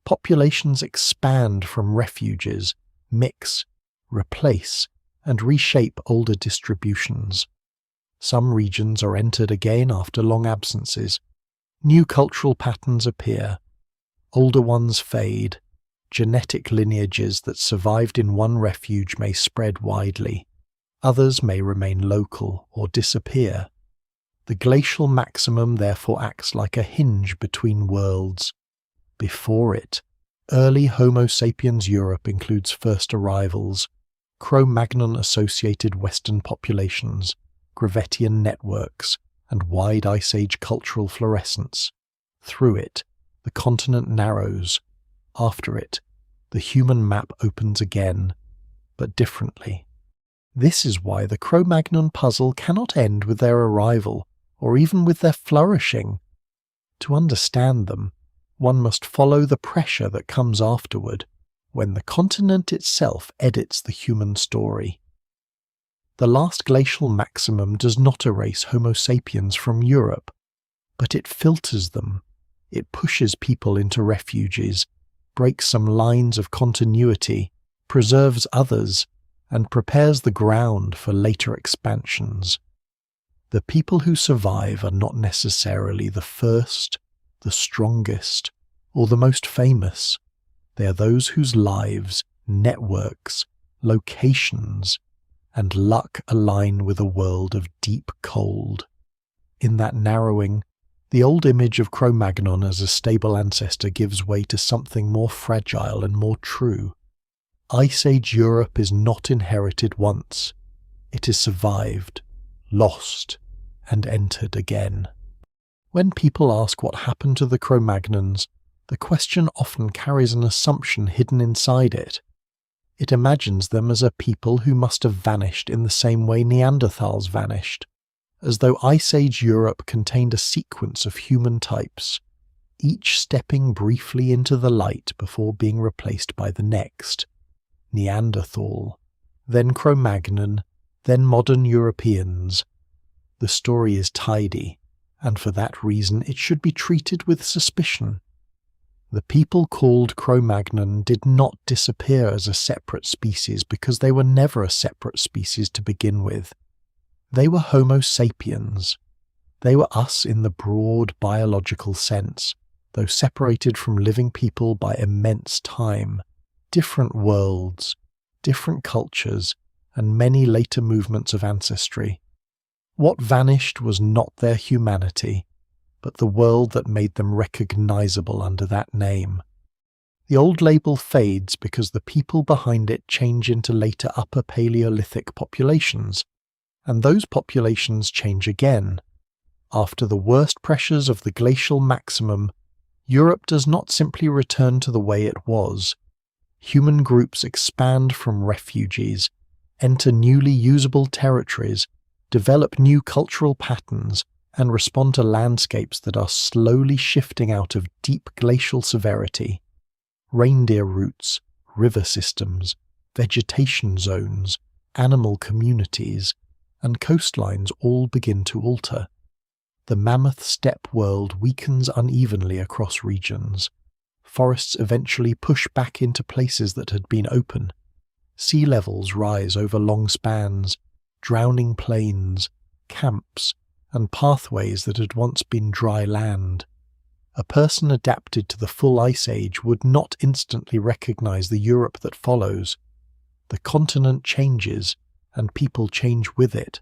Populations expand from refuges, mix, replace, and reshape older distributions. Some regions are entered again after long absences. New cultural patterns appear. Older ones fade. Genetic lineages that survived in one refuge may spread widely. Others may remain local or disappear. The glacial maximum therefore acts like a hinge between worlds. Before it, early Homo sapiens Europe includes first arrivals, Cro-Magnon associated Western populations, Gravettian networks, and wide Ice Age cultural fluorescence. Through it, the continent narrows. After it, the human map opens again, but differently. This is why the Cro-Magnon puzzle cannot end with their arrival, or even with their flourishing. To understand them, one must follow the pressure that comes afterward, when the continent itself edits the human story. The last glacial maximum does not erase Homo sapiens from Europe, but it filters them. It pushes people into refuges, breaks some lines of continuity, preserves others, and prepares the ground for later expansions. The people who survive are not necessarily the first, the strongest, or the most famous. They are those whose lives, networks, locations, and luck align with a world of deep cold. In that narrowing, the old image of Cro-Magnon as a stable ancestor gives way to something more fragile and more true. Ice Age Europe is not inherited once. It is survived, lost, and entered again. When people ask what happened to the Cro-Magnons, the question often carries an assumption hidden inside it. It imagines them as a people who must have vanished in the same way Neanderthals vanished, as though Ice Age Europe contained a sequence of human types, each stepping briefly into the light before being replaced by the next. Neanderthal, then Cro-Magnon, then modern Europeans. The story is tidy, and for that reason it should be treated with suspicion. The people called Cro-Magnon did not disappear as a separate species because they were never a separate species to begin with. They were Homo sapiens. They were us in the broad biological sense, though separated from living people by immense time, different worlds, different cultures, and many later movements of ancestry. What vanished was not their humanity, but the world that made them recognizable under that name. The old label fades because the people behind it change into later Upper Paleolithic populations, and those populations change again. After the worst pressures of the glacial maximum, Europe does not simply return to the way it was. Human groups expand from refugees, enter newly usable territories, develop new cultural patterns, and respond to landscapes that are slowly shifting out of deep glacial severity. Reindeer routes, river systems, vegetation zones, animal communities, and coastlines all begin to alter. The mammoth steppe world weakens unevenly across regions. Forests eventually push back into places that had been open. Sea levels rise over long spans, drowning plains, camps, and pathways that had once been dry land. A person adapted to the full Ice Age would not instantly recognize the Europe that follows. The continent changes, and people change with it.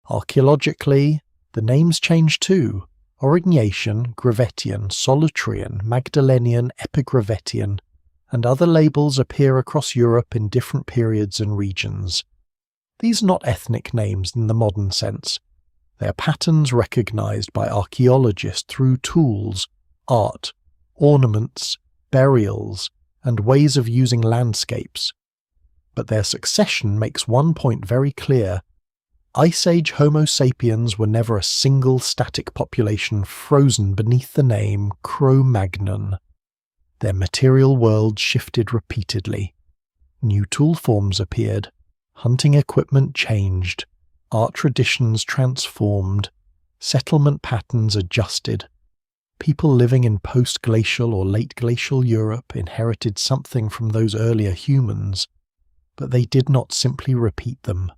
Archaeologically, the names change too. Aurignacian, Gravettian, Solutrean, Magdalenian, Epigravettian, and other labels appear across Europe in different periods and regions. These are not ethnic names in the modern sense. They are patterns recognized by archaeologists through tools, art, ornaments, burials, and ways of using landscapes. But their succession makes one point very clear. Ice Age Homo sapiens were never a single static population frozen beneath the name Cro-Magnon. Their material world shifted repeatedly. New tool forms appeared, hunting equipment changed, art traditions transformed, settlement patterns adjusted. People living in post-glacial or late-glacial Europe inherited something from those earlier humans, but they did not simply repeat them.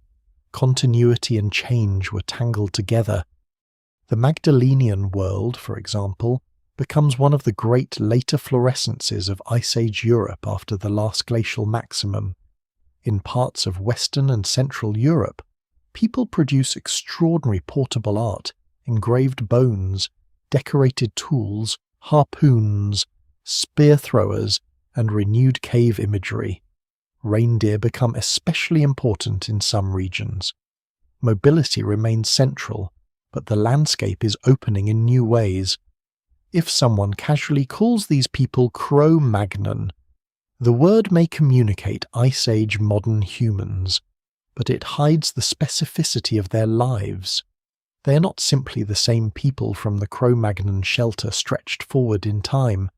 Continuity and change were tangled together. The Magdalenian world, for example, becomes one of the great later fluorescences of Ice Age Europe after the last glacial maximum. In parts of Western and Central Europe, people produce extraordinary portable art, engraved bones, decorated tools, harpoons, spear throwers, and renewed cave imagery. Reindeer become especially important in some regions. Mobility remains central, but the landscape is opening in new ways. If someone casually calls these people Cro-Magnon, the word may communicate Ice Age modern humans, but it hides the specificity of their lives. They are not simply the same people from the Cro-Magnon shelter stretched forward in time.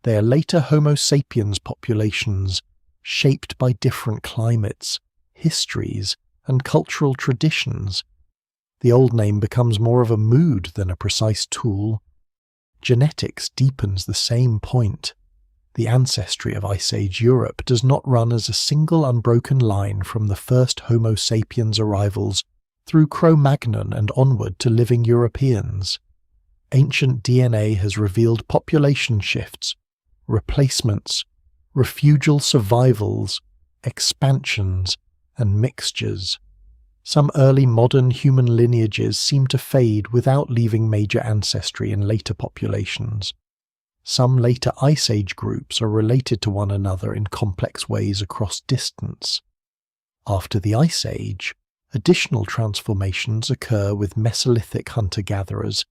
They are later Homo sapiens populations, shaped by different climates, histories, and cultural traditions. The old name becomes more of a mood than a precise tool. Genetics deepens the same point. The ancestry of Ice Age Europe does not run as a single unbroken line from the first Homo sapiens arrivals through Cro-Magnon and onward to living Europeans. Ancient DNA has revealed population shifts, replacements, refugial survivals, expansions, and mixtures. Some early modern human lineages seem to fade without leaving major ancestry in later populations. Some later Ice Age groups are related to one another in complex ways across distance. After the Ice Age, additional transformations occur with Mesolithic hunter-gatherers,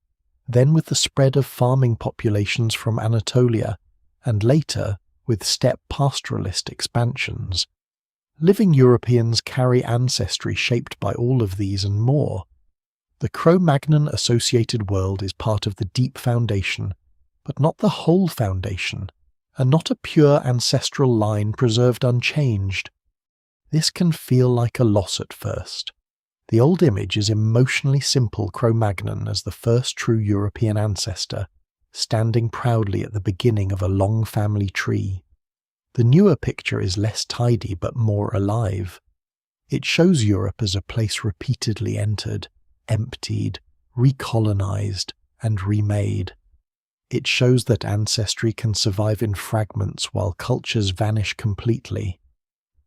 then with the spread of farming populations from Anatolia, and later with steppe pastoralist expansions. Living Europeans carry ancestry shaped by all of these and more. The Cro-Magnon associated world is part of the deep foundation, but not the whole foundation, and not a pure ancestral line preserved unchanged. This can feel like a loss at first. The old image is emotionally simple Cro-Magnon as the first true European ancestor, standing proudly at the beginning of a long family tree. The newer picture is less tidy but more alive. It shows Europe as a place repeatedly entered, emptied, recolonized, and remade. It shows that ancestry can survive in fragments while cultures vanish completely.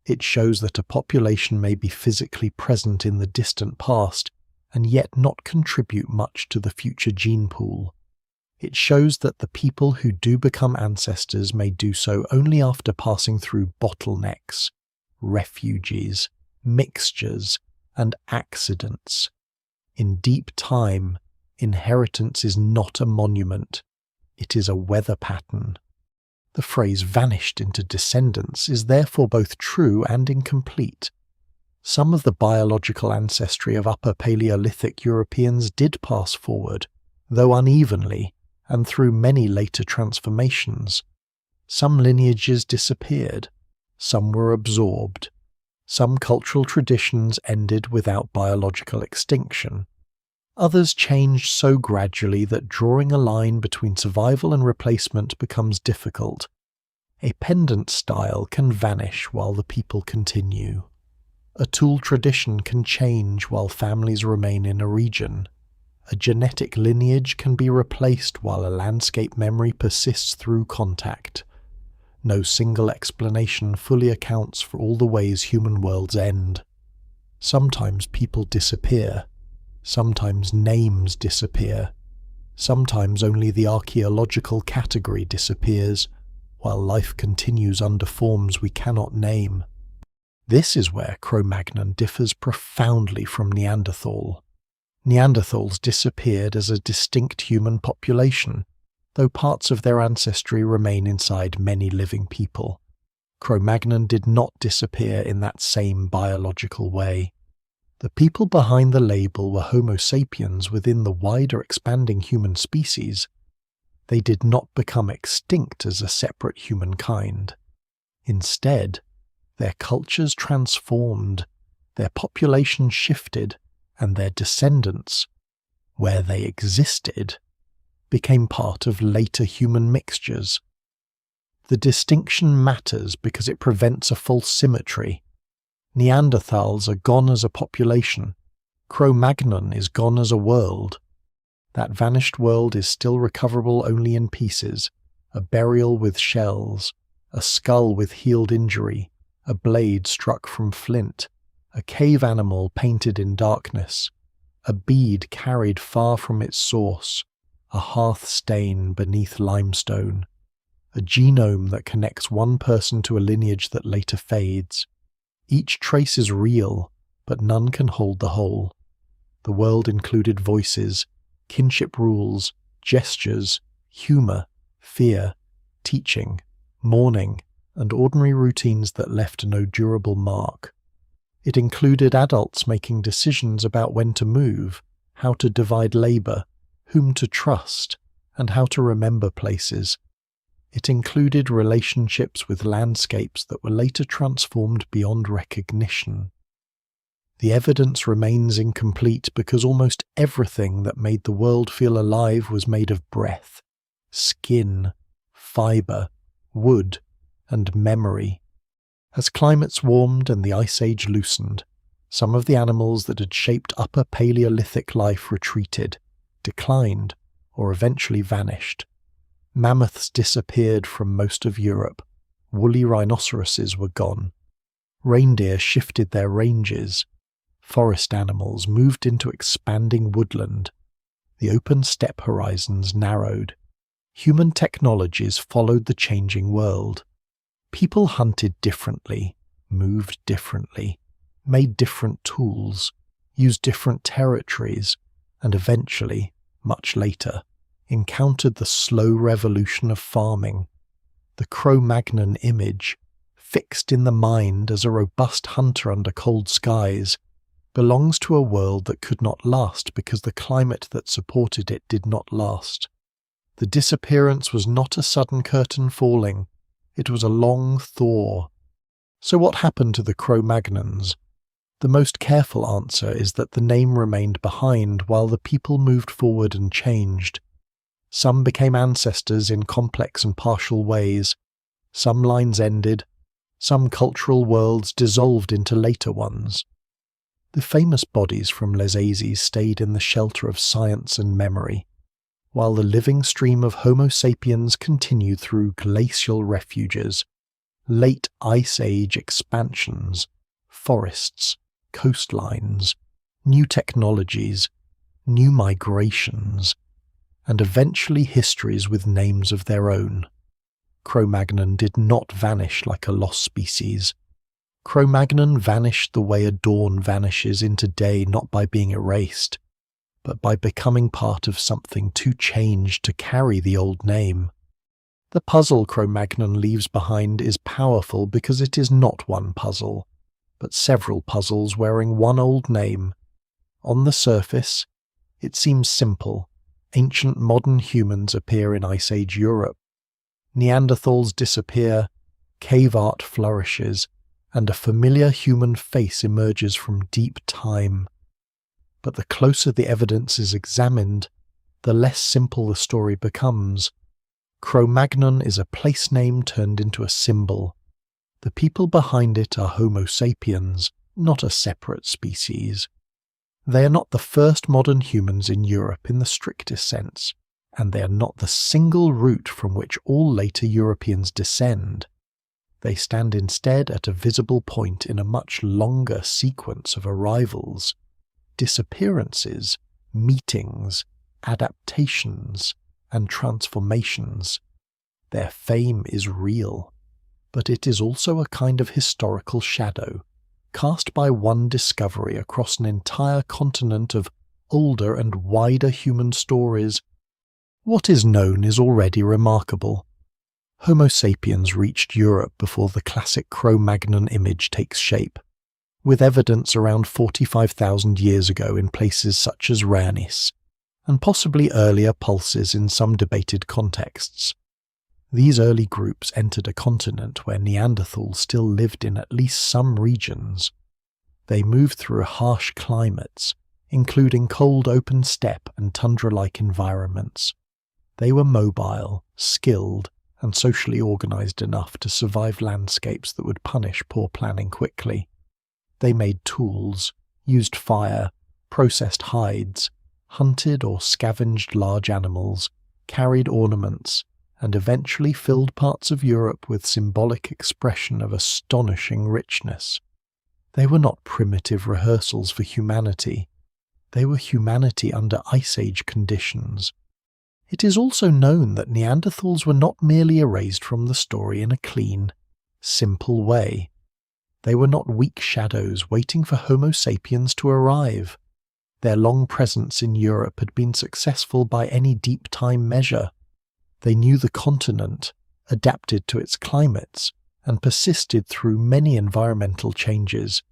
It shows that a population may be physically present in the distant past and yet not contribute much to the future gene pool. It shows that the people who do become ancestors may do so only after passing through bottlenecks, refuges, mixtures, and accidents. In deep time, inheritance is not a monument. It is a weather pattern. The phrase vanished into descendants is therefore both true and incomplete. Some of the biological ancestry of Upper Paleolithic Europeans did pass forward, though unevenly, and through many later transformations. Some lineages disappeared, some were absorbed, some cultural traditions ended without biological extinction. Others changed so gradually that drawing a line between survival and replacement becomes difficult. A pendant style can vanish while the people continue. A tool tradition can change while families remain in a region. A genetic lineage can be replaced while a landscape memory persists through contact. No single explanation fully accounts for all the ways human worlds end. Sometimes people disappear. Sometimes names disappear. Sometimes only the archaeological category disappears, while life continues under forms we cannot name. This is where Cro-Magnon differs profoundly from Neanderthal. Neanderthals disappeared as a distinct human population, though parts of their ancestry remain inside many living people. Cro-Magnon did not disappear in that same biological way. The people behind the label were Homo sapiens within the wider expanding human species. They did not become extinct as a separate humankind. Instead, their cultures transformed, their population shifted, and their descendants, where they existed, became part of later human mixtures. The distinction matters because it prevents a false symmetry. Neanderthals are gone as a population. Cro-Magnon is gone as a world. That vanished world is still recoverable only in pieces, a burial with shells, a skull with healed injury, a blade struck from flint, a cave animal painted in darkness, a bead carried far from its source, a hearth stain beneath limestone, a genome that connects one person to a lineage that later fades. Each trace is real, but none can hold the whole. The world included voices, kinship rules, gestures, humour, fear, teaching, mourning, and ordinary routines that left no durable mark. It included adults making decisions about when to move, how to divide labour, whom to trust, and how to remember places. It included relationships with landscapes that were later transformed beyond recognition. The evidence remains incomplete because almost everything that made the world feel alive was made of breath, skin, fibre, wood, and memory. As climates warmed and the Ice Age loosened, some of the animals that had shaped Upper Paleolithic life retreated, declined, or eventually vanished. Mammoths disappeared from most of Europe. Woolly rhinoceroses were gone. Reindeer shifted their ranges. Forest animals moved into expanding woodland. The open steppe horizons narrowed. Human technologies followed the changing world. People hunted differently, moved differently, made different tools, used different territories, and eventually, much later, encountered the slow revolution of farming. The Cro-Magnon image, fixed in the mind as a robust hunter under cold skies, belongs to a world that could not last because the climate that supported it did not last. The disappearance was not a sudden curtain falling, it was a long thaw. So what happened to the Cro-Magnons? The most careful answer is that the name remained behind while the people moved forward and changed. Some became ancestors in complex and partial ways. Some lines ended. Some cultural worlds dissolved into later ones. The famous bodies from Les Eyzies stayed in the shelter of science and memory, while the living stream of Homo sapiens continued through glacial refuges, late Ice Age expansions, forests, coastlines, new technologies, new migrations, and eventually histories with names of their own. Cro-Magnon did not vanish like a lost species. Cro-Magnon vanished the way a dawn vanishes into day, not by being erased, but by becoming part of something too changed to carry the old name. The puzzle Cro-Magnon leaves behind is powerful because it is not one puzzle, but several puzzles wearing one old name. On the surface, it seems simple. Ancient modern humans appear in Ice Age Europe. Neanderthals disappear, cave art flourishes, and a familiar human face emerges from deep time. But the closer the evidence is examined, the less simple the story becomes. Cro-Magnon is a place name turned into a symbol. The people behind it are Homo sapiens, not a separate species. They are not the first modern humans in Europe in the strictest sense, and they are not the single root from which all later Europeans descend. They stand instead at a visible point in a much longer sequence of arrivals, disappearances, meetings, adaptations, and transformations. Their fame is real, but it is also a kind of historical shadow, cast by one discovery across an entire continent of older and wider human stories. What is known is already remarkable. Homo sapiens reached Europe before the classic Cro-Magnon image takes shape, with evidence around 45,000 years ago in places such as Rennes, and possibly earlier pulses in some debated contexts. These early groups entered a continent where Neanderthals still lived in at least some regions. They moved through harsh climates, including cold open steppe and tundra-like environments. They were mobile, skilled, and socially organized enough to survive landscapes that would punish poor planning quickly. They made tools, used fire, processed hides, hunted or scavenged large animals, carried ornaments, and eventually filled parts of Europe with symbolic expression of astonishing richness. They were not primitive rehearsals for humanity. They were humanity under Ice Age conditions. It is also known that Neanderthals were not merely erased from the story in a clean, simple way. They were not weak shadows waiting for Homo sapiens to arrive. Their long presence in Europe had been successful by any deep time measure. They knew the continent, adapted to its climates, and persisted through many environmental changes.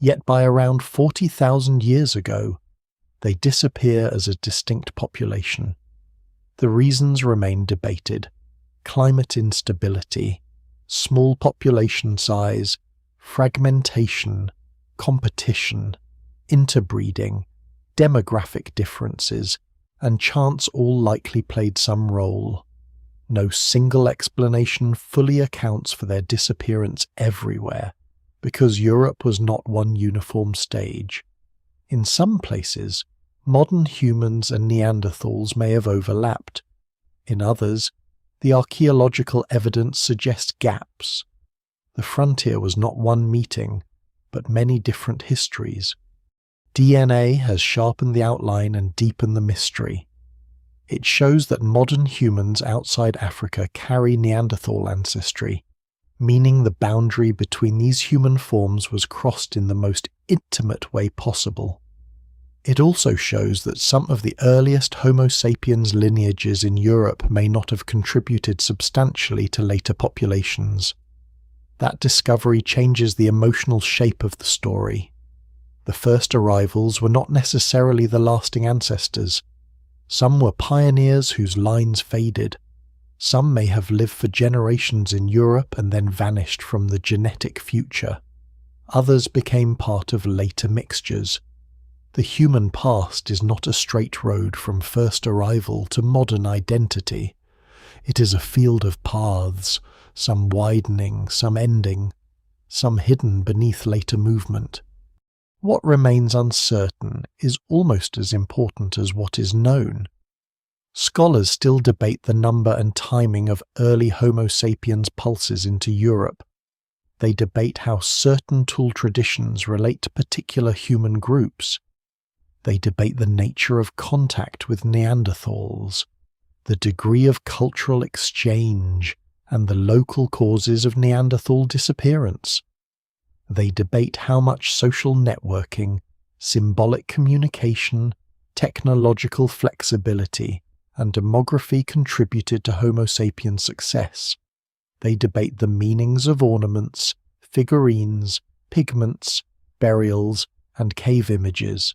Yet by around 40,000 years ago, they disappear as a distinct population. The reasons remain debated: climate instability, small population size, fragmentation, competition, interbreeding, demographic differences, and chance all likely played some role. No single explanation fully accounts for their disappearance everywhere, because Europe was not one uniform stage. In some places, modern humans and Neanderthals may have overlapped. In others, the archaeological evidence suggests gaps. The frontier was not one meeting, but many different histories. DNA has sharpened the outline and deepened the mystery. It shows that modern humans outside Africa carry Neanderthal ancestry, meaning the boundary between these human forms was crossed in the most intimate way possible. It also shows that some of the earliest Homo sapiens lineages in Europe may not have contributed substantially to later populations. That discovery changes the emotional shape of the story. The first arrivals were not necessarily the lasting ancestors. Some were pioneers whose lines faded. Some may have lived for generations in Europe and then vanished from the genetic future. Others became part of later mixtures. The human past is not a straight road from first arrival to modern identity. It is a field of paths, some widening, some ending, some hidden beneath later movement. What remains uncertain is almost as important as what is known. Scholars still debate the number and timing of early Homo sapiens pulses into Europe. They debate how certain tool traditions relate to particular human groups. They debate the nature of contact with Neanderthals, the degree of cultural exchange, and the local causes of Neanderthal disappearance. They debate how much social networking, symbolic communication, technological flexibility, and demography contributed to Homo sapiens' success. They debate the meanings of ornaments, figurines, pigments, burials, and cave images.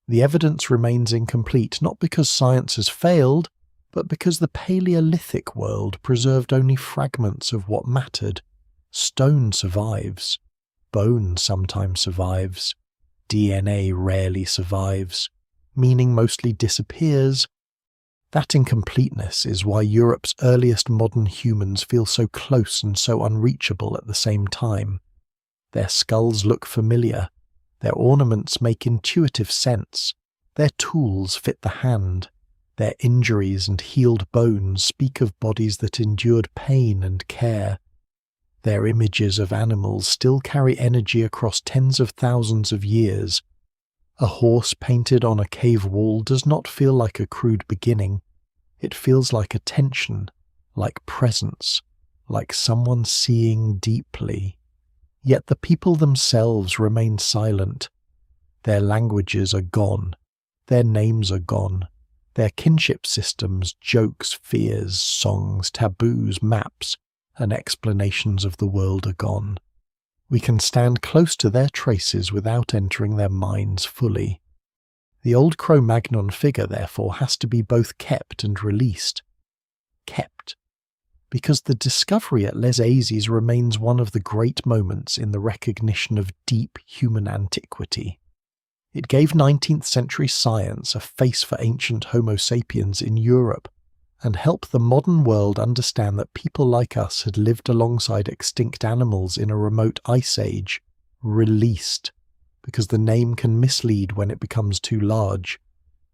The evidence remains incomplete not because science has failed, but because the Paleolithic world preserved only fragments of what mattered. Stone survives. Bone sometimes survives. DNA rarely survives. Meaning mostly disappears. That incompleteness is why Europe's earliest modern humans feel so close and so unreachable at the same time. Their skulls look familiar. Their ornaments make intuitive sense. Their tools fit the hand. Their injuries and healed bones speak of bodies that endured pain and care. Their images of animals still carry energy across tens of thousands of years. A horse painted on a cave wall does not feel like a crude beginning. It feels like attention, like presence, like someone seeing deeply. Yet the people themselves remain silent. Their languages are gone. Their names are gone. Their kinship systems, jokes, fears, songs, taboos, maps, and explanations of the world are gone. We can stand close to their traces without entering their minds fully. The old Cro-Magnon figure, therefore, has to be both kept and released. Kept, because the discovery at Les Eyzies remains one of the great moments in the recognition of deep human antiquity. It gave 19th century science a face for ancient Homo sapiens in Europe, and helped the modern world understand that people like us had lived alongside extinct animals in a remote ice age, released, because the name can mislead when it becomes too large.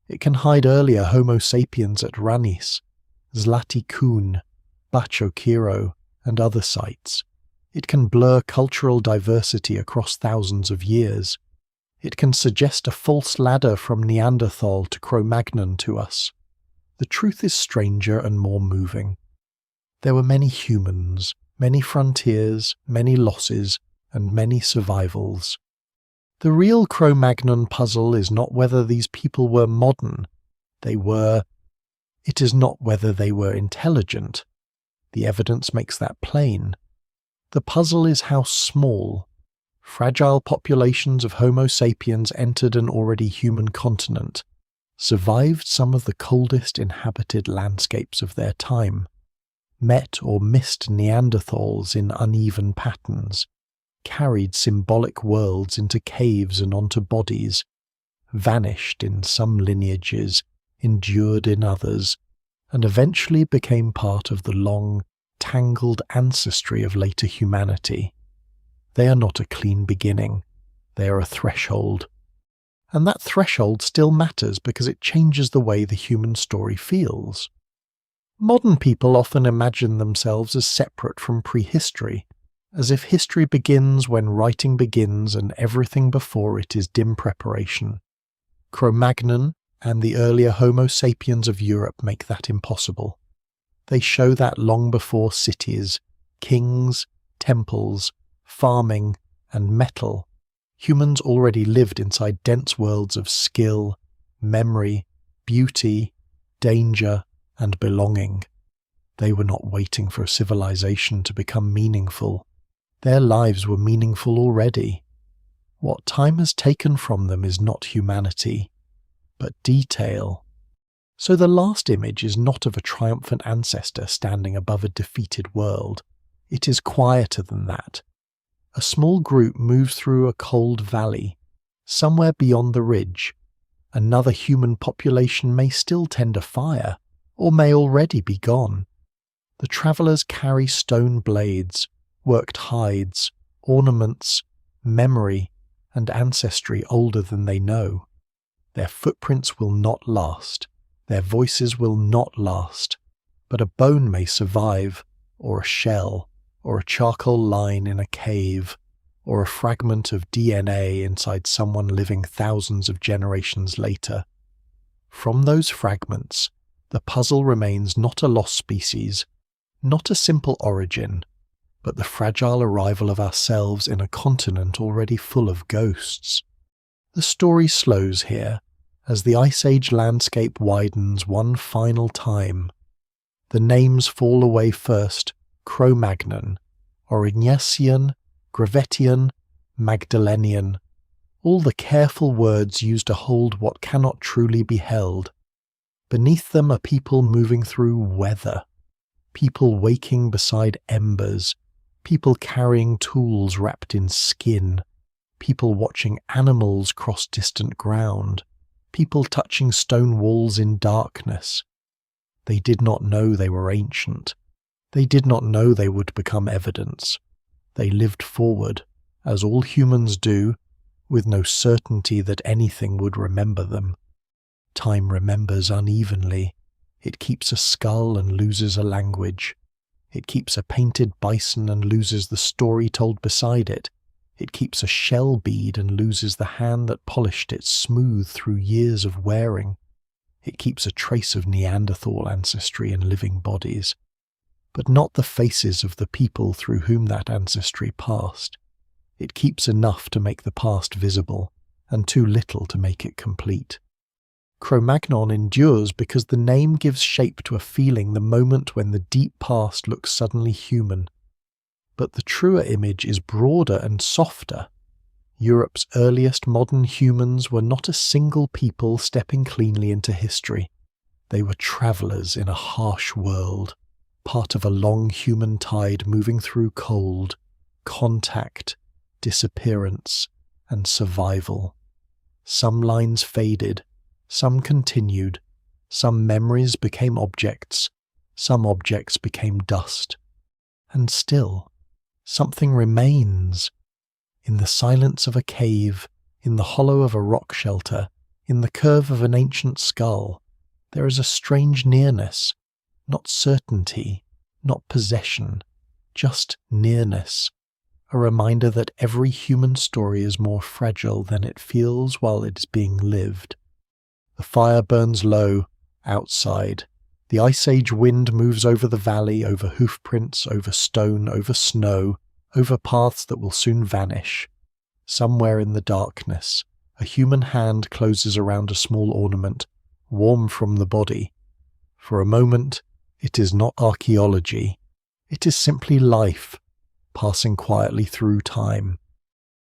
It can hide earlier Homo sapiens at Ranis, Zlati Kun, Bacho Kiro, and other sites. It can blur cultural diversity across thousands of years. It can suggest a false ladder from Neanderthal to Cro-Magnon to us. The truth is stranger and more moving. There were many humans, many frontiers, many losses, and many survivals. The real Cro-Magnon puzzle is not whether these people were modern. They were. It is not whether they were intelligent. The evidence makes that plain. The puzzle is how small. Fragile populations of Homo sapiens entered an already human continent, survived some of the coldest inhabited landscapes of their time, met or missed Neanderthals in uneven patterns, carried symbolic worlds into caves and onto bodies, vanished in some lineages, endured in others, and eventually became part of the long, tangled ancestry of later humanity. They are not a clean beginning, they are a threshold. And that threshold still matters because it changes the way the human story feels. Modern people often imagine themselves as separate from prehistory, as if history begins when writing begins and everything before it is dim preparation. Cro-Magnon and the earlier Homo sapiens of Europe make that impossible. They show that long before cities, kings, temples, farming, and metal, humans already lived inside dense worlds of skill, memory, beauty, danger, and belonging. They were not waiting for a civilization to become meaningful. Their lives were meaningful already. What time has taken from them is not humanity, but detail. So the last image is not of a triumphant ancestor standing above a defeated world. It is quieter than that. A small group moves through a cold valley. Somewhere beyond the ridge, another human population may still tend a fire, or may already be gone. The travellers carry stone blades, worked hides, ornaments, memory, and ancestry older than they know. Their footprints will not last. Their voices will not last. But a bone may survive, or a shell, or a charcoal line in a cave, or a fragment of DNA inside someone living thousands of generations later. From those fragments, the puzzle remains not a lost species, not a simple origin, but the fragile arrival of ourselves in a continent already full of ghosts. The story slows here, as the Ice Age landscape widens one final time. The names fall away first: Cro-Magnon, Aurignacian, Gravettian, Magdalenian, all the careful words used to hold what cannot truly be held. Beneath them are people moving through weather, people waking beside embers, people carrying tools wrapped in skin, people watching animals cross distant ground, people touching stone walls in darkness. They did not know they were ancient. They did not know they would become evidence. They lived forward, as all humans do, with no certainty that anything would remember them. Time remembers unevenly. It keeps a skull and loses a language. It keeps a painted bison and loses the story told beside it. It keeps a shell bead and loses the hand that polished it smooth through years of wearing. It keeps a trace of Neanderthal ancestry in living bodies, but not the faces of the people through whom that ancestry passed. It keeps enough to make the past visible, and too little to make it complete. Cro-Magnon endures because the name gives shape to a feeling the moment when the deep past looks suddenly human. But the truer image is broader and softer. Europe's earliest modern humans were not a single people stepping cleanly into history. They were travellers in a harsh world, part of a long human tide moving through cold, contact, disappearance, and survival. Some lines faded, some continued, some memories became objects, some objects became dust. And still, something remains. In the silence of a cave, in the hollow of a rock shelter, in the curve of an ancient skull, there is a strange nearness, not certainty, not possession, just nearness. A reminder that every human story is more fragile than it feels while it is being lived. The fire burns low, outside. The Ice Age wind moves over the valley, over hoofprints, over stone, over snow, over paths that will soon vanish. Somewhere in the darkness, a human hand closes around a small ornament, warm from the body. For a moment, it is not archaeology. It is simply life, passing quietly through time.